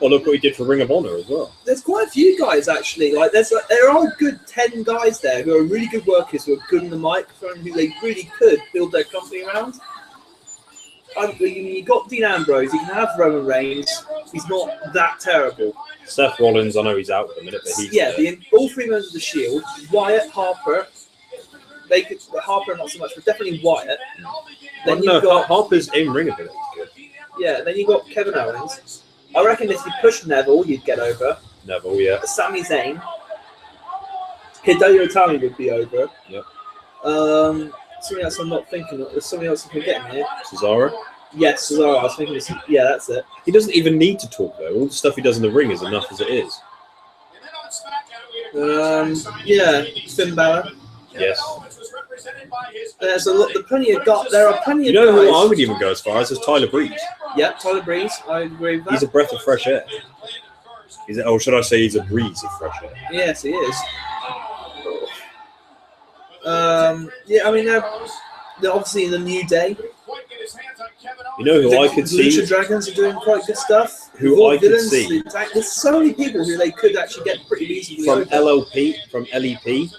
Well, look what he did for Ring of Honor as well. There's quite a few guys actually. There are a good 10 guys there who are really good workers, who are good on the microphone, who they really could build their company around. You got Dean Ambrose. You can have Roman Reigns. He's not that terrible. Seth Rollins, I know he's out for a minute, but he's All three members of the Shield: Wyatt, Harper. They could Harper not so much, but definitely Wyatt. Then you've got Harper's in ring ability is good. Then you got Kevin Owens. I reckon if you push Neville, you'd get over. Neville, yeah. Sami Zayn. Hideo Itami would be over. Yep. Something else I'm not thinking of. There's something else I'm forgetting here. Cesaro. Yes, Cesaro. I was thinking this. Yeah, that's it. He doesn't even need to talk though. All the stuff he does in the ring is enough as it is. Finn Balor. Yes. There's a lot. There are plenty You of know who guys. I would even go as far as is Tyler Breeze. Yep, Tyler Breeze. I agree with that. He's a breath of fresh air. Should I say he's a breeze of fresh air? Yes, he is. I mean, they're obviously in the New Day. You know who I could see? Lucha Dragons are doing quite good stuff. Who I could Villains, see? There's so many people who they could actually get pretty reasonably From over. from LEP,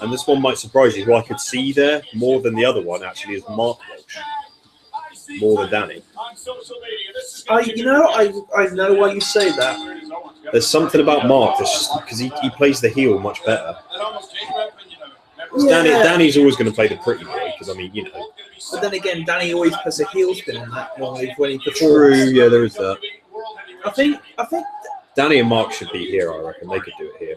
and this one might surprise you, who I could see there more than the other one actually is Mark Welch. More than Danny. I know why you say that. There's something about Mark that's just because he plays the heel much better. Yeah. Danny's always going to play the pretty boy because But then again, Danny always puts a heel spin on that normally when he performs. True, yeah, there is that. I think Danny and Mark should be here. I reckon they could do it here.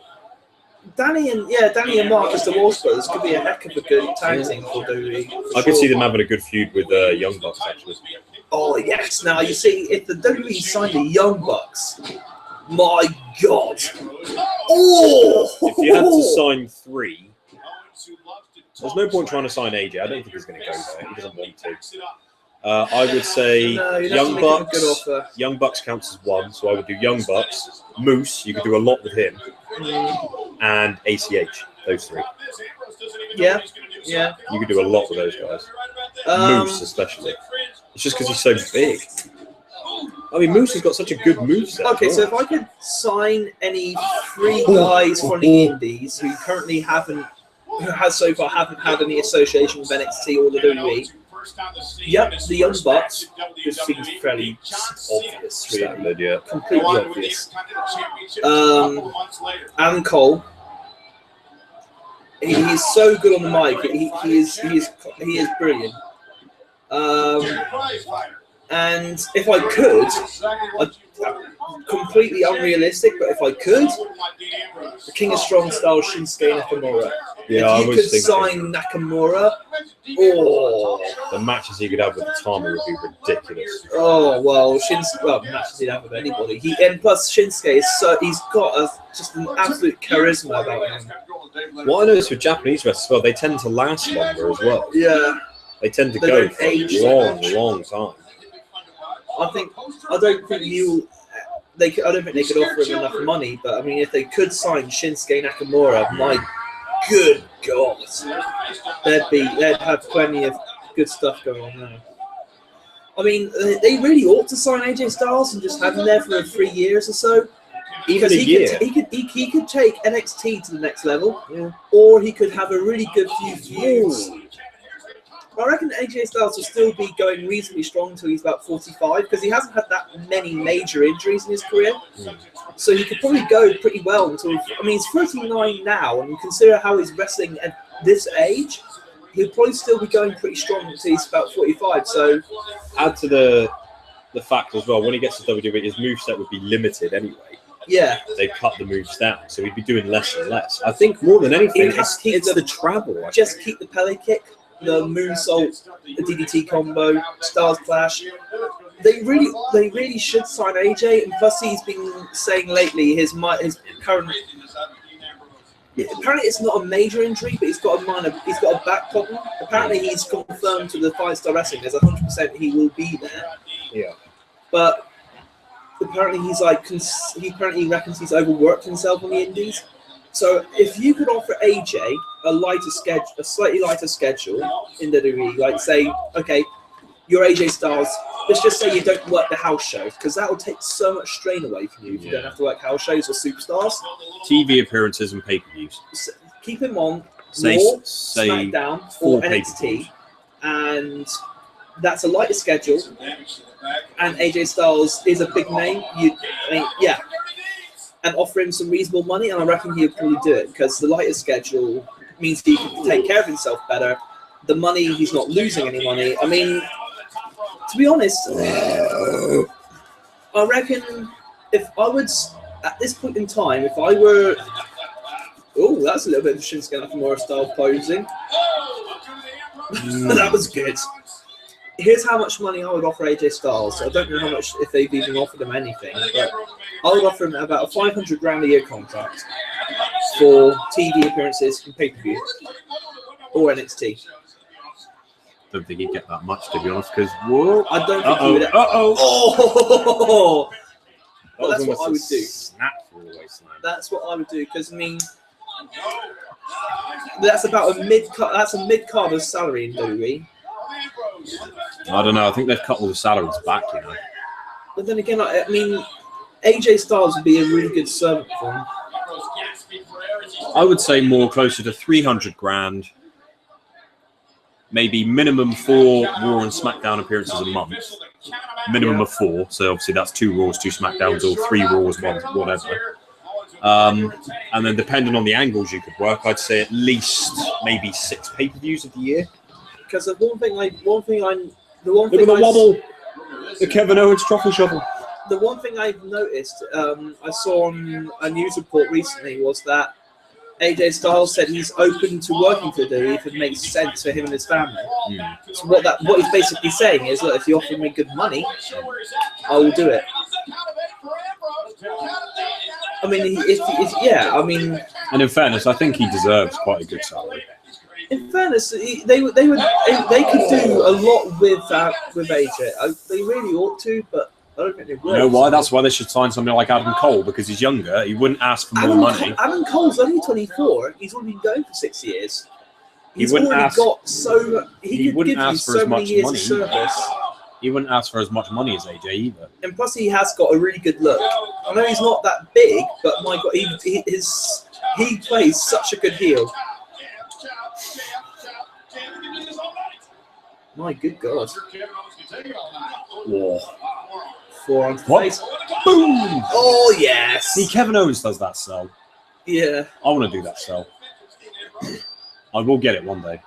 Danny and Mark as the Wolves brothers could be a heck of a good tag team for WWE. I could see them having a good feud with Young Bucks actually. Oh yes! Now you see, if the WWE signed the Young Bucks, my God! Oh! If you had to sign 3, there's no point trying to sign AJ. I don't think he's going to go there. He doesn't want to. I would say No, you'd have to Young make him a Bucks. good offer. Young Bucks counts as 1, so I would do Young Bucks. Moose, you could do a lot with him, and ACH. Those 3. Yeah. You could do a lot with those guys. Moose especially. It's just because he's so big. I mean, Moose has got such a good moveset. Okay, so if I could sign any 3 guys from the Indies who currently haven't who has so far haven't had any association with NXT or the WWE. Yep, the Young Bucks. This seems fairly obvious, Standard, yeah. completely obvious. Adam Cole. He's so good on the mic. He is brilliant. And if I could, completely unrealistic, but if I could, the King of Strong style Shinsuke Nakamura. Yeah, if you could sign Nakamura, the matches he could have with Tommy would be ridiculous. Oh well, matches he'd have with anybody. And plus Shinsuke is he's got just an absolute charisma about him. What I noticed with Japanese wrestlers as well, they tend to last longer as well. Yeah, they tend to go for a long time. I don't think they could offer him enough money, but I mean, if they could sign Shinsuke Nakamura, my good God, they'd have plenty of good stuff going on there. I mean, they really ought to sign AJ Styles and just have him there for 3 years or so. Because he could take NXT to the next level, or he could have a really good few feuds. I reckon AJ Styles will still be going reasonably strong until he's about 45, because he hasn't had that many major injuries in his career. So he could probably go pretty well until, I mean, he's 39 now, and you consider how he's wrestling at this age, he'll probably still be going pretty strong until he's about 45. So add to the fact as well, when he gets to WWE, his moveset would be limited anyway. Yeah, they cut the moves down, so he'd be doing less and less. I think more than anything, it's the travel. Just keep the Pele kick, the moonsault, the DDT combo, Stars Clash. They really should sign AJ, and plus he's been saying lately his current. Apparently it's not a major injury, but he's got a back problem. Apparently he's confirmed to the 5-Star Wrestling. There's 100% he will be there. Yeah, but apparently he apparently reckons he's overworked himself on the indies. So if you could offer AJ a slightly lighter schedule in WWE, like say, okay, you're AJ Styles, let's just say you don't work the house shows, because that will take so much strain away from you if you don't have to work house shows or superstars. TV appearances and pay-per-views. So keep him on Raw, SmackDown, or NXT, and that's a lighter schedule. And AJ Styles is a big name. And offer him some reasonable money, and I reckon he would probably do it, because the lighter schedule means he can take care of himself better. The money, he's not losing any money. I mean, to be honest, I reckon if I would, at this point in time, if I were, that's a little bit of Shinsuke Nakamura style posing. That was good. Here's how much money I would offer AJ Styles. I don't know how much, if they've even offered him anything, but I would offer him about a $500,000 a year contract for TV appearances and pay-per-view or NXT. Don't think he'd get that much, to be honest, because I don't think he would. Well, that's what I would do. That's what I would do, because I mean, that's about a mid-carder's salary in WWE. I don't know. I think they've cut all the salaries back, you know. But then again, I mean, AJ Styles would be a really good servant for him. I would say more closer to $300,000, maybe minimum 4 Raw and SmackDown appearances a month, minimum of 4. So obviously that's 2 Raws, 2 SmackDowns, or 3 Raws, whatever. And then depending on the angles you could work, I'd say at least maybe 6 pay-per-views of the year. Because the Kevin Owens truffle shuffle. The one thing I've noticed, I saw on a news report recently, was that AJ Styles said he's open to working for WWE if it makes sense for him and his family. So what he's basically saying is, look, if you offer me good money, I will do it. I mean, and in fairness, I think he deserves quite a good salary. In fairness, they could do a lot with AJ. They really ought to, but I don't think they will. You know why? That's why they should sign somebody like Adam Cole, because he's younger. He wouldn't ask for more money. Adam Cole's only 24. He's already been going for 6 years. He wouldn't ask for as much money. He wouldn't ask for as much money as AJ either. And plus, he has got a really good look. I know he's not that big, but my God, he plays such a good heel. My good God. Whoa. Four on the What? face. Boom! Oh, yes. See, Kevin Owens does that sell. Yeah. I want to do that sell. I will get it one day.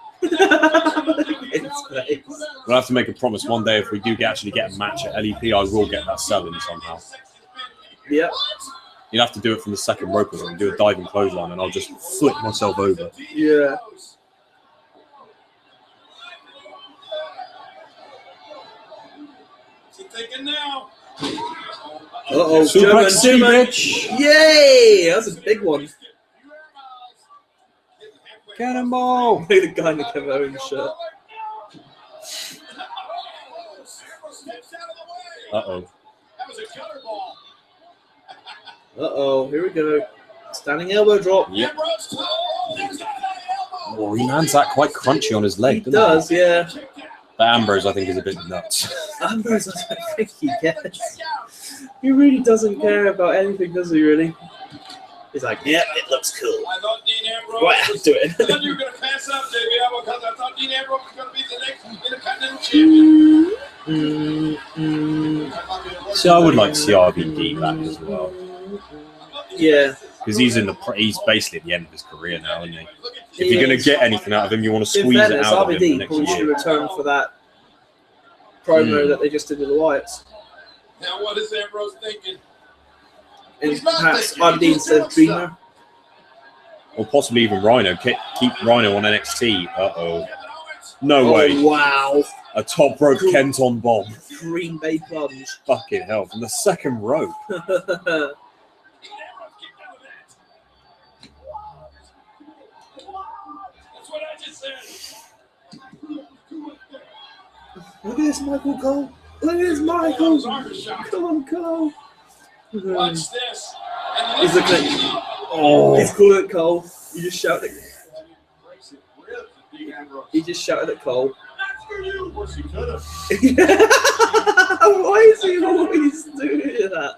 We'll have to make a promise one day if we do actually get a match at LEP, I will get that sell in somehow. Yep. You'd have to do it from the second rope or something, do a diving clothesline, and I'll just flip myself over. Yeah. Thinking now. Uh-oh. Suplex City, bitch! Yay! That's a big one. Cannonball! Look at the guy in the Kevin Owens shirt. Uh-oh. That was a cutter ball. Uh-oh. Here we go. Standing elbow drop. Yep. Oh, he lands that quite crunchy on his leg, He doesn't does, yeah. But Ambrose, I think, is a bit nuts. Ambrose, I don't think he gets. He really doesn't care about anything, does he, really? He's like, yeah, it looks cool. I thought Dean Ambrose Right, I'll do I thought you were going to pass up, JBL, because I thought Dean Ambrose was going to be the next Intercontinental Champion. See, I would like to see RVD back as well. Yeah. Because he's basically at the end of his career now, isn't he? If you're going to get anything out of him, you want to In squeeze it fairness, out of him the RVD next probably should year. return for that promo that they just did with the Wyatts. Now, what is Ambrose thinking? And perhaps RVD instead of Dreamer. Or possibly even Rhino. Keep Rhino on NXT. Uh-oh. No way. Wow. A top rope Kenton bomb. Green Bay plunge. Fucking hell. From the second rope. Look at this, Michael Cole. Look at this, Michael. Come on, Cole. Watch this. He's looking at Oh. He's calling it Cole. He just shouted at Cole. Of course, he could have. Why is he always doing that?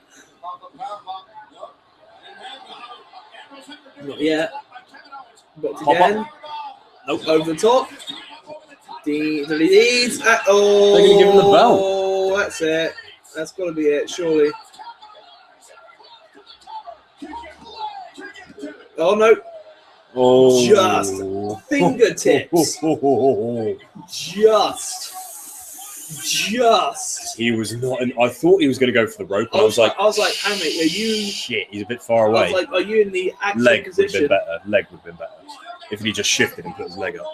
Not yet. Blocked again. Nope, over the top. Oh, They're going to give him the belt. That's it. That's got to be it, surely. Oh, no. Oh. Just fingertips. Just. He was not. I thought he was going to go for the rope. And I was like, Hamlet, are you? shit, he's a bit far I away. was like, are you in the action Leg would have position? been better. Leg would have been better. If he just shifted and put his leg up.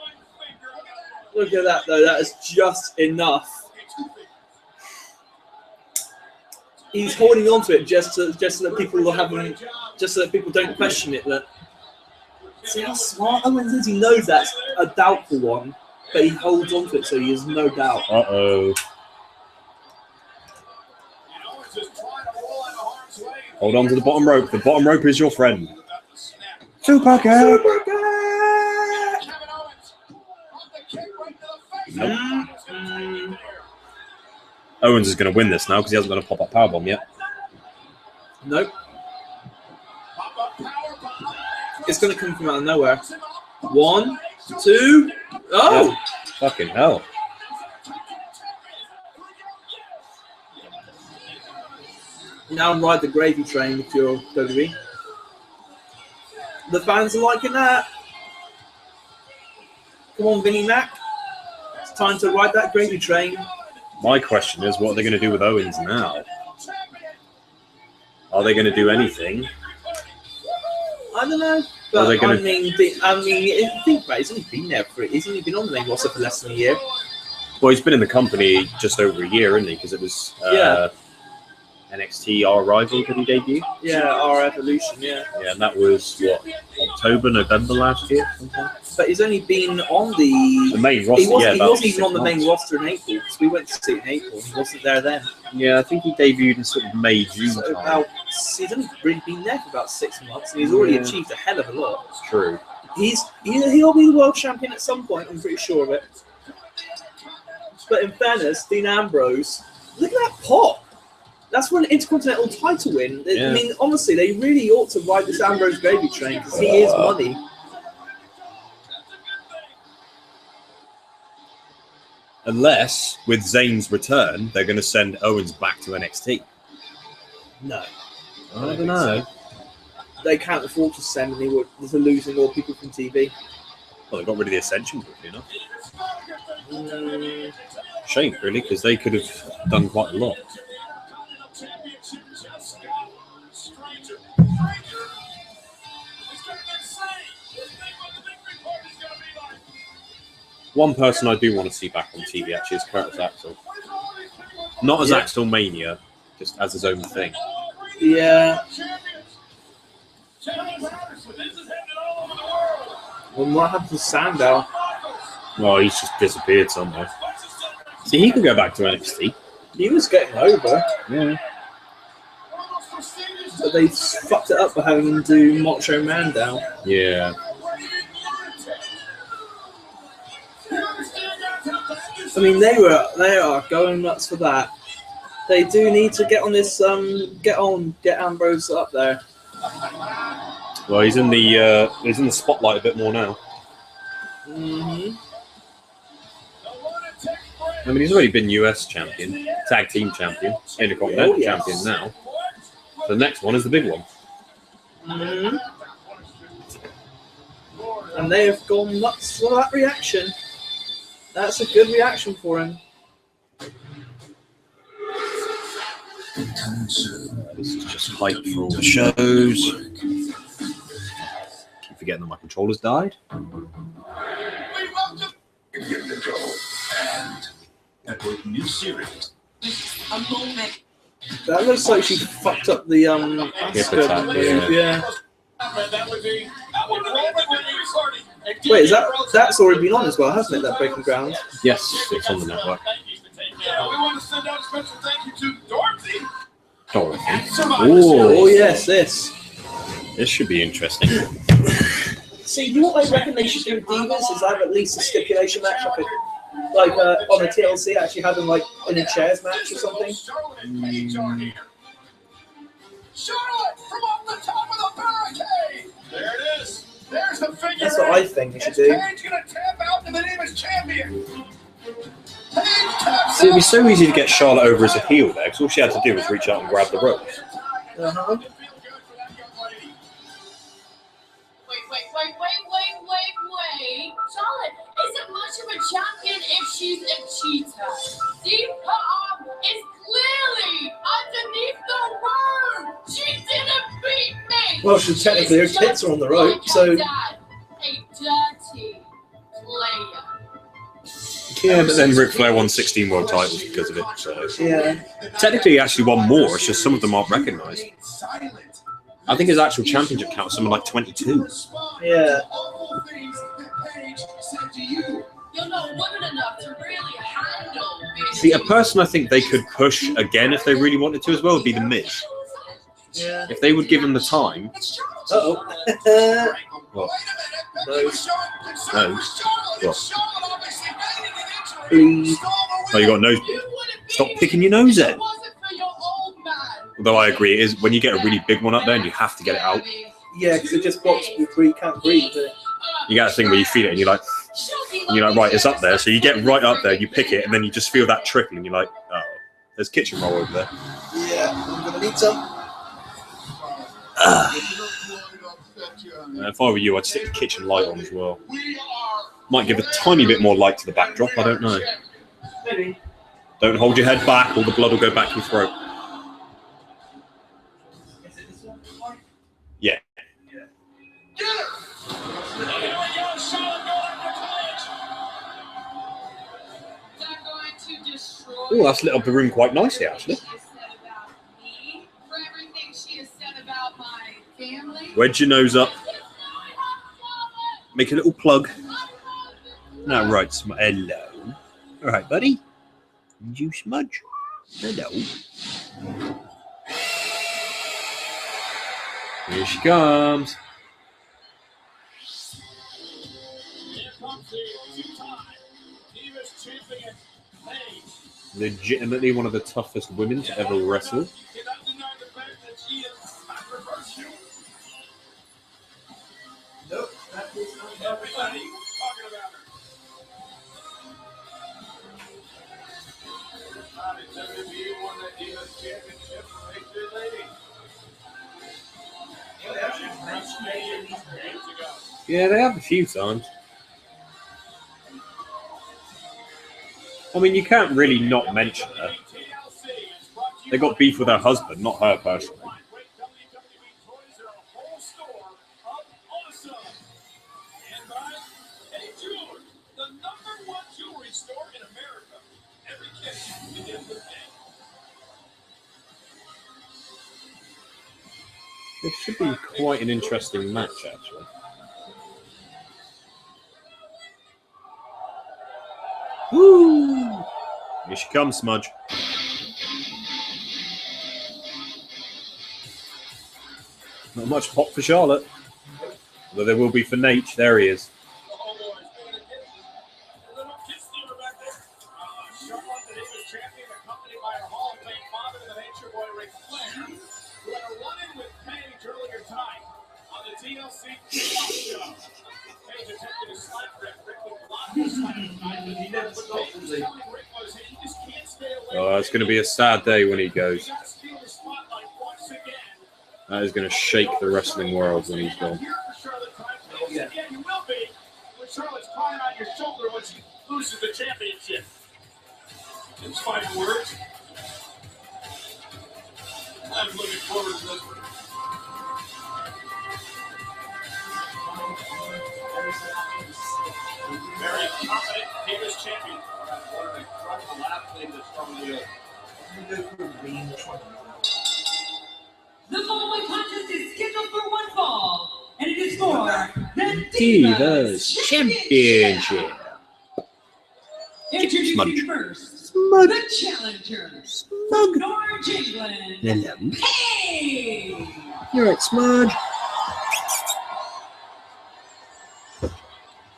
Look at that, though. That is just enough. He's holding on to it just so that people don't question it. That see how smart Owens is. He knows that's a doubtful one, but he holds on to it, so he has no doubt. Uh-oh. Hold on to the bottom rope. The bottom rope is your friend. Super kick. Nope. Owens is going to win this now because he hasn't got a pop-up powerbomb yet. Nope. It's going to come from out of nowhere. 1, 2. Oh! Yeah. Fucking hell. Now ride the gravy train if you're WWE. The fans are liking that. Come on, Vinnie Mac. It's time to ride that gravy train. My question is, what are they going to do with Owens now? Are they going to do anything? I don't know. But they gonna- I mean, think about it. He's only been there he's only been on the main roster for less than a year. Well, he's been in the company just over a year, isn't he? Because it was NXT Our Rival, did he debut? Yeah, our Evolution, yeah. Yeah, and that was, what, October, November last year? Sometime? But he's only been on the main roster, He wasn't about even 6 on the main months. roster in April, because we went to see it in April. He wasn't there then. Yeah, I think he debuted in sort of May, June So time. he's only really been there for about 6 months, and he's already achieved a hell of a lot. True. He'll be the world champion at some point, I'm pretty sure of it. But in fairness, Dean Ambrose, look at that pop. That's for an Intercontinental title win. Yeah. I mean, honestly, they really ought to ride this Ambrose gravy train because he is money. Unless, with Zayn's return, they're going to send Owens back to NXT. No. I don't know. They can't afford to send any more, to losing more people from TV. Well, they got rid of the Ascension quickly enough. Shame, really, because they could have done quite a lot. One person I do want to see back on TV actually is Curtis Axel. Not as Axel Mania, just as his own thing. Yeah. Well, what happened to Sandow? Well, he's just disappeared somewhere. See, he could go back to NXT. He was getting over. Yeah. But they fucked it up by having him do Macho Man down. Yeah. I mean, they are going nuts for that. They do need to get on this. Get Ambrose up there. Well, he's in the spotlight a bit more now. Mm-hmm. I mean, he's already been US champion, tag team champion, Intercontinental champion now. The next one is the big one. Mm-hmm. And they have gone nuts for that reaction. That's a good reaction for him. This is just hype for all the shows. Keep forgetting that my controller's died. New series. That looks like she fucked up the Asuka move. Yeah. Wait, that's already been on as well, hasn't it? That Breaking Ground. Yes, it's on the network. We want to send out a special thank you to Dorothy. Oh yes, this should be interesting. See, you know what I reckon they should do with Divas is have at least a stipulation match, like on a TLC, actually have them like in a chairs match or something. Charlotte from off the top of the barricade. There it is. There's the figure. That's what I think they should do. Paige gonna tap out and the name is champion. See, it'd be so easy to get Charlotte over as a heel there, because all she had to do was reach out and grab the ropes. Uh-huh. Wait. Charlotte isn't much of a champion if she's a cheater. See, her arm is clearly underneath the rope. She didn't beat me. Well, technically her tits are on the rope, Like so her dad, a dirty player. Yeah, but then Ric Flair won 16 world titles because of it. So yeah. technically, he actually won more. It's just some of them aren't recognised. I think his actual championship count was something like 22. Yeah. You're not woman enough to really handle being See, a person I think they could push again if they really wanted to as well would be The Miz. Yeah. If they would give him the time. Uh-oh. What? Those. What? Please. Oh, you got a nosebleed. Stop picking your nose out. Although I agree, it is when you get a really big one up there and you have to get it out. Yeah, because it just blocks you free, can't breathe. You get a thing where you feel it and you're like, right, it's up there. So you get right up there, you pick it, and then you just feel that trickle and you're like, oh, there's kitchen roll over there. Yeah, I'm going to need some. If I were you, I'd stick the kitchen light on as well. Might give a tiny bit more light to the backdrop, I don't know. Maybe. Don't hold your head back or the blood will go back your throat. Yeah. Oh, that's lit up the room quite nicely, actually. Wedge your nose up. Make a little plug. Now, right, hello. All right, buddy. Did you smudge? Hello. Here she comes. Legitimately one of the toughest women to ever wrestle. championship for Major Lady. Yeah, they have a few times. I mean, you can't really not mention her. They got beef with her husband, not her personally. This should be quite an interesting match, actually. Woo! Here she comes, Smudge. Not much pop for Charlotte. Although there will be for Nate. There he is. Charlotte, the Davis champion, accompanied by her Hall of Fame father, the Nature Boy Ric Flair, who had a run-in with Paige earlier tonight on the TLC show. Paige attempted to slap Rick. Rick would block the slap tonight, but he never was telling Rick was he just can't stay away. Oh, it's going to be a sad day when he goes. That is going to shake the wrestling world when he's gone. Yeah, you will be when Charlotte's crying on your shoulder when she loses the championship. It's 5 words. I'm looking forward to this one. Very confident, Davis champion. What an incredible athlete this from the The following contest is scheduled for one fall, and it is for the Divas Championship. Introducing first, Smudge. the challengers, Smudge. North England, Hello. Paige, You're right, Smudge.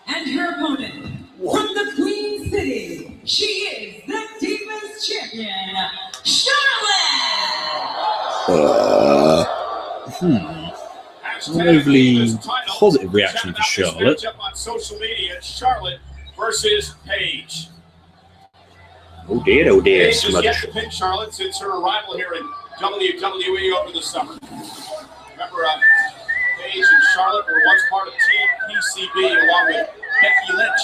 and her opponent from the Queen City. She is the Divas Champion, Charlotte. Not overly positive reaction to Charlotte. Up on social media, Charlotte versus Paige. Oh dear, Paige has Smudge. yet to pin Charlotte since her arrival here in WWE over the summer. Remember, Paige and Charlotte were once part of Team PCB along with Becky Lynch.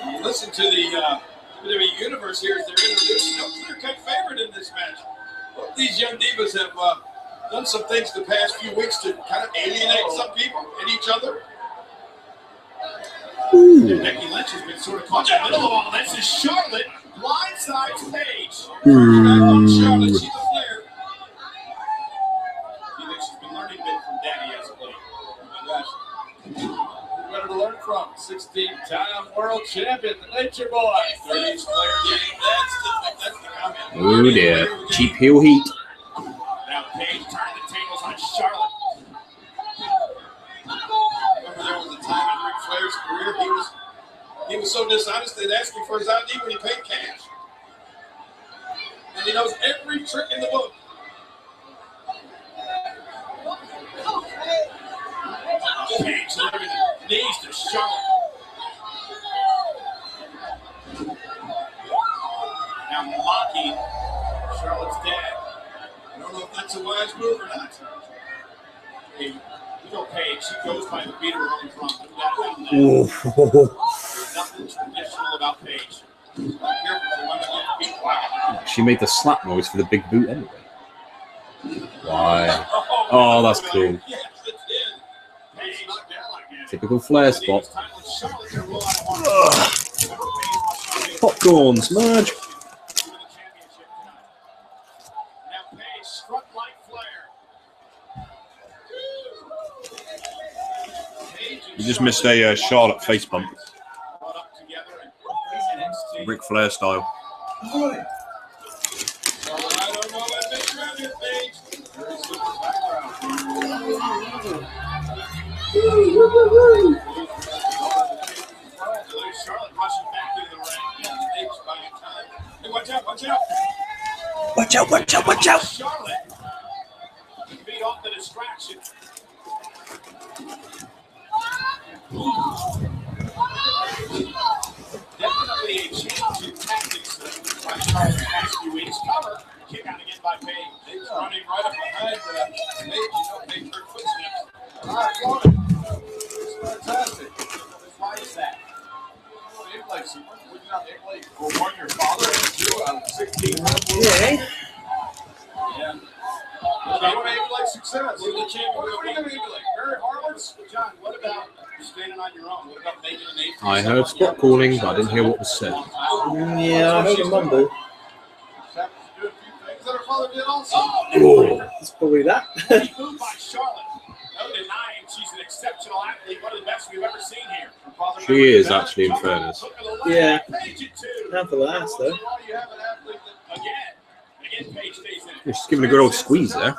When you listen to the WWE Universe here as they're introduced, no clear-cut favorite in this match. Both these young divas have done some things the past few weeks to kind of alienate some people and each other. And Becky Lynch has been sort of caught in the middle of all this. Is Charlotte blindsides Paige. Charlotte, she's a flair. She thinks she's been learning a bit from Daddy as of late. Who better to learn from? 16-time world champion, the Nature Boy. 30s player game. That's the comment. Oh dear, cheap heel heat. Now Paige turned the tables on Charlotte. Remember there was a time in Ric Flair's career he was so dishonest they'd ask him for his ID when he paid cash. And he knows every trick in the book. Paige delivering the knees to Charlotte. Now mocking Charlotte's dad. I don't know if that's a wise move or not. Hey, you know Paige, she goes by the beat of her own drum. There's nothing traditional about Paige. She made the slap noise for the big boot anyway. Why? Oh, that's cool. Yes, it did. Paige knocked down like that. Typical Flair spot. Popcorn, Smudge. Now Paige struck like Flair. You just missed a Charlotte face bump. Brought up together in NXT. Ric Flair style. I don't know that big crowd here, Paige. Very simple background. Charlotte rushing back into the ring. Paige buying time. Hey, watch out, watch out. Watch out, watch out, watch out. Charlotte beat off the distraction. Definitely a change in tactics by Charlotte the past few weeks. Cover. Kick out again by Fantastic. Why is that? Well, one your father and 2 out of 16. Yeah. I want to emulate success. What are you going to emulate? Barry Harlan's? John, what about standing on your own? What about making an 8? I heard spot calling, but I didn't hear what was said. Yeah, I heard a mumble. That her father did also. It's probably that. Moved by Charlotte. No denying she's an exceptional athlete, one of the best we've ever seen here. She is actually, in fairness. Yeah. Not the last though. Yeah, she's giving a good old squeeze there.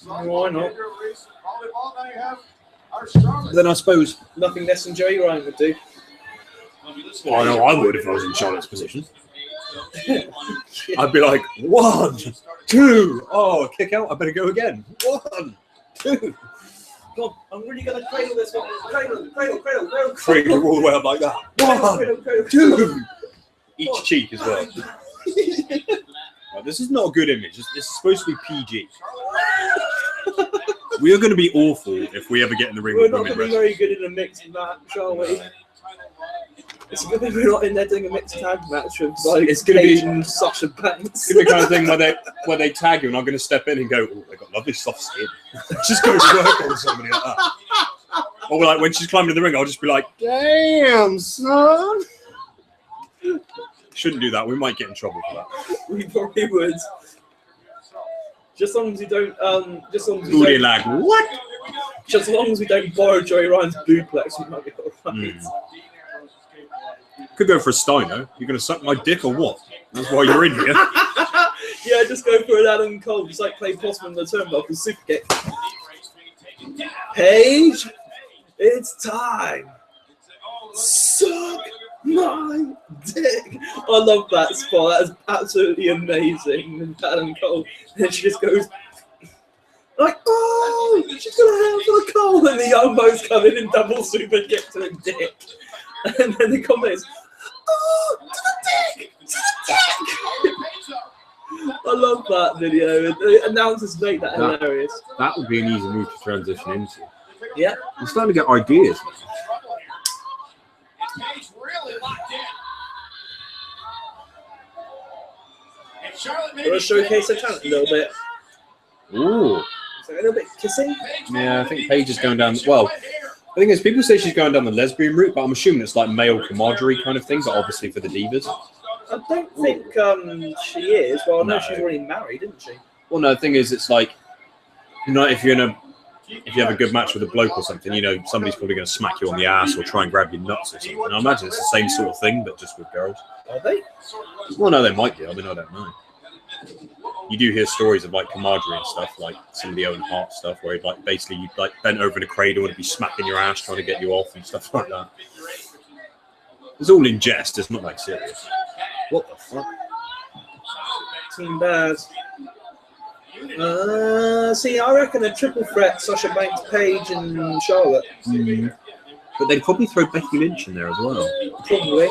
Why not? Then I suppose. Nothing less than Joey Ryan would do. Well, I know I would if I was in Charlotte's position. I'd be like, 1, 2, oh, kick out, I better go again. 1, 2. God, I'm really gonna cradle this one. Cradle. Cradle all the way up like that. 1, 2. Each cheek as well. Right, this is not a good image. This is supposed to be PG. We are going to be awful if we ever get in the ring We're with not women going to be wrestling. very good in a mixed match, are we? It's going to be not in there doing a mixed tag match with like It's gonna be- Paige and Sasha Banks. It's going to be the kind of thing where they tag you and I'm going to step in and go, oh, they got lovely soft skin. Just go work on somebody like that. Or like when she's climbing in the ring, I'll just be like, damn, son. Shouldn't do that. We might get in trouble for that. We probably would. Just as long as we don't, just as long as we Booty don't, lag. What? just as long as we don't borrow Joey Ryan's bootlegs, we might be alright. Could go for a Steino. You're going to suck my dick or what? That's why you're in here. Yeah, just go for an Adam Cole, just like play Possum in the turnbuckle super kick. Paige, it's time. Suck my dick. I love that spot. That is absolutely amazing. And Adam Cole, and she just goes like, oh, she's gonna have for the Cole, and the Young Bucks come in and double super kick to the dick, and then the comment is, oh, to the dick, to the dick. I love that video. The announcers make that hilarious. That would be an easy move to transition into. Yeah. I'm starting to get ideas. Paige really locked in. And Charlotte We're gonna showcase her talent a little bit. Ooh. Is that a little bit kissing? Yeah, I think Paige is going down. Well, the thing is, people say she's going down the lesbian route, but I'm assuming it's like male camaraderie kind of thing, but obviously for the divas. I don't think she is. Well, no, No. she's already married, isn't she? Well, no, the thing is, it's like, you know, if you have a good match with a bloke or something, you know, somebody's probably going to smack you on the ass or try and grab your nuts or something. I imagine it's the same sort of thing, but just with girls. Are they? Well, no, they might be. I mean, I don't know. You do hear stories of like camaraderie and stuff, like some of the Owen Hart stuff, where like basically you like bent over in a cradle and be smacking your ass trying to get you off and stuff like that. It's all in jest. It's not like serious. What the fuck? Team Bad. See, I reckon a triple threat: Sasha Banks, Paige, and Charlotte. But they'd probably throw Becky Lynch in there as well. Probably.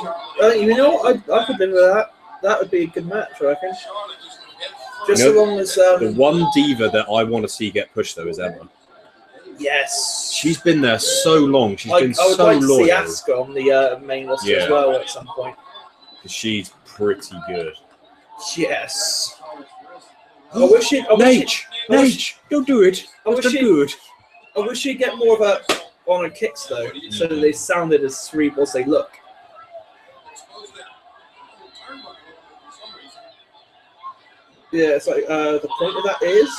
You know what? I could live with that. That would be a good match, I reckon. Just You know, so long as the one diva that I want to see get pushed though is Emma. yes, She's been there so long. She's been I would so like to see loyal. Asuka on the main roster as Yeah. well at some point. She's pretty good. Yes. I wish she'd Don't do it. I wish Don't she- do it. I wish she'd get more of a on her kicks though, so that they sounded as cerebral as they look. Yeah, it's like the point of that is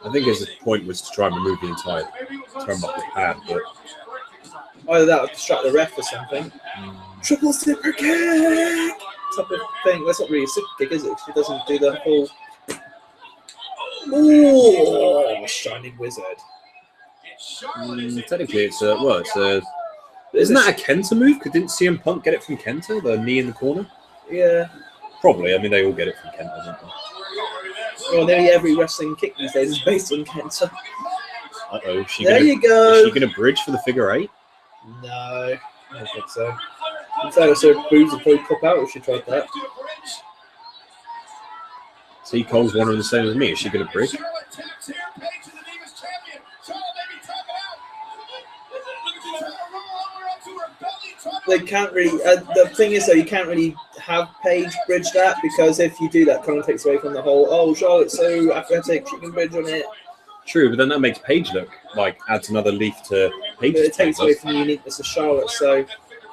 I think his point was to try and remove the entire turnbuckle pad, but either that or distract the ref or something. Triple super kick type of thing. That's not really a super kick, is it? She doesn't do the whole. Oh, Shining Wizard. technically it's isn't that a Kenta move? Didn't CM Punk get it from Kenta? The knee in the corner? Yeah. Probably. I mean, they all get it from Kenta, don't they? Well, nearly every wrestling kick these days is based on Kenta. Uh-oh. There you go. Is she going to bridge for the figure eight? No, I don't think so. In fact, I saw boobs would probably pop out if she tried that. See, Cole's wondering the same as me. Is she going to bridge? Charlotte taps here. Paige is the Divas champion. Charlotte maybe tap it out. They can't really. The thing is, though, you can't really have Paige bridge that because if you do that, kind of takes away from the whole. Oh, Charlotte's so athletic, she can bridge on it. True, but then that makes Paige look like adds another leaf to Paige's. But it takes away from the uniqueness of Charlotte. So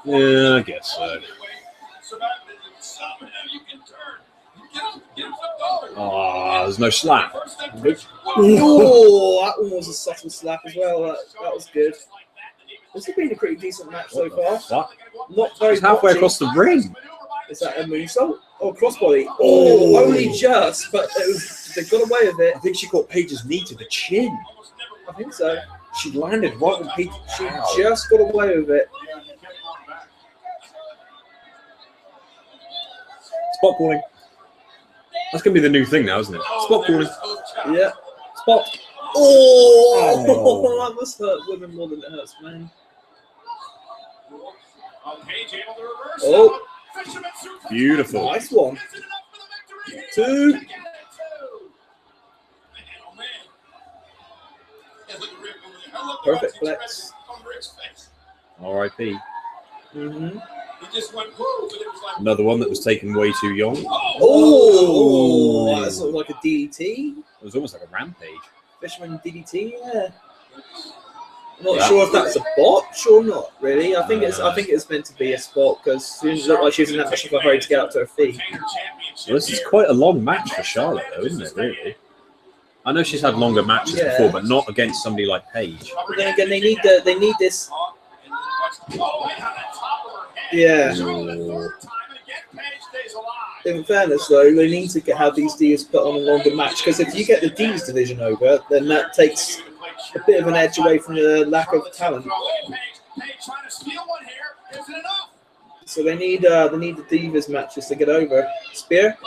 yeah, I guess so. Oh, there's no slap. oh, that one was a subtle slap as well. That was good. This has been a pretty decent match so far. What? Not very He's halfway botchy. across the ring. Is that a moonsault? Oh, crossbody. Oh, only just, but they got away with it. I think she got Paige's knee to the chin. I think so. She landed right on Paige. She just got away with it. Spot calling. That's going to be the new thing now, isn't it? Spot calling. Yeah. Spot. Oh, that must hurt women more than it hurts men. Oh, Beautiful. nice one. 2. Perfect flex. R.I.P. Mm-hmm. Another one that was taken way too young. Oh, that's sort of like a DDT. It was almost like a rampage. Fisherman DDT, yeah. I'm not sure if that's a botch or not. Really, I think it's meant to be a spot because she didn't look like she was in that much of a hurry to get up to her feet. Well, this is quite a long match for Charlotte, though, isn't it? Really. I know she's had longer matches before, but not against somebody like Paige. But then again, they need this. Yeah. In fairness, though, they need to have these Divas put on a longer match because if you get the Divas division over, then that takes a bit of an edge away from the lack of talent. So they need the Divas matches to get over. Spear.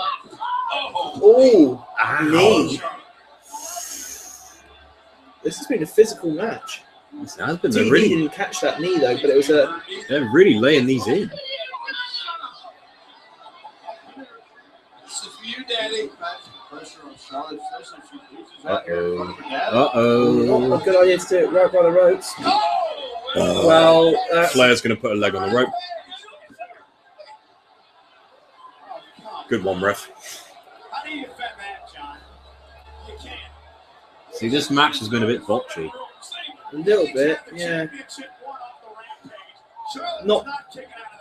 Oh, knee. This has been a physical match. This has been. He didn't catch that knee though, but it was a. They're really laying these in. Uh-oh. Not a good idea to do it right by the ropes. Well, Flair's going to put a leg on the rope. Good one, ref. See, this match has been a bit botchy. a little bit, yeah. Not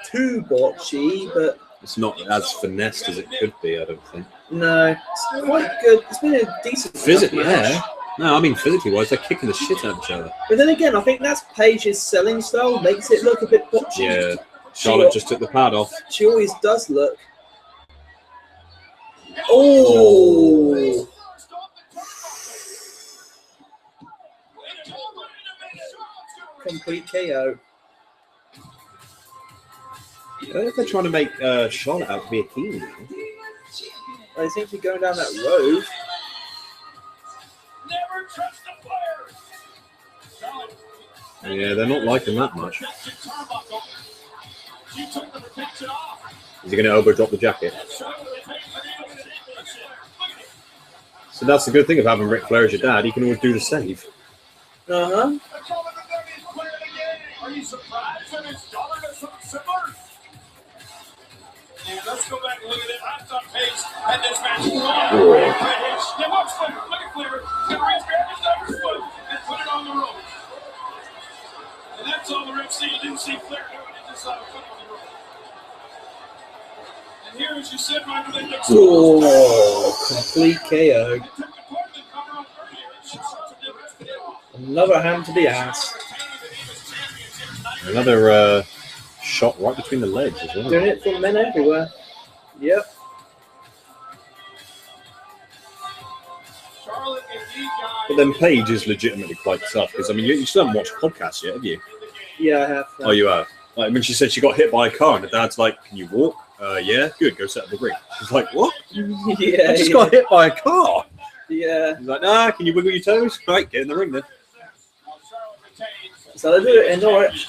too botchy, but it's not as finessed as it could be, I don't think. No, it's quite good. It's been a decent physically, match. yeah. No, I mean physically wise, they're kicking the shit out of each other. But then again, I think that's Paige's selling style, makes it look a bit botchy. Yeah, Charlotte just took the pad off. She always does look. Oh! Complete KO. I don't know if they're trying to make Charlotte out to be a heel. They seem to be going down that road. Yeah, they're not liking that much. Is he going to elbow drop the jacket? So that's the good thing of having Ric Flair as your dad. He can always do the save. Uh-huh. Are you surprised that his daughter does something similar? Yeah, let's go back and look at it. I'm on pace at this match. Now watch Flair. Look at Flair. He's going to reach grab his daughter's foot and put it on the rope. And that's all the ref see. You didn't see Flair do it. He just saw a foot on the rope. And here, as you said, Michael, they look Oh, complete KO. Another hand to the ass. Another shot right between the legs as well. Doing it for men everywhere. Yep. But then Paige is legitimately quite tough because I mean you still haven't watched podcasts yet, have you? Yeah, I have. Oh, you have. Like when she said she got hit by a car and the dad's like, "Can you walk?" Yeah, good. Go set up the ring. She's like, "What? Yeah, I just got hit by a car." Yeah. He's like, "Nah, can you wiggle your toes?" Right, get in the ring then. So they do it in Norwich.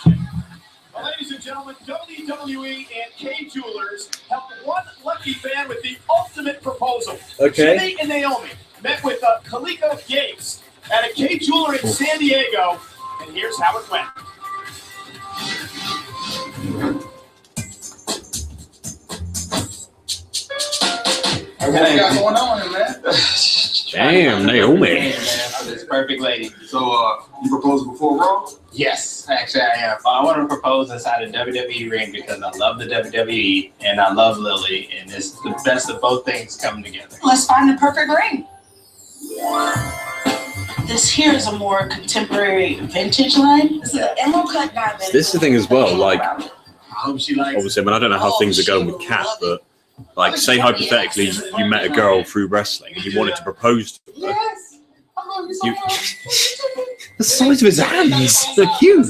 Ladies and and gentlemen, WWE and K Jewelers helped one lucky fan with the ultimate proposal. Okay. Jimmy and Naomi met with Kaliko Gates at a K Jeweler in San Diego, and here's how it went. What you got going on here, man? Damn, Naomi. Man, I'm this perfect lady. So, you proposed before Raw? Yes, actually I am. I want to propose inside a WWE ring because I love the WWE and I love Lily, and it's the best of both things coming together. Let's find the perfect ring. This here is a more contemporary vintage line. It's an emerald cut diamond. This is the thing as well, like, I hope she likes obviously, I mean, I don't know how things are going with Kat, but like, say hypothetically you met a girl through wrestling and you wanted to propose to her. Yes. I love you so You- much. The size of his hands, they're huge.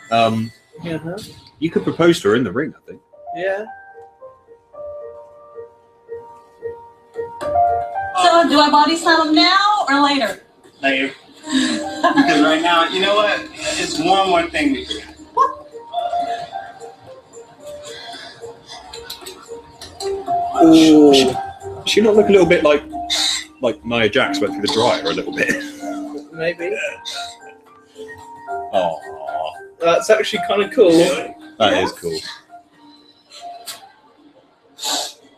Uh-huh. You could propose to her in the ring, I think. Yeah. So, do I body slam him now or later? later. Because right now, you know what? It's one more thing we forgot. Ooh. She not look a little bit like Nia Jax went through the dryer a little bit? Maybe. Oh, That's actually kind of cool. that is cool.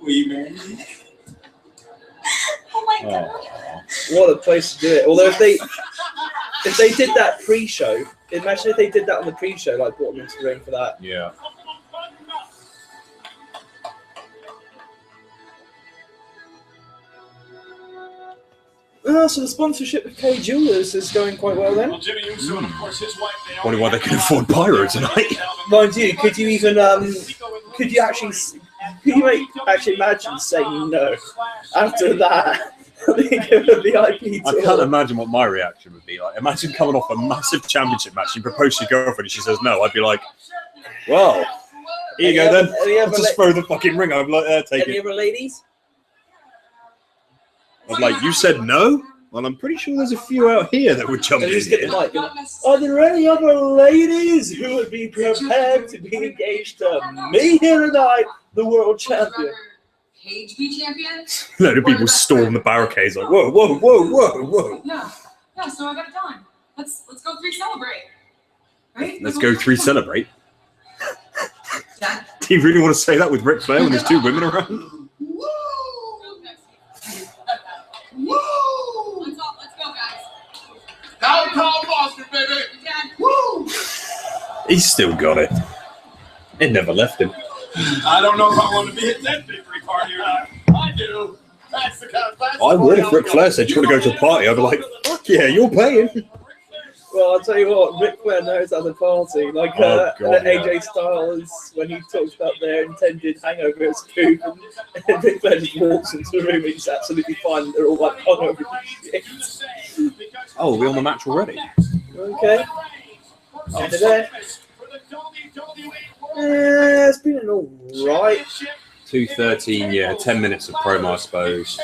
Will you marry me? Oh my god. Oh. What a place to do it. Although if they did that pre-show, imagine if they did that on the pre-show, like brought them into the ring for that. Yeah. So the sponsorship of K Jewelers is going quite well then. Well, Jimmy Uso and of course his wife Naomi. Wonder why they can afford pyro tonight. Mind you, could you even could you actually imagine saying no after that? They give a VIP I tour. can't imagine what my reaction would be like. Imagine coming off a massive championship match, you propose to your girlfriend and she says no. I'd be like, well, here you go then. Any I'll other just throw the fucking ring. I'd be like, take Any it. other ladies? I'd like, you said no? Well, I'm pretty sure there's a few out here that would jump And in just get the here. mic. Are there any other ladies who would be prepared to be engaged to me here tonight, the world champion? Cage be champion? A load of people storm the barricades like, whoa, whoa, whoa, whoa, whoa. Yeah. Yeah, so I got it done. Let's go 3 celebrate. Right? Let's go 3 celebrate. Done. Do you really want to say that with Ric Flair when there's 2 women around? Woo! Let's go, guys. Downtown Boston, baby. Done. Woo! He's still got it. It never left him. I don't know if I want to be at that victory party or not. I do. That's the kind of class. I would if Ric Flair said, do you want to go to a party? I'd be like, fuck yeah, you're paying. Well, I'll tell you what, Ric Flair knows how to party. Like Oh, God, yeah. AJ Styles, when he talks about their intended hangover as food, and Ric Flair just walks into the room and he's absolutely fine. They're all like hungover and shit. Oh, are we on the match already? Okay. After that, it's been an alright. 2:13, yeah, 10 minutes of promo, I suppose.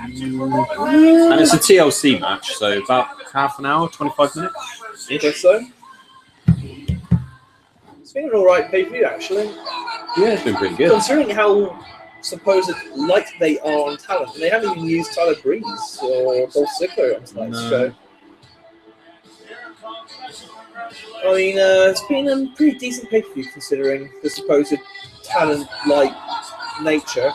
And it's a TLC match, so about half an hour, 25 minutes. I guess so. It's been an alright pay-per-view, actually. Yeah, it's been pretty good. Considering how supposed light they are on talent, and they haven't even used Tyler Breeze or Dolph Ziggler on tonight's show. I mean, it's been a pretty decent pay-per-view considering the supposed talent-like nature.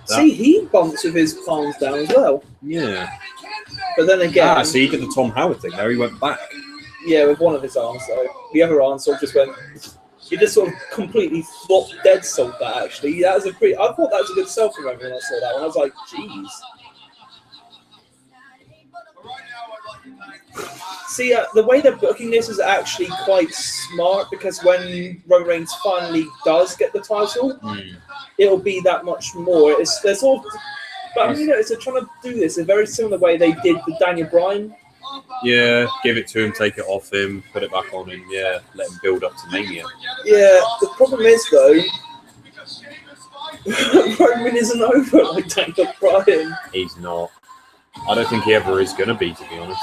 See, he bumps with his palms down as well. Yeah. But then again, So he did the Tom Howard thing there, he went back. yeah, with one of his arms though. The other arm sort of just went. He just sort of completely flopped dead sold that actually. That was a pretty. I thought that was a good selfie moment when I saw that one. I was like, jeez. See, the way they're booking this is actually quite smart because when Roman Reigns finally does get the title, it'll be that much more. There's all, but I mean, you know, it's trying to do this in a very similar way they did with Daniel Bryan. Yeah, give it to him, take it off him, put it back on him, yeah, let him build up to Mania. Yeah, the problem is though, Roman isn't over like Daniel Bryan. He's not. I don't think he ever is going to be, to be honest.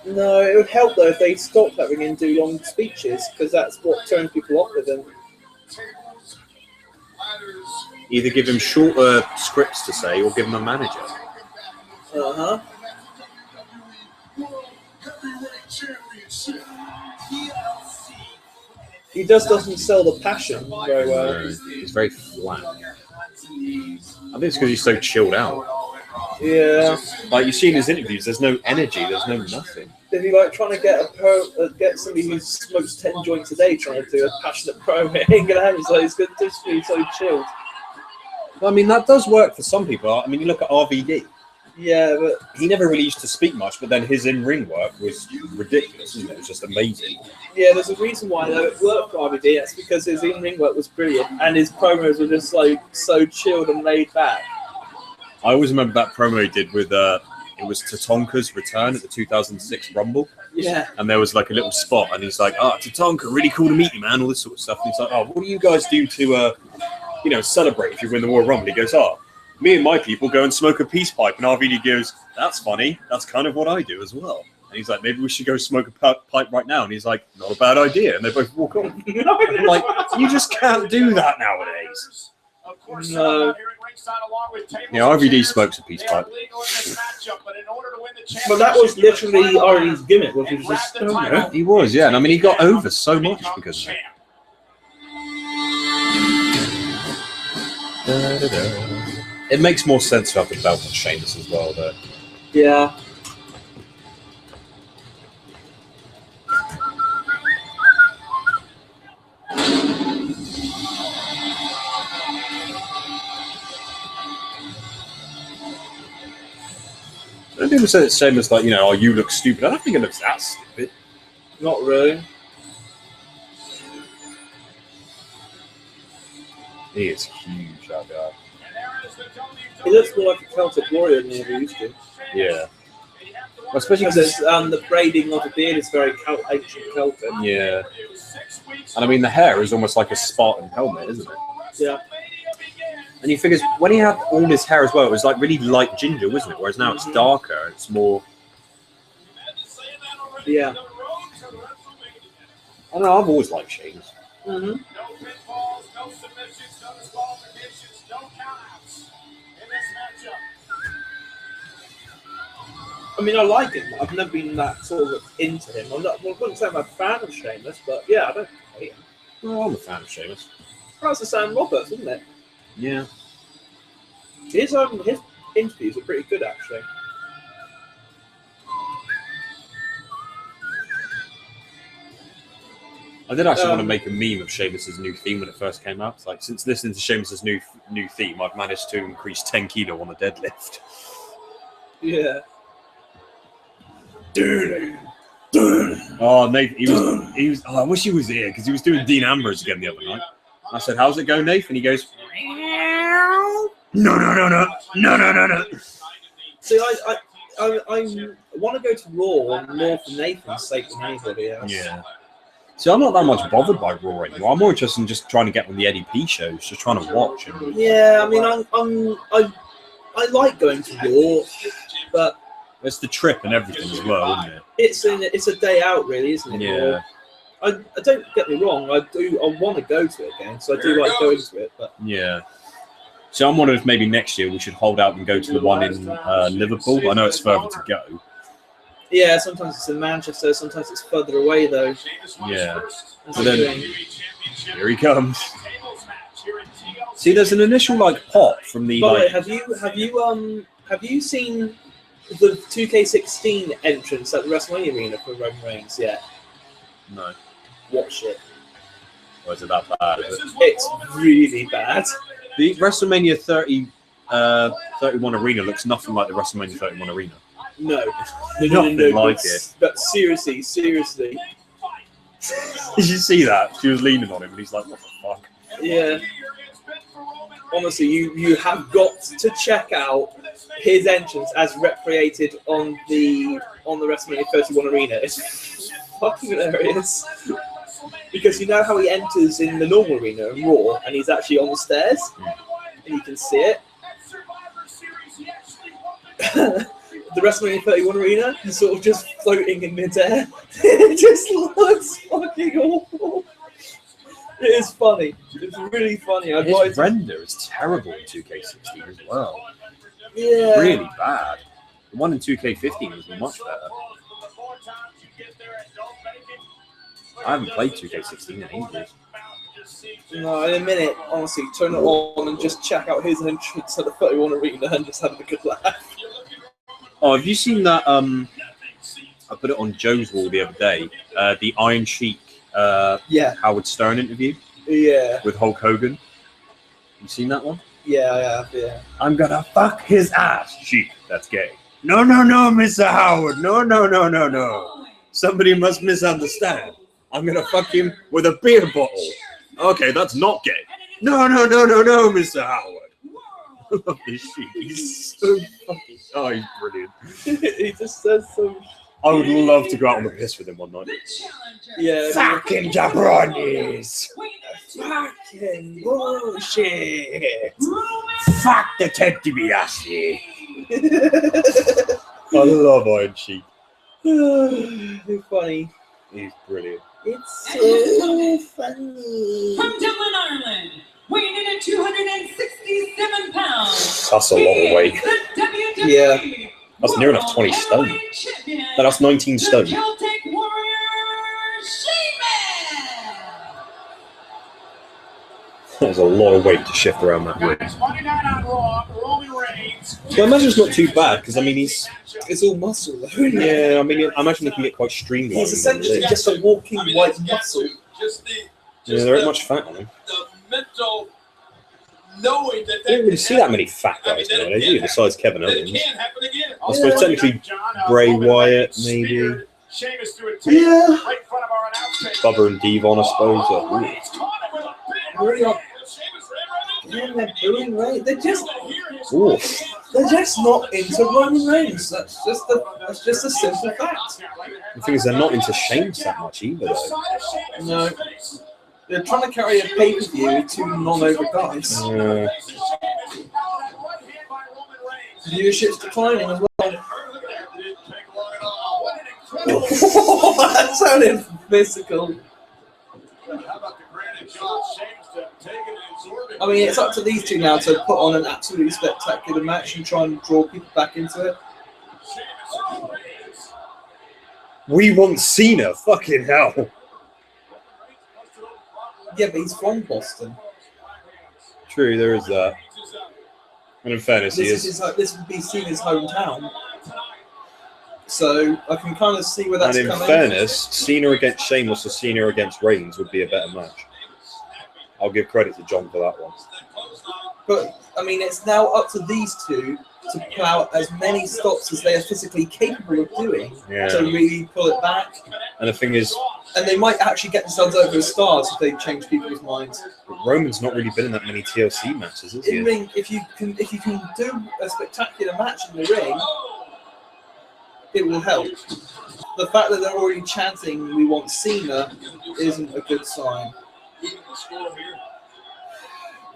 No, it would help though if they stopped having him do long speeches, because that's what turns people off with him. Either give him shorter scripts to say, or give him a manager. Uh-huh. He just doesn't sell the passion very well. He's very flat. I think it's because he's so chilled out. Yeah. Like, you see in his interviews, there's no energy, there's no nothing. If you like trying to get somebody who smokes 10 joints a day trying to do a passionate promo, it ain't gonna happen. So it's good to be so chilled. Well, I mean, that does work for some people. I mean, you look at RVD. Yeah, but he never really used to speak much, but then his in-ring work was ridiculous, isn't it? It was just amazing. Yeah, there's a reason why though it worked for RVD. It's because his in-ring work was brilliant, and his promos were just like so chilled and laid back. I always remember that promo he did with it was Tatanka's return at the 2006 Rumble. Yeah. And there was like a little spot, and he's like, "Oh, Tatanka, really cool to meet you, man." All this sort of stuff. And he's like, "Oh, what do you guys do to celebrate if you win the Royal Rumble?" He goes, "Oh, me and my people go and smoke a peace pipe." And RVD goes, "That's funny. That's kind of what I do as well." And he's like, "Maybe we should go smoke a pipe right now." And he's like, "Not a bad idea." And they both walk on. I'm like, you just can't do that nowadays. No. Yeah, RVD smokes a peace pipe. But that was literally RVD's gimmick, which was just stoner. He was, yeah. And I mean, he got over so much because of it. It makes more sense to have the belt on Sheamus as well, though. Yeah. And people say that Sheamus, like, oh, you look stupid. I don't think it looks that stupid. Not really. He is huge, that guy. He looks more like a Celtic warrior than he ever used to. Yeah. Especially because the braiding of the beard is very ancient Celtic. Yeah. And I mean, the hair is almost like a Spartan helmet, isn't it? Yeah. And you figure when he had all his hair as well, it was like really light ginger, wasn't it? Whereas now it's darker, it's more. Yeah. I don't know, I've always liked Sheamus. Mm-hmm. I mean, I like him. I've never been that sort of into him. I wouldn't say I'm a fan of Sheamus, but yeah, I don't hate him. Well, I'm a fan of Sheamus. That's the Sam Roberts, isn't it? Yeah. His interviews are pretty good, actually. I did actually want to make a meme of Sheamus's new theme when it first came out. It's like, since listening to Sheamus's new theme, I've managed to increase 10 kilo on the deadlift. Yeah. Oh, Nathan, he was. Oh, I wish he was here because he was doing Dean Ambrose again the other night. I said, "How's it go, Nathan?" He goes, No. See, I want to go to Raw more for Nathan's sake than anybody else. Yeah. See, I'm not that much bothered by Raw anymore. I'm more interested in just trying to get on the Eddie P shows, just trying to watch. Yeah, I mean, I like going to Raw, but it's the trip and everything as well, isn't it? It's a day out, really, isn't it? Yeah. I don't get me wrong. I want to go to it again, so I do like going to it. But yeah. So I'm wondering if maybe next year we should hold out and go to the one in Liverpool. I know it's further to go. Yeah, sometimes it's in Manchester, sometimes it's further away though. Yeah. But then here he comes. See, there's an initial pop from the. By the way, have you seen the 2K16 entrance at the WrestleMania arena for Roman Reigns yet? No. Watch it. Or is it that bad? It's really bad. The WrestleMania 31 arena looks nothing like the WrestleMania 31 arena. No. Nothing like it. But seriously. Did you see that? She was leaning on him and he's like, what the fuck? Yeah. Honestly, you have got to check out his entrance as recreated on the WrestleMania 31 arena. It's fucking hilarious. Because you know how he enters in the normal arena in Raw and he's actually on the stairs and you can see it. the WrestleMania 31 arena, he's sort of just floating in midair. It just looks fucking awful. It is funny. It's really funny. His render is terrible in 2K16 as well. Yeah. Really bad. The one in 2K15 was much better. I haven't played 2K16 in ages. No, in a minute, honestly, turn it on and just check out his entrance at the 31 arena and just have a good laugh. Oh, have you seen that? I put it on Joe's wall the other day. The Iron Sheik Howard Stern interview. Yeah. With Hulk Hogan. You seen that one? Yeah, I have, yeah. I'm gonna fuck his ass. Sheik, that's gay. No, Mr. Howard. No. Somebody must misunderstand. I'm gonna fuck him with a beer bottle. Okay, that's not gay. No, Mr. Howard. I love this Sheik. He's so fucking... Oh, he's brilliant. He just says so... I would love to go out on the piss with him one night. Yeah. Fucking jabronis. Fucking bullshit. Fuck the Ted DiBiase. I love Iron Sheik. He's funny. He's brilliant. It's so funny. From Dublin, Ireland, weighing in at 267 pounds. That's a lot of weight. Yeah. That's near enough 20 stone. That's 19 stone. Celtic Warrior Sheamus. There's a lot of weight to shift around that ring. Monday night on Raw, Roman Reigns. So I imagine it's not too bad because I mean it's all muscle though. Yeah, I mean I imagine they can get quite streamlined. He's essentially just a walking white muscle. Yeah, there ain't much fat on him. The mental knowing that I don't really see that many fat guys nowadays, do you? Besides Kevin Owens. can't happen again. I suppose technically Bray Wyatt, maybe. Sheamus threw it Yeah. right in front of our announce table. Bubba and Devon, I suppose. Reigns caught him with a big Really? right. Sheamus ran right Yeah, they're doing right. They're just Ooh. not into Roman Reigns. That's just a simple fact. The thing is, they're not into Sheamus that much either, though. No. They're trying to carry a pay-per-view with two non-over guys. Viewership's declining as well. That sounded physical. I mean, it's up to these two now to put on an absolutely spectacular match and try and draw people back into it. We want Cena, fucking hell. Yeah, but he's from Boston. True, there is that. And in fairness, This would be Cena's hometown. So I can kind of see where that's and in coming. fairness, Cena against Sheamus or Cena against Reigns would be a better match. I'll give credit to John for that one. But I mean, it's now up to these two to plow as many stops as they are physically capable of doing to really pull it back. And the thing is, and they might actually get themselves over as stars if they change people's minds. Roman's not really been in that many TLC matches, has he? In ring, if you can do a spectacular match in the ring, it will help. The fact that they're already chanting "We want Cena" isn't a good sign.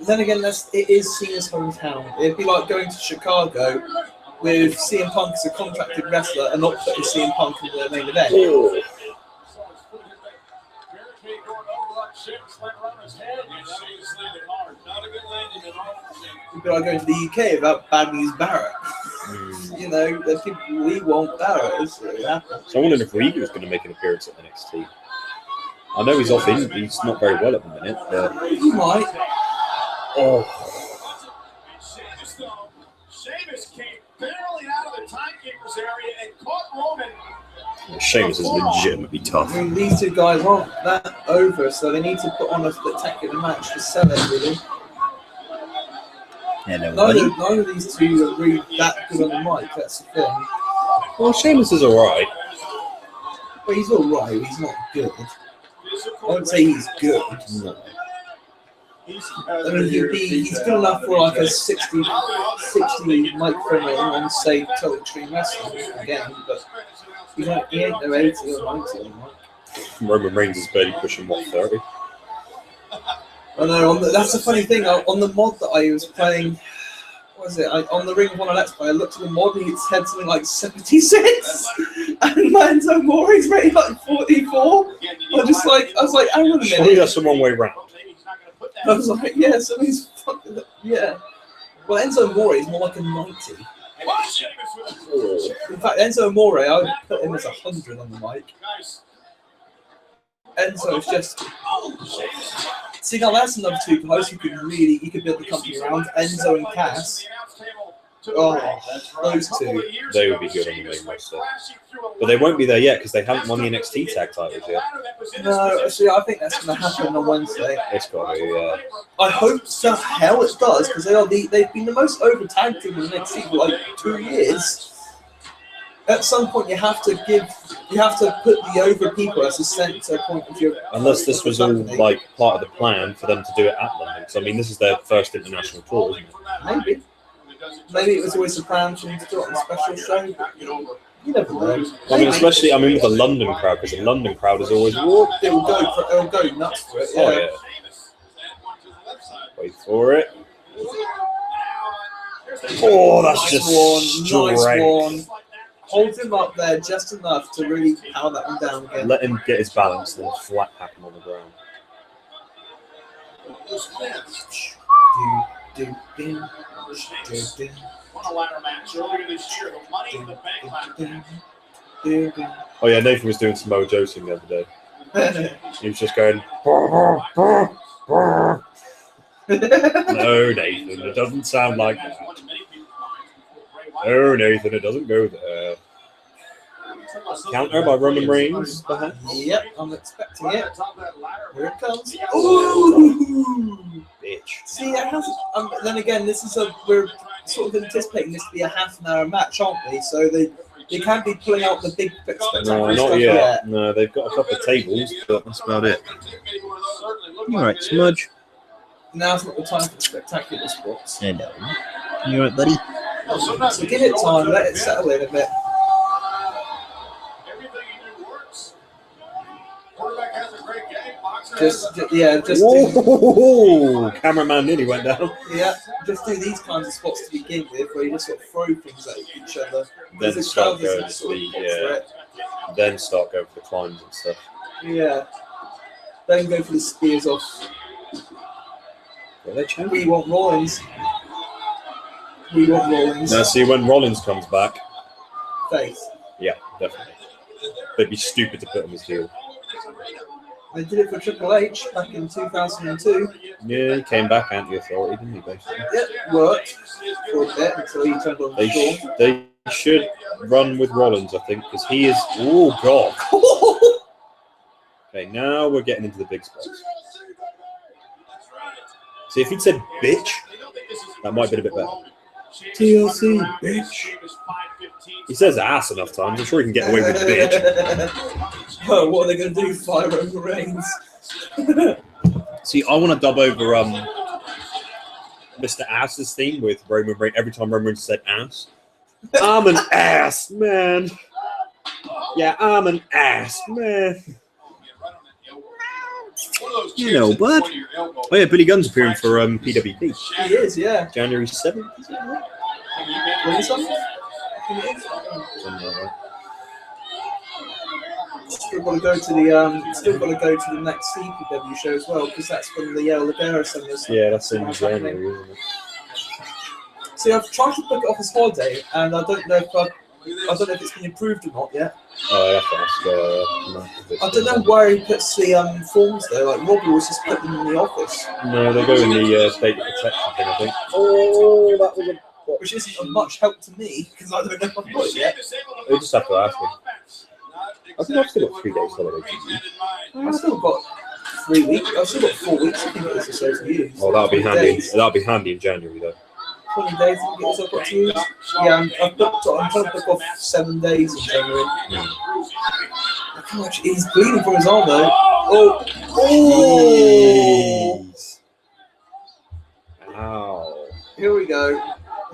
Then again, it is Cena's hometown. It'd be like going to Chicago with CM Punk as a contracted wrestler and not putting CM Punk in the main event. Oh. It'd be like going to the UK without Bad News Barrett. You know, the people we want Barrett. So I wondered if Riga was going to make an appearance at NXT. I know he's off injury. He's not very well at the minute. But... He might. Oh. Sheamus came barely out of the timekeeper's area and caught Roman. Sheamus is legitimately tough. I mean, these two guys aren't that over, so they need to put on a spectacular match to sell it, really. None of these two are really that good on the mic, that's the thing. Well, Sheamus is alright. But he's alright, he's not good. I won't say he's good. No. I mean, he's good enough for like a 60 microphone on, say, Total Extreme Wrestling again, but he ain't no 80 or 90 anymore. Roman Reigns is barely pushing 130. I know, that's the funny thing. On the mod that I was playing what is it? On the Ring of Honor Let's Play, I looked at the mod and it said something like 76, and Enzo More's rated like 44. I was like, hang on a Surely minute. that's the wrong way round. I was like, yeah, somebody's fucking, yeah. Well, Enzo More is more like a 90. In fact, Enzo More, I would put him as 100 on the mic. Enzo is just. See, now that's another two guys who you could build the company around. Enzo and Cass. Oh, those two. They would be good on the main roster. But they won't be there yet because they haven't won the NXT tag titles yet. No, actually, I think that's going to happen on Wednesday. It's got to, yeah. I hope to hell it does, because they've been the most over tag team in the NXT for like 2 years. At some point, you have to put the over people as a center point of your. Unless this was all like part of the plan for them to do it at London. So I mean, this is their first international tour, isn't it? Maybe it was always a plan for them to do it on a special show. But you never know. I mean, especially with the London crowd, because the London crowd is always it'll go nuts for it. Yeah. Oh, yeah. Wait for it. Oh, that's just nice straight. one. Hold him up there just enough to really power that one down again. Let him get his balance, then flat pack him on the ground. Oh yeah, Nathan was doing Samoa Joe sing the other day. He was just going. No, Nathan, it doesn't sound like that. No, Nathan, it doesn't go there. Counter by Roman Reigns. Yep, I'm expecting it. Here it comes. Ooh! Bitch. See, it has, then again, we're sort of anticipating this to be a half-an-hour match, aren't we? So they can't be pulling out the big spectacular No, stuff not yet. yet. No, they've got a couple of tables, but that's about it. You alright, Smudge? Now's not the time for the spectacular spots. Hello. You alright, buddy? So give it time, let it settle in a bit. Just do, cameraman nearly went down. yeah, just do these kinds of spots to begin with, where you just sort of throw things at each other. Then start going for the then start going for the climbs and stuff. Yeah. Then go for the spears off. We want Rollins. Now, see, when Rollins comes back, face. Yeah, definitely. They'd be stupid to put him as heel. They did it for Triple H back in 2002. Yeah, he came back anti-authority, didn't he, basically? Yep, worked for a bit until he turned on the storm. They should run with Rollins, I think, because he is... Oh, God. Okay, now we're getting into the big spots. See, if he'd said bitch, that might have been a bit better. TLC, bitch. He says ass enough times. I'm sure he can get away with bitch. Oh, what are they going to do? Fire over Reigns. See, I want to dub over Mr. Ass's theme with Roman Reigns every time Roman Reigns said ass. I'm an ass, man. Yeah, I'm an ass, man. You know, bud. Oh yeah, Billy Gunn's appearing for PWP. He is, yeah. January 7th, is it? 27th? Something like that. Still got to go to the next CPW show as well, because that's when the Ligera Summers. Yeah, that's in January, isn't it? See, I've tried to book it off as holiday, and I don't know if it's been approved or not yet. Oh, that's I don't know where he puts the forms there. Like Robbie was just putting them in the office. No, they go in the data protection thing, I think. Oh, that was which isn't of much help to me because I don't know if I've got it yet. We just have to ask him. I think I've still got 3 days holiday. I've still got 3 weeks. I've still got 4 weeks. I think it was supposed to use. Oh, that'll be handy. That'll be handy in January though. 20 days. I think I've got to use. Yeah, I'm trying to book off 7 days in January. I can't actually. He's bleeding from his arm though. Oh! Ow! Here we go.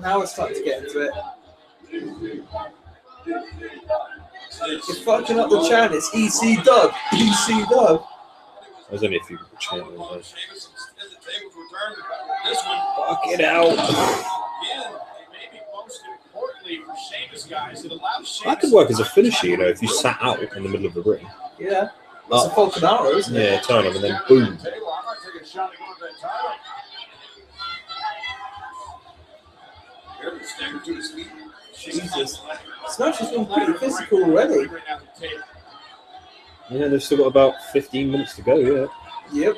Now we're starting to get into it. You're fucking up the chant. It's EC Dub. EC Dub. There's only a few people chanting. Fuck it out. guys, it allows That could work as a finisher, you know, if you sat out in the middle of the ring. Yeah. That's a Falcon Arrow, isn't it? Yeah, turn him and then boom. Jesus. Smash has been pretty physical already. Yeah, they've still got about 15 minutes to go, yeah. Yep.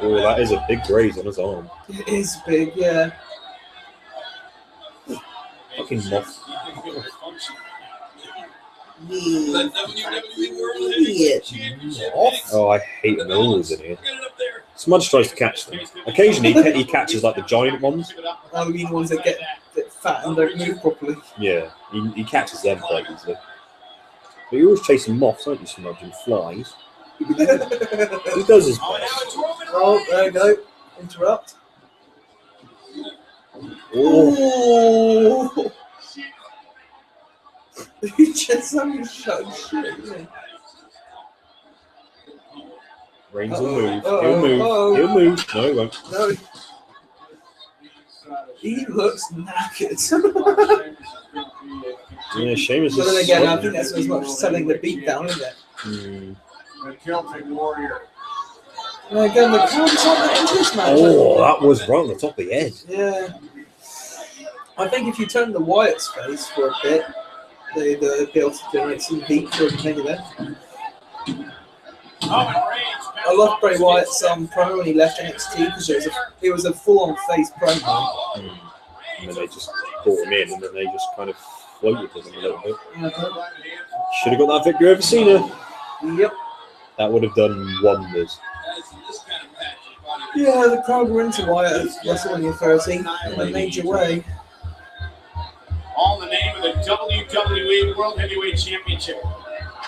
Oh, that is a big graze on his arm. It is big, yeah. Fucking moth. Oh, I hate them always in here. Smudge tries to catch them. Occasionally, he catches like the giant ones. I mean, ones that get fat and don't move properly. Yeah, he catches them quite easily. But you're always chasing moths, aren't you, Smudge, and flies? He does his best. Oh, there you go. Interrupt. Oh. He just shut shit, isn't he? Reigns will move. He'll move. He'll move. No, he won't. No. He looks knackered. Yeah, Sheamus is. But then again, I think that's as much selling the beat down, isn't it? The Celtic Warrior. And again, the crowd's on the into this match. Oh, that was right on the top of the head. Yeah. I think if you turn the Wyatt's face for a bit, they'd be able to generate some heat for a main event. I love Bray Wyatt's promo when he left NXT because it was a full-on face promo. And then they just brought him in, and then they just kind of floated with him a little bit. Should have got that victory over Cena. Yep. That would have done wonders. Yeah, the crowd were into Wyatt at WrestleMania 30 in a major way. All in the name of the WWE World Heavyweight Championship.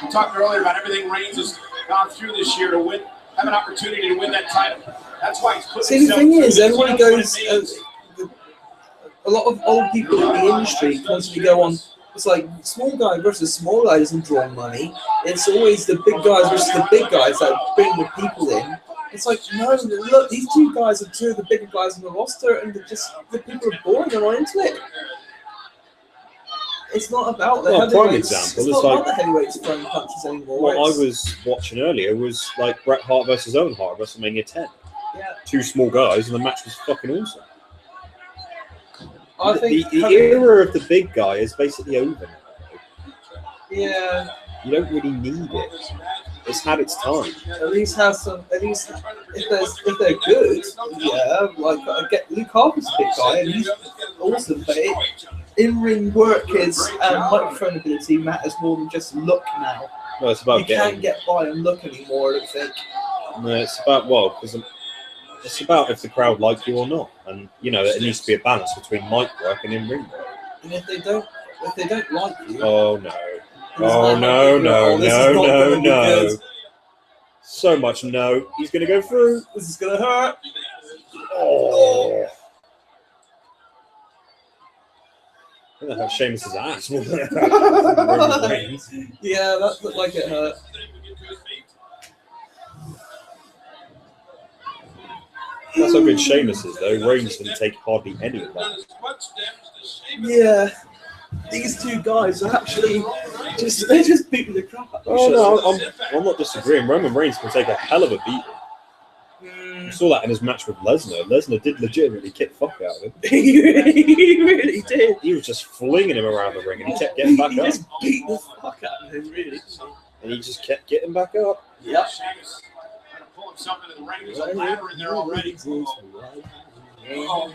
We talked earlier about everything Reigns has gone through this year to win, have an opportunity to win that title. That's why he's put See, the thing is, everyone goes. A lot of old people in the industry constantly go on. It's like small guy versus small guy doesn't draw money. It's always the big guys versus the big guys that bring the people in. It's like, no, look, these two guys are two of the bigger guys on the roster, and the people are boring. They're not into it. It's not about the heavyweights. Prime example, it's not about the heavyweights throwing punches anymore. What I was watching earlier was like Bret Hart versus Owen Hart at WrestleMania 10. Yeah. Two small guys, and the match was fucking awesome. I think the era of the big guy is basically over now. Yeah. You don't really need it. It's had its time. At least have some. At least if they're good, yeah. Like I get Luke Harper's a big guy, and he's awesome. But in-ring work and microphone ability matters more than just look now. No, it's about you can't get by and look anymore. I don't think. No, it's about because it's about if the crowd like you or not, and you know it needs to be a balance between mic work and in-ring work. And if they don't like you, oh no. Oh no. So much no. He's going to go through. This is going to hurt. Oh. I think that hurt Sheamus' ass. Yeah, that looked like it hurt. That's how good Sheamus is, though. Reigns didn't take hardly any of that. Yeah. These two guys are actually they're just beating the crap out of each other. I'm not disagreeing. Roman Reigns can take a hell of a beating. You saw that in his match with Lesnar. Lesnar did legitimately kick fuck out of him. He really did. He was just flinging him around the ring, and he kept getting back up. He just beat the fuck out of him, really. And he just kept getting back up. Yep.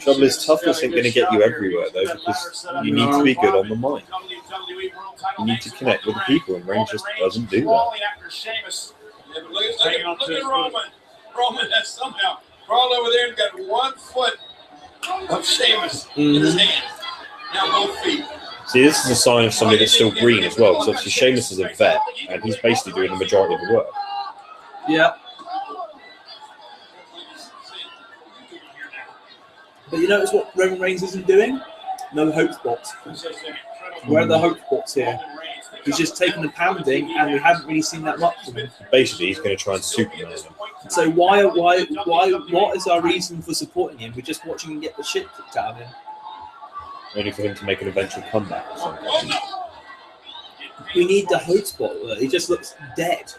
Trouble is, toughness ain't going to get you everywhere, though, because you need to be good on the mic. You need to connect with the people, and Reigns just doesn't do that. Look at Roman. Roman has somehow crawled over there and got 1 foot of Sheamus in his hand. Now both feet. See, this is a sign of somebody that's still green as well, because obviously Sheamus is a vet, and he's basically doing the majority of the work. Yeah. But you notice what Roman Reigns isn't doing? No hope spots. Where are the hope spots here? He's just taking the pounding, and we haven't really seen that much from him. Basically, he's going to try and Superman him. So what is our reason for supporting him? We're just watching him get the shit kicked out of him. Only for him to make an eventual comeback or something. we need the hope spot. He just looks dead.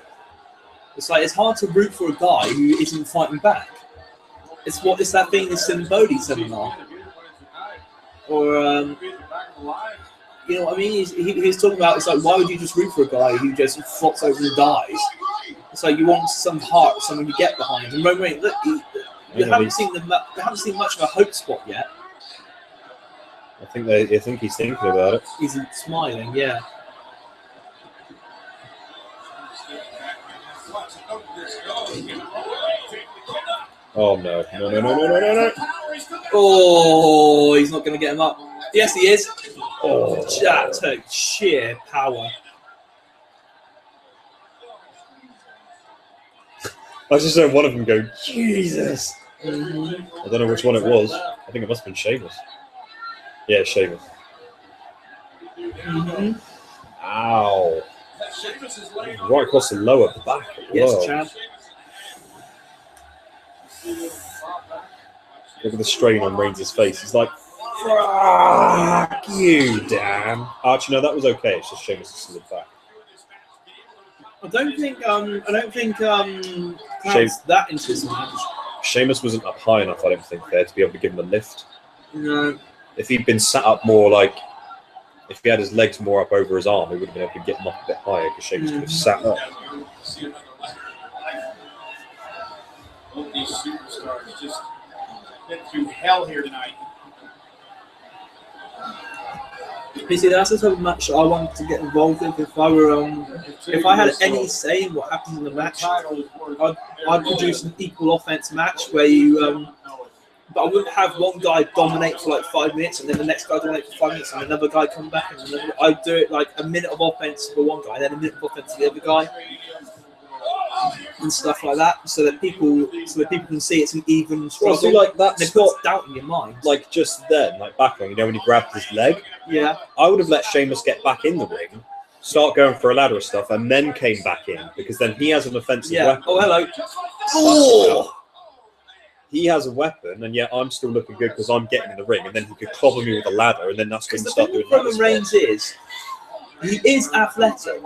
It's like it's hard to root for a guy who isn't fighting back. It's that thing in Simbodi seminar, or you know what I mean? He's talking about, it's like, why would you just root for a guy who just flops over and dies? It's like you want some heart, someone you get behind. And Roman Reigns, look, we haven't seen much of a hope spot yet. I think he's thinking about it. He's smiling, yeah. Oh no. Oh, he's not going to get him up. Yes, he is. Oh, that took sheer power. I just heard one of them go, Jesus. Mm-hmm. I don't know which one it was. I think it must have been Sheamus. Yeah, Sheamus. Mm-hmm. Ow. Right across the lower back. Yes, Chad. Look at the strain on Reigns' face. He's like, fuck you, Dan. Actually, no, that was okay. It's just Sheamus is slid back. I don't think Chad's that into this match. Sheamus wasn't up high enough, I don't think, there to be able to give him a lift. No. If he'd been sat up more, like, if he had his legs more up over his arm, he would have been able to get him up a bit higher because Sheamus could have sat up. Both these superstars just been through hell here tonight. You see, that's the type of match I wanted to get involved in. If I had any say in what happens in the match, I'd produce an equal offense match where you. But I wouldn't have one guy dominate for like 5 minutes and then the next guy dominate for 5 minutes and another guy come back and another. I'd do it like a minute of offense for one guy, then a minute of offense for the other guy, and stuff like that, so that people can see it's an even struggle. Well, so like that spot, doubt in your mind, like just then, like back on, you know, when he grabbed his leg. Yeah, I would have let Sheamus get back in the ring, start going for a ladder of stuff, and then came back in because then he has an offensive weapon. Oh, hello. Oh. He has a weapon, and yet I'm still looking good because I'm getting in the ring, and then he could clobber me with a ladder, and then that's when you start doing that. Roman Reigns he is athletic,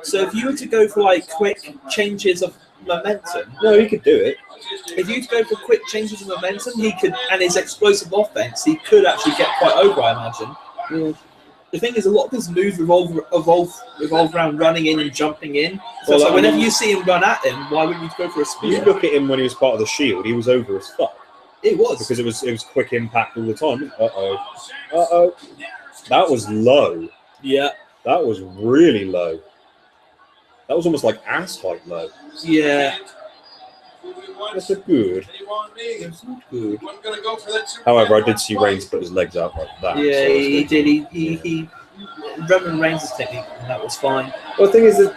so if you were to go for like quick changes of momentum, no, he could do it. If you were to go for quick changes of momentum, he could, and his explosive offense, he could actually get quite over, I imagine. Yeah. The thing is, a lot of his moves revolve around running in and jumping in. So Well, it's like whenever you see him run at him, why wouldn't you go for a spear? You look at him when he was part of the Shield; he was over as fuck. It was because it was quick impact all the time. That was low. Yeah, that was really low. That was almost like ass height low. Yeah. That's a good. It's not good. However, I did see Reigns put his legs out like that. Yeah, so he did. He Roman Reigns' technique, and that was fine. Well, the thing is that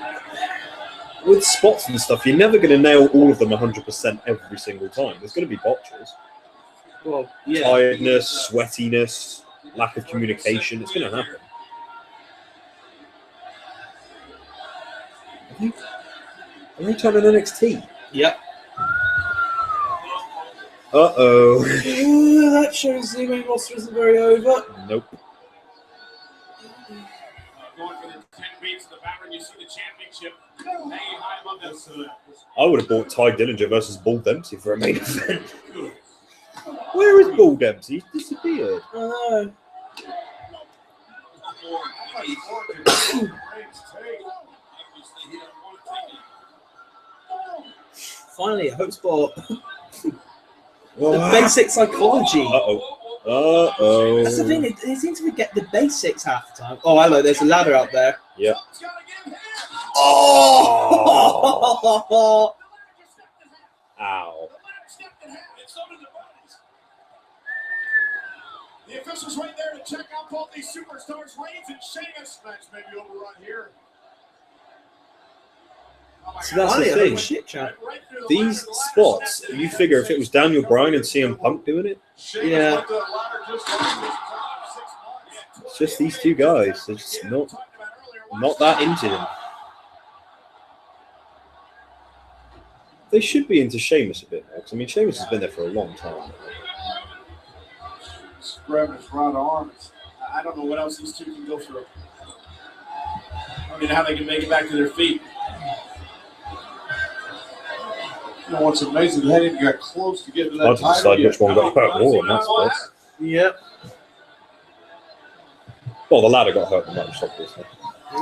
with spots and stuff, you're never going to nail all of them 100% every single time. There's going to be botches. Well, yeah. Tiredness, sweatiness, lack of communication. It's going to happen. Every time in NXT. Yep. Uh-oh. That shows the main roster isn't very over. Nope. Going for the 10 beats of the batter, you see the championship hanging high above that. I would have bought Ty Dillinger versus Bull Dempsey for a main event. Where is Bull Dempsey? He's disappeared. Finally, a hope spot. The basic psychology. Uh-oh. That's the thing. They seem to forget the basics half the time. Oh, hello. There's a ladder out there. Yeah. Oh! Ow. The officials right there to check out both these superstars. Reigns and Sheamus match may be overrun here. So that's the thing. Shit, chat. These spots, you figure if it was Daniel Bryan and CM Punk doing it, yeah. It's just these two guys. They're just not that into them. They should be into Sheamus a bit more. I mean, Sheamus has been there for a long time. Grabbing his right arm. I don't know what else these two can go through. and how they can make it back to their feet. You know what's amazing? They didn't get close to getting that Hard to decide which one got hurt more in that spot. Yep. Well, the ladder got hurt the most, obviously.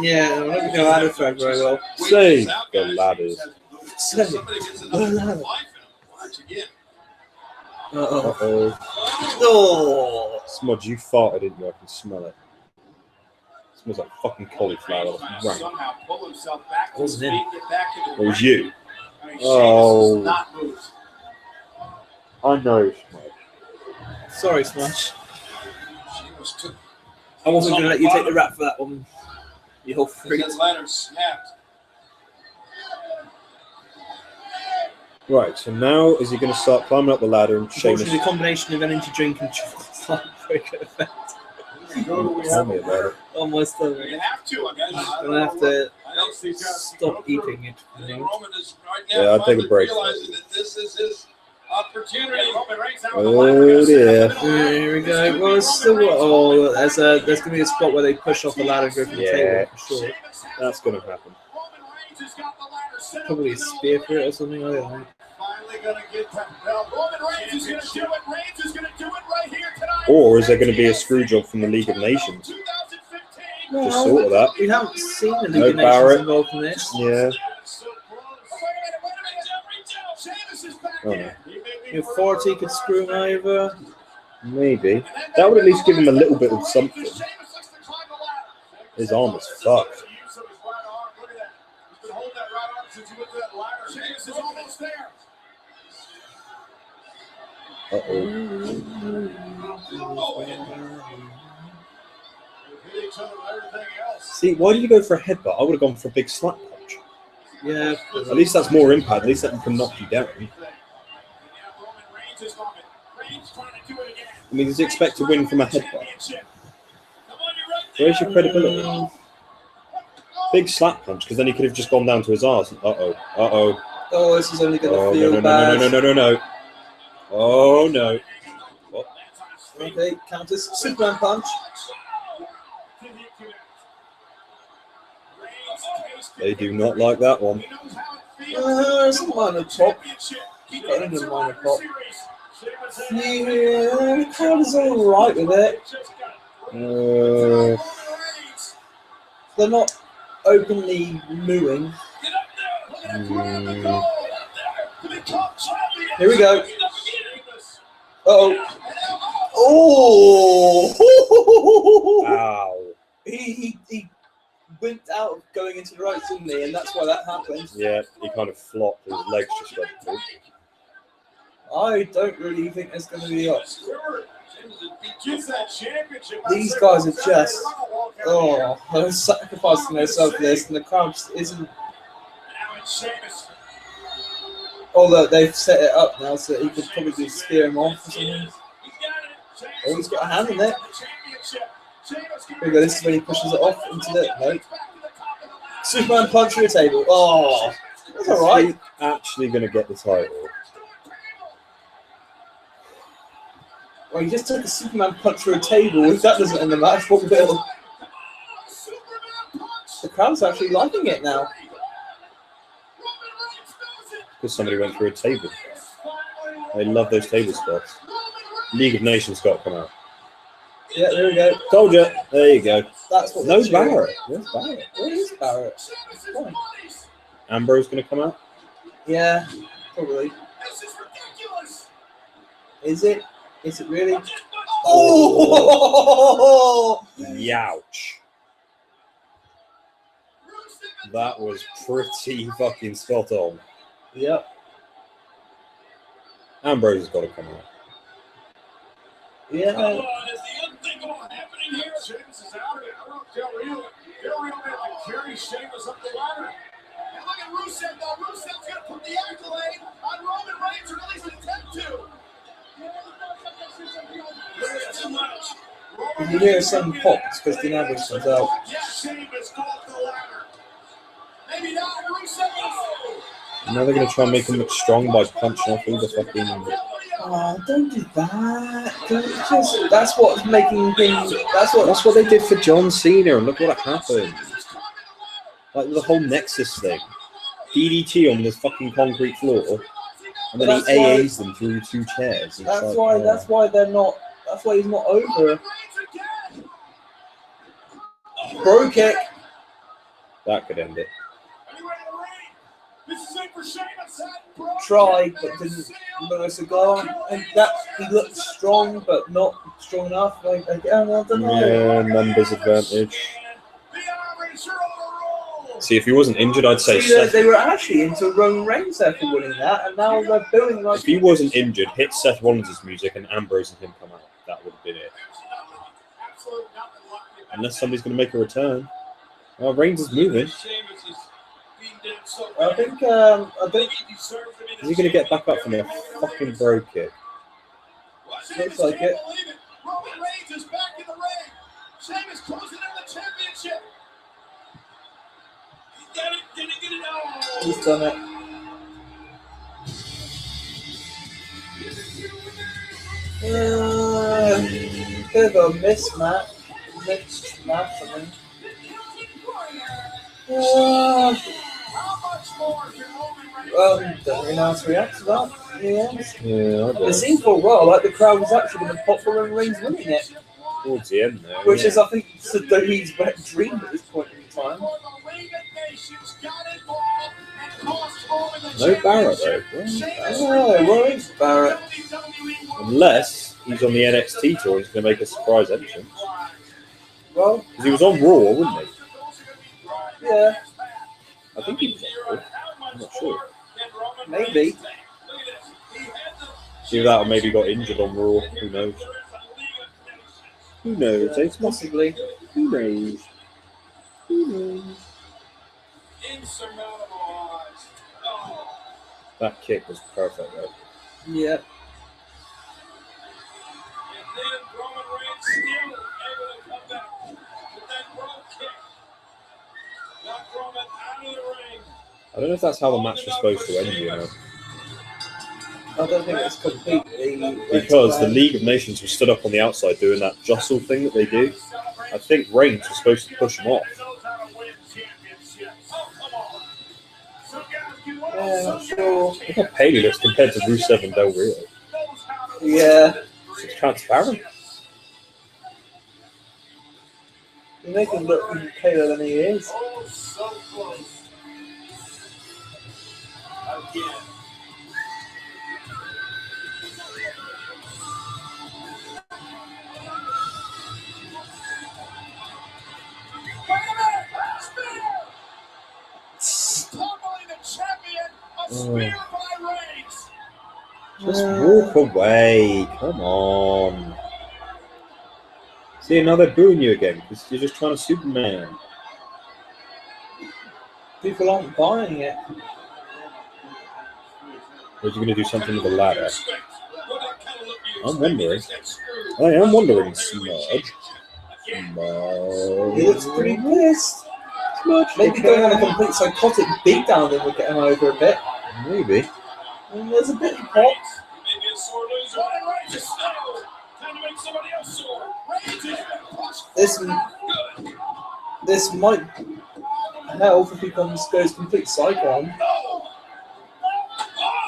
Yeah, I don't think the ladder fared very well. Save the ladders. Save the ladder. Watch again. Uh-oh. Uh-oh. Oh. Smudge, you farted, didn't you? I can smell it. It smells like fucking cauliflower. Right. Somehow pull himself back to his Wasn't feet, him. get back into the It was ring. you. I mean, Oh. Sheamus not moved. I know, Smudge. Sorry, Smash. Sheamus took I wasn't going to let you take the rap for that one. You whole freak. his ladder snapped. Right, so now is he going to start climbing up the ladder and Sheamus? Unfortunately, the combination of energy drink and chocolate's not very good effect. Tell me about it. On my stomach. You have to. I mean, I'm going to have to stop eating it. I think Roman is right now Yeah, I'll take a finally break. realizing that this is his opportunity. Roman Reigns out on the Oh, ladder. dear. Here we go. Well, it's still, there's going to be a spot where they push off the ladder and go for the Yeah. table, for sure. That's going to happen. Roman Reigns has got the ladder set up Probably a in the middle spear of the for it or ring. something. I don't know. Finally gonna get that belt. Roman Reigns is gonna do it. Reigns is gonna do it right here tonight. Or is there going to be a screw job from the League of Nations? 2015. Just sort of that. We haven't seen the No League of Nations Barrett. involved in this. Yeah. Wait a minute. Sheamus is back Oh. in. The authority could screw him over. Maybe. That would at least give him a little bit of something. His arm is fucked. Sheamus is almost there. See, why did you go for a headbutt? I would have gone for a big slap punch. Yeah. At least that's more impact. At least that can knock you down. I mean, does he expect to win from a headbutt? Where's your credibility? Big slap punch, because then he could have just gone down to his arse. Uh-oh. Uh-oh. Oh, this is only going to Oh, feel no, bad. no. Oh, no. What? Okay, counters. Superman punch. They do not like that one. It's a minor pop. Got into a minor pop. Yeah, the crowd is alright with it. They're not openly mooing. Here we go. Uh-oh. Oh! Ow. He winked out of going into the right, didn't he? And that's why that happened. Yeah, he kind of flopped. His legs just went through. I don't really think there's going to be up. These guys are just, they're sacrificing themselves for this, and the crowd just isn't. Although they've set it up now, so he could probably spear him off or something. Oh, he's got a hand in it. Here we go, this is when he pushes it off into the. Nope. Superman punch through the table. Oh, that's alright. He's actually going to get the title. Well, he just took a Superman punch through a table. If that doesn't end the match, what will? The crowd's actually liking it now. Because somebody went through a table. I love those table spots. League of Nations got to come out. Yeah, there we go. Told you. There you go. That's what. No Barrett. Where's Barrett? Where is Barrett? Why? Ambrose going to come out? Yeah, probably. Is it? Is it really? Oh! Youch. That was pretty fucking spot on. Yep. Ambrose has got to come out. Yeah. Is the unthinkable happening here? Sheamus is out. I don't Del Rio had to carry Sheamus up the ladder. And look at Rusev, though. Rusev's going to put the accolade on Roman Reigns, or at least attempt to. Too much. You hear some pops because the average comes out. Yeah, Sheamus go up the ladder. Maybe not Rusev. Now they're going to try and make him look strong by punching off all the fucking... Oh, don't do that. That's what's making him. That's what they did for John Cena, and look what happened. Like the whole Nexus thing. DDT on this fucking concrete floor, and then he AAs them through 2 chairs. It's That's like, why. oh. That's why they're not. That's why he's not over. Bro kick. That could end it. Tried, but didn't blow a cigar. And that he looked strong, but not strong enough. Like again, I don't know. Yeah, numbers advantage. See, if he wasn't injured, I'd say Seth. They were actually into Roman Reigns there for winning that, and now they're building like. If he wasn't injured, hit Seth Rollins' music and Ambrose and him come out. That would have been it. Unless somebody's going to make a return. Oh, Reigns is moving. I think. Is he going to get back up from a fucking bro kick? Looks like it. Roman Reigns is back in the ring. Sheamus closing in the championship. He's got it. Did he get it? Oh. He's done it. Bit of a mismatch. I mean. Don't really know how to react to that. Yeah, It seemed for a while like the crowd was actually going to pop for Roman Reigns winning it. Towards the end there. Which is, I think, WWE's wet dream at this point in time. No Barrett, though. Yeah, where is Barrett? Unless he's on the NXT tour and he's going to make a surprise entrance. Well, because he was on Raw, wasn't he? Yeah. I think he was on Raw. I'm not sure. Maybe. Either that or maybe got injured on Raw. Who knows? Who knows? Eh? Possibly. Who knows? Who knows? That kick was perfect, though. Yeah. I don't know if that's how the match was supposed to end, you know. I don't think it's completely... Because the League of Nations was stood up on the outside doing that jostle thing that they do. I think Reigns was supposed to push him off. Yeah, not sure. Look how pale he looks compared to Rusev and Del Rio. Yeah. It's transparent. You make him look even paler than he is. Just walk away. Come on. See, now they're booing you again because you're just trying to Superman. People aren't buying it. Or are you going to do something with the ladder? I'm wondering. I am wondering, Smudge. He looks pretty pissed. Maybe going on a complete psychotic beatdown then will get him over a bit. Maybe. And there's a bit of pop. This might help if he goes complete psycho.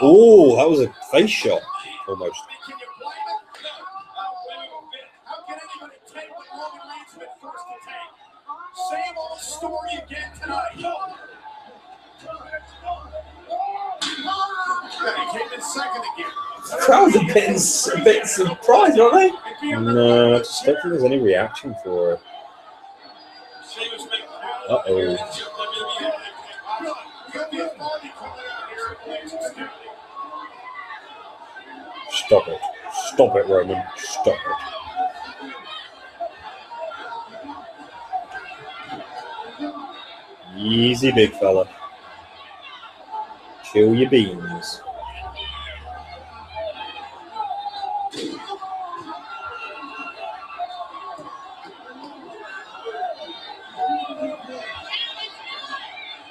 Oh, that was a face shot, almost. Same old story again tonight. He came in second again. The crowd's a bit surprised, aren't they? No, I just don't think there's any reaction for it. Uh-oh. Stop it. Stop it, Roman. Stop it. Easy, big fella. Chill your beans.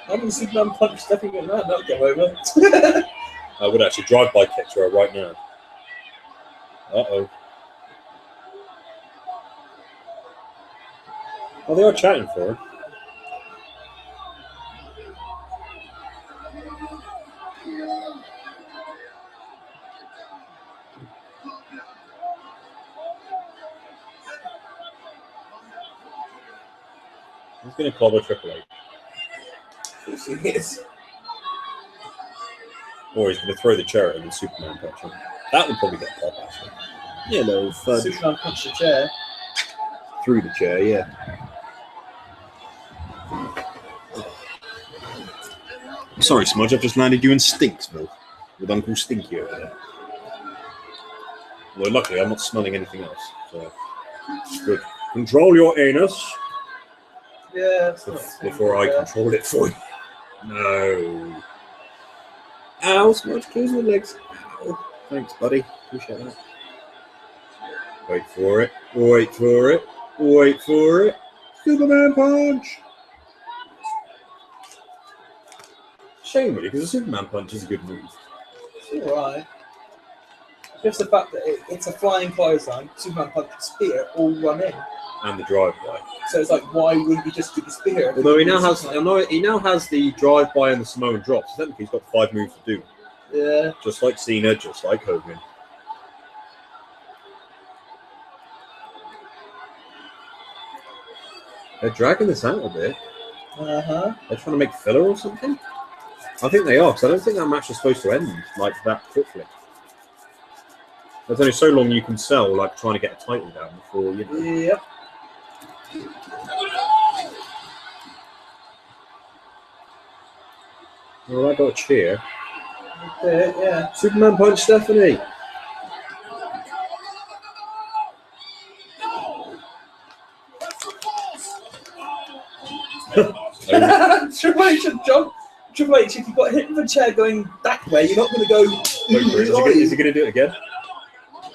I haven't seen Superman punch stepping at that. That'll go over. I would actually drive-by kick to her right now. Uh-oh. Oh, they are chatting for her. He's going to clobber Triple H. Yes. Or he's going to throw the chair at him and Superman punch him. That would probably get pop, actually. Yeah, no, fudge. Superman punched the chair. Through the chair, yeah. Sorry, Smudge, I've just landed you in Stinksville with Uncle Stinky over there. Well, luckily, I'm not smelling anything else, so it's good. Control your anus. Yeah. Before I control it for you. No. Ow, Smudge, close my legs. Ow. Thanks, buddy. Appreciate that. Wait for it. Wait for it. Wait for it. Superman punch. Shame, really, because a Superman punch is a good move. It's alright. Just the fact that it's a flying clothesline, Superman punch, spear, all run in. And the drive-by. So it's like, why wouldn't you just do the spear? Although he now has the drive-by and the Samoan drop, so technically he's got 5 moves to do. Yeah. Just like Cena, just like Hogan. They're dragging this out a bit. Uh-huh. They're trying to make filler or something? I think they are, because I don't think that match is supposed to end like that quickly. There's only so long you can sell, like trying to get a title down before, you know. Yep. Well, I got a cheer. Okay, yeah. Superman punch Stephanie. Triple H should jump. Triple H, if you got hit with a chair going that way, you're not going to go. Is he going to do it again?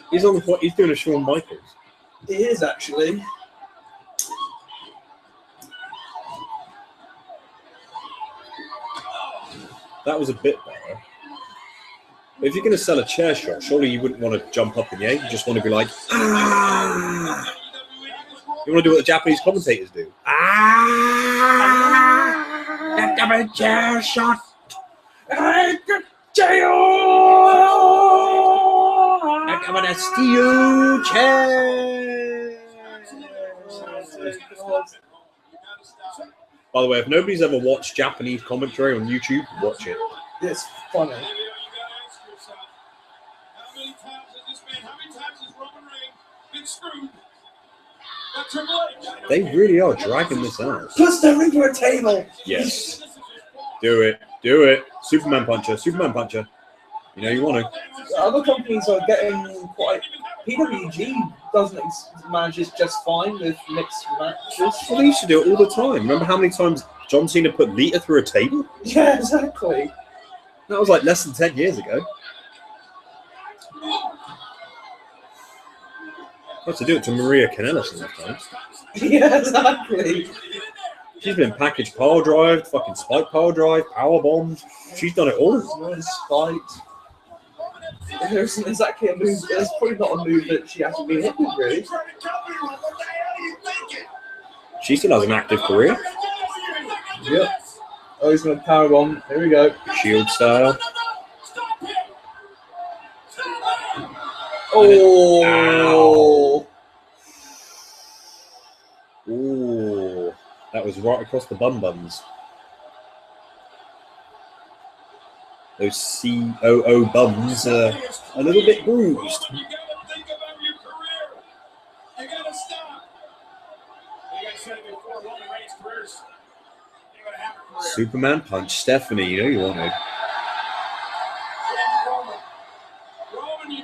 He's on the point. He's doing a Shawn Michaels. He is actually. That was a bit better. If you're going to sell a chair shot, surely you wouldn't want to jump up in the air. You just want to be like, ah. You want to do what the Japanese commentators do. Ah. That's a chair shot. I got I'm a steel chair. By the way, if nobody's ever watched Japanese commentary on YouTube, watch it. It's funny. How many times has Roman Reigns been screwed? They really are dragging this out. Plus, they're into a table. Yes. Do it. Do it. Superman puncher. Superman puncher. You know you want to. Other companies are getting quite. PWG doesn't manages just fine with mixed matches. Well, they used to do it all the time. Remember how many times John Cena put Lita through a table? Yeah, exactly. That was like less than 10 years ago. I had to do it to Maria Kanellis sometimes. Yeah, exactly. She's been packaged power drive, fucking spike power drive, power bombed. She's done it all. Spiked. There isn't exactly a move. There's probably not a move that she hasn't been hit with, really. She still has an active career. Yep. Oh, he's going to power bomb. Here we go. Shield style. Oh. Ooh. That was right across the bum buns. Those COO bums are a little bit bruised. You gotta think about your career. You gotta stop. You guys said it before, Roman Reigns' careers. You're gonna have a career. Superman punch Stephanie. You know you want to. Roman, you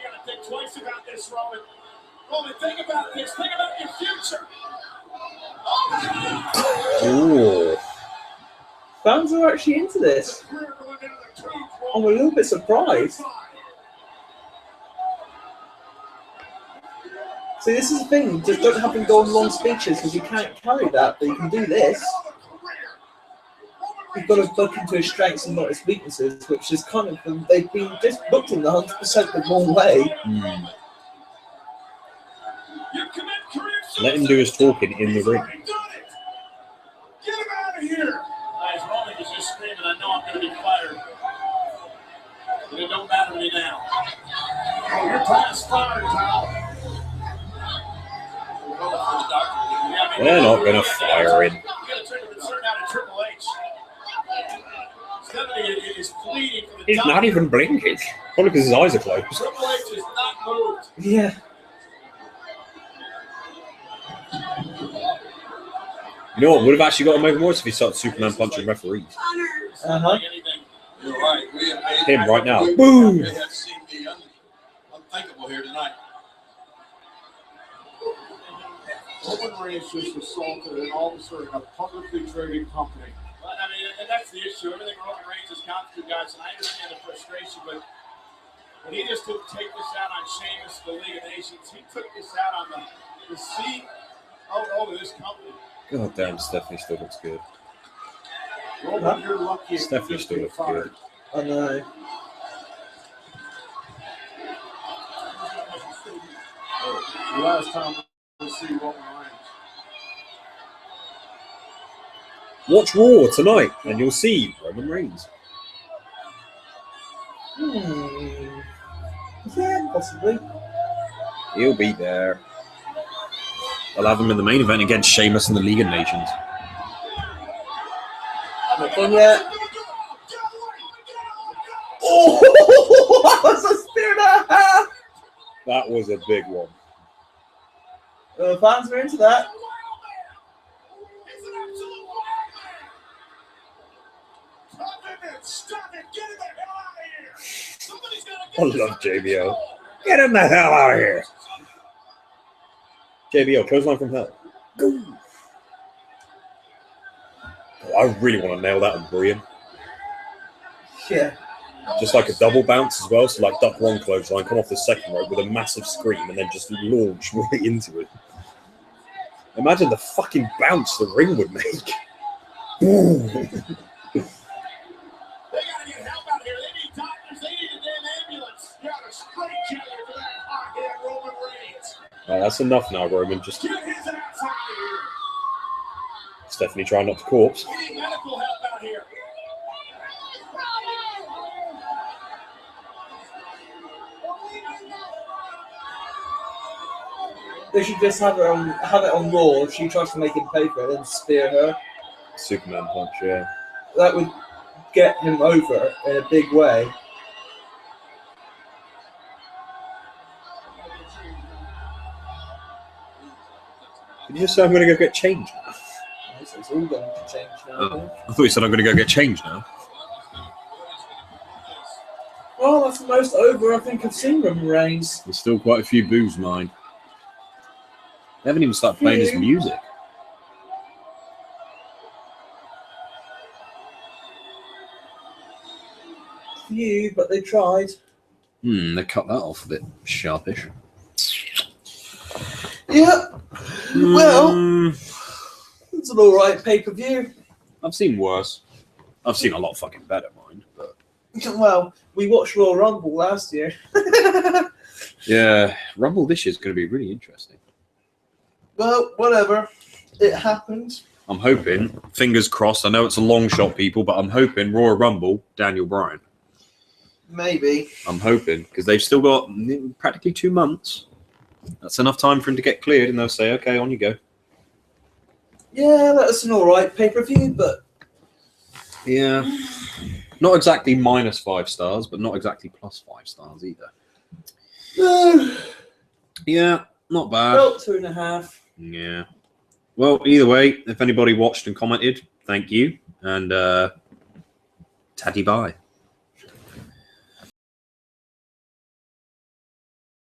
gotta think twice about this, Roman. Roman, think about this. Think about your future. Ooh. Fans are actually into this. I'm a little bit surprised. See, this is the thing. Just don't have them go on long speeches because you can't carry that, but you can do this. You've got to look into his strengths and not his weaknesses, which is kind of they've been just booked in the 100% the wrong way. Let him do his talking in the ring. Get him out of here! Guys, Roman is just screaming, I know I'm going to be fired. But it don't matter to me now. Oh, your time's fired, Kyle. They're not going to fire him. You got to take a concern out of Triple H. Stephanie is pleading for the He's not even blinking. Probably because his eyes are closed. Triple H is not moved. Yeah. You know what would have actually got him over more if he started Superman punching referees. Uh-huh. You're right. Him right now. Boom! We have seen the unthinkable here tonight. Roman Reigns just assaulted an officer in a publicly traded company. Well, I mean, and that's the issue. Everything Roman Reigns has gone through, guys, and I understand the frustration, but he just didn't take this out on Sheamus, the League of Nations. He took this out on the CEO of this company. God damn, Stephanie still looks good. Roman, you're lucky. Stephanie still looks good. I know. The last time we'll see Roman Reigns. Watch Raw tonight, and you'll see Roman Reigns. Yeah, possibly. He'll be there. I'll have him in the main event against Sheamus in the League of Nations. Not done yet. Oh, that was a spear and a half. That was a big one. The fans are into that. I love JBL. Get him the hell out of here. JBL, clothesline from hell. Go. Oh, I really want to nail that on Brian. Yeah. Just like a double bounce as well. So like duck one clothesline, come off the second rope with a massive scream and then just launch right into it. Imagine the fucking bounce the ring would make. Boom. They gotta get help out here. They need doctors. They need a damn ambulance. You got a straight jacket for that hot-head Roman Reigns. Right, that's enough now, Roman. Just Get his ass out of here. Stephanie trying not to corpse. We need medical help out here. They should just have it on Raw. If she tries to make him pay for it, then spear her. Superman punch, yeah. That would get him over in a big way. Did you just say I'm going to go get changed now? It's all going to change now. Oh, I thought you said I'm going to go get changed now. Well, that's the most over I think I've seen Roman Reigns. There's still quite a few boos, mine. They haven't even started playing his music. Few, but they tried. They cut that off a bit sharpish. Yeah. Well, it's an alright pay-per-view. I've seen worse. I've seen a lot fucking better, mind. But well, we watched Royal Rumble last year. yeah, Rumble this year is going to be really interesting. Well, whatever. It happened. I'm hoping, fingers crossed, I know it's a long shot, people, but I'm hoping Royal Rumble, Daniel Bryan. Maybe. I'm hoping, because they've still got practically 2 months. That's enough time for him to get cleared, and they'll say, okay, on you go. Yeah, that's an alright pay-per-view, but... Yeah. Not exactly -5 stars, but not exactly +5 stars either. Yeah, not bad. Well, 2.5. Yeah. Well, either way, if anybody watched and commented, thank you. And tatty bye.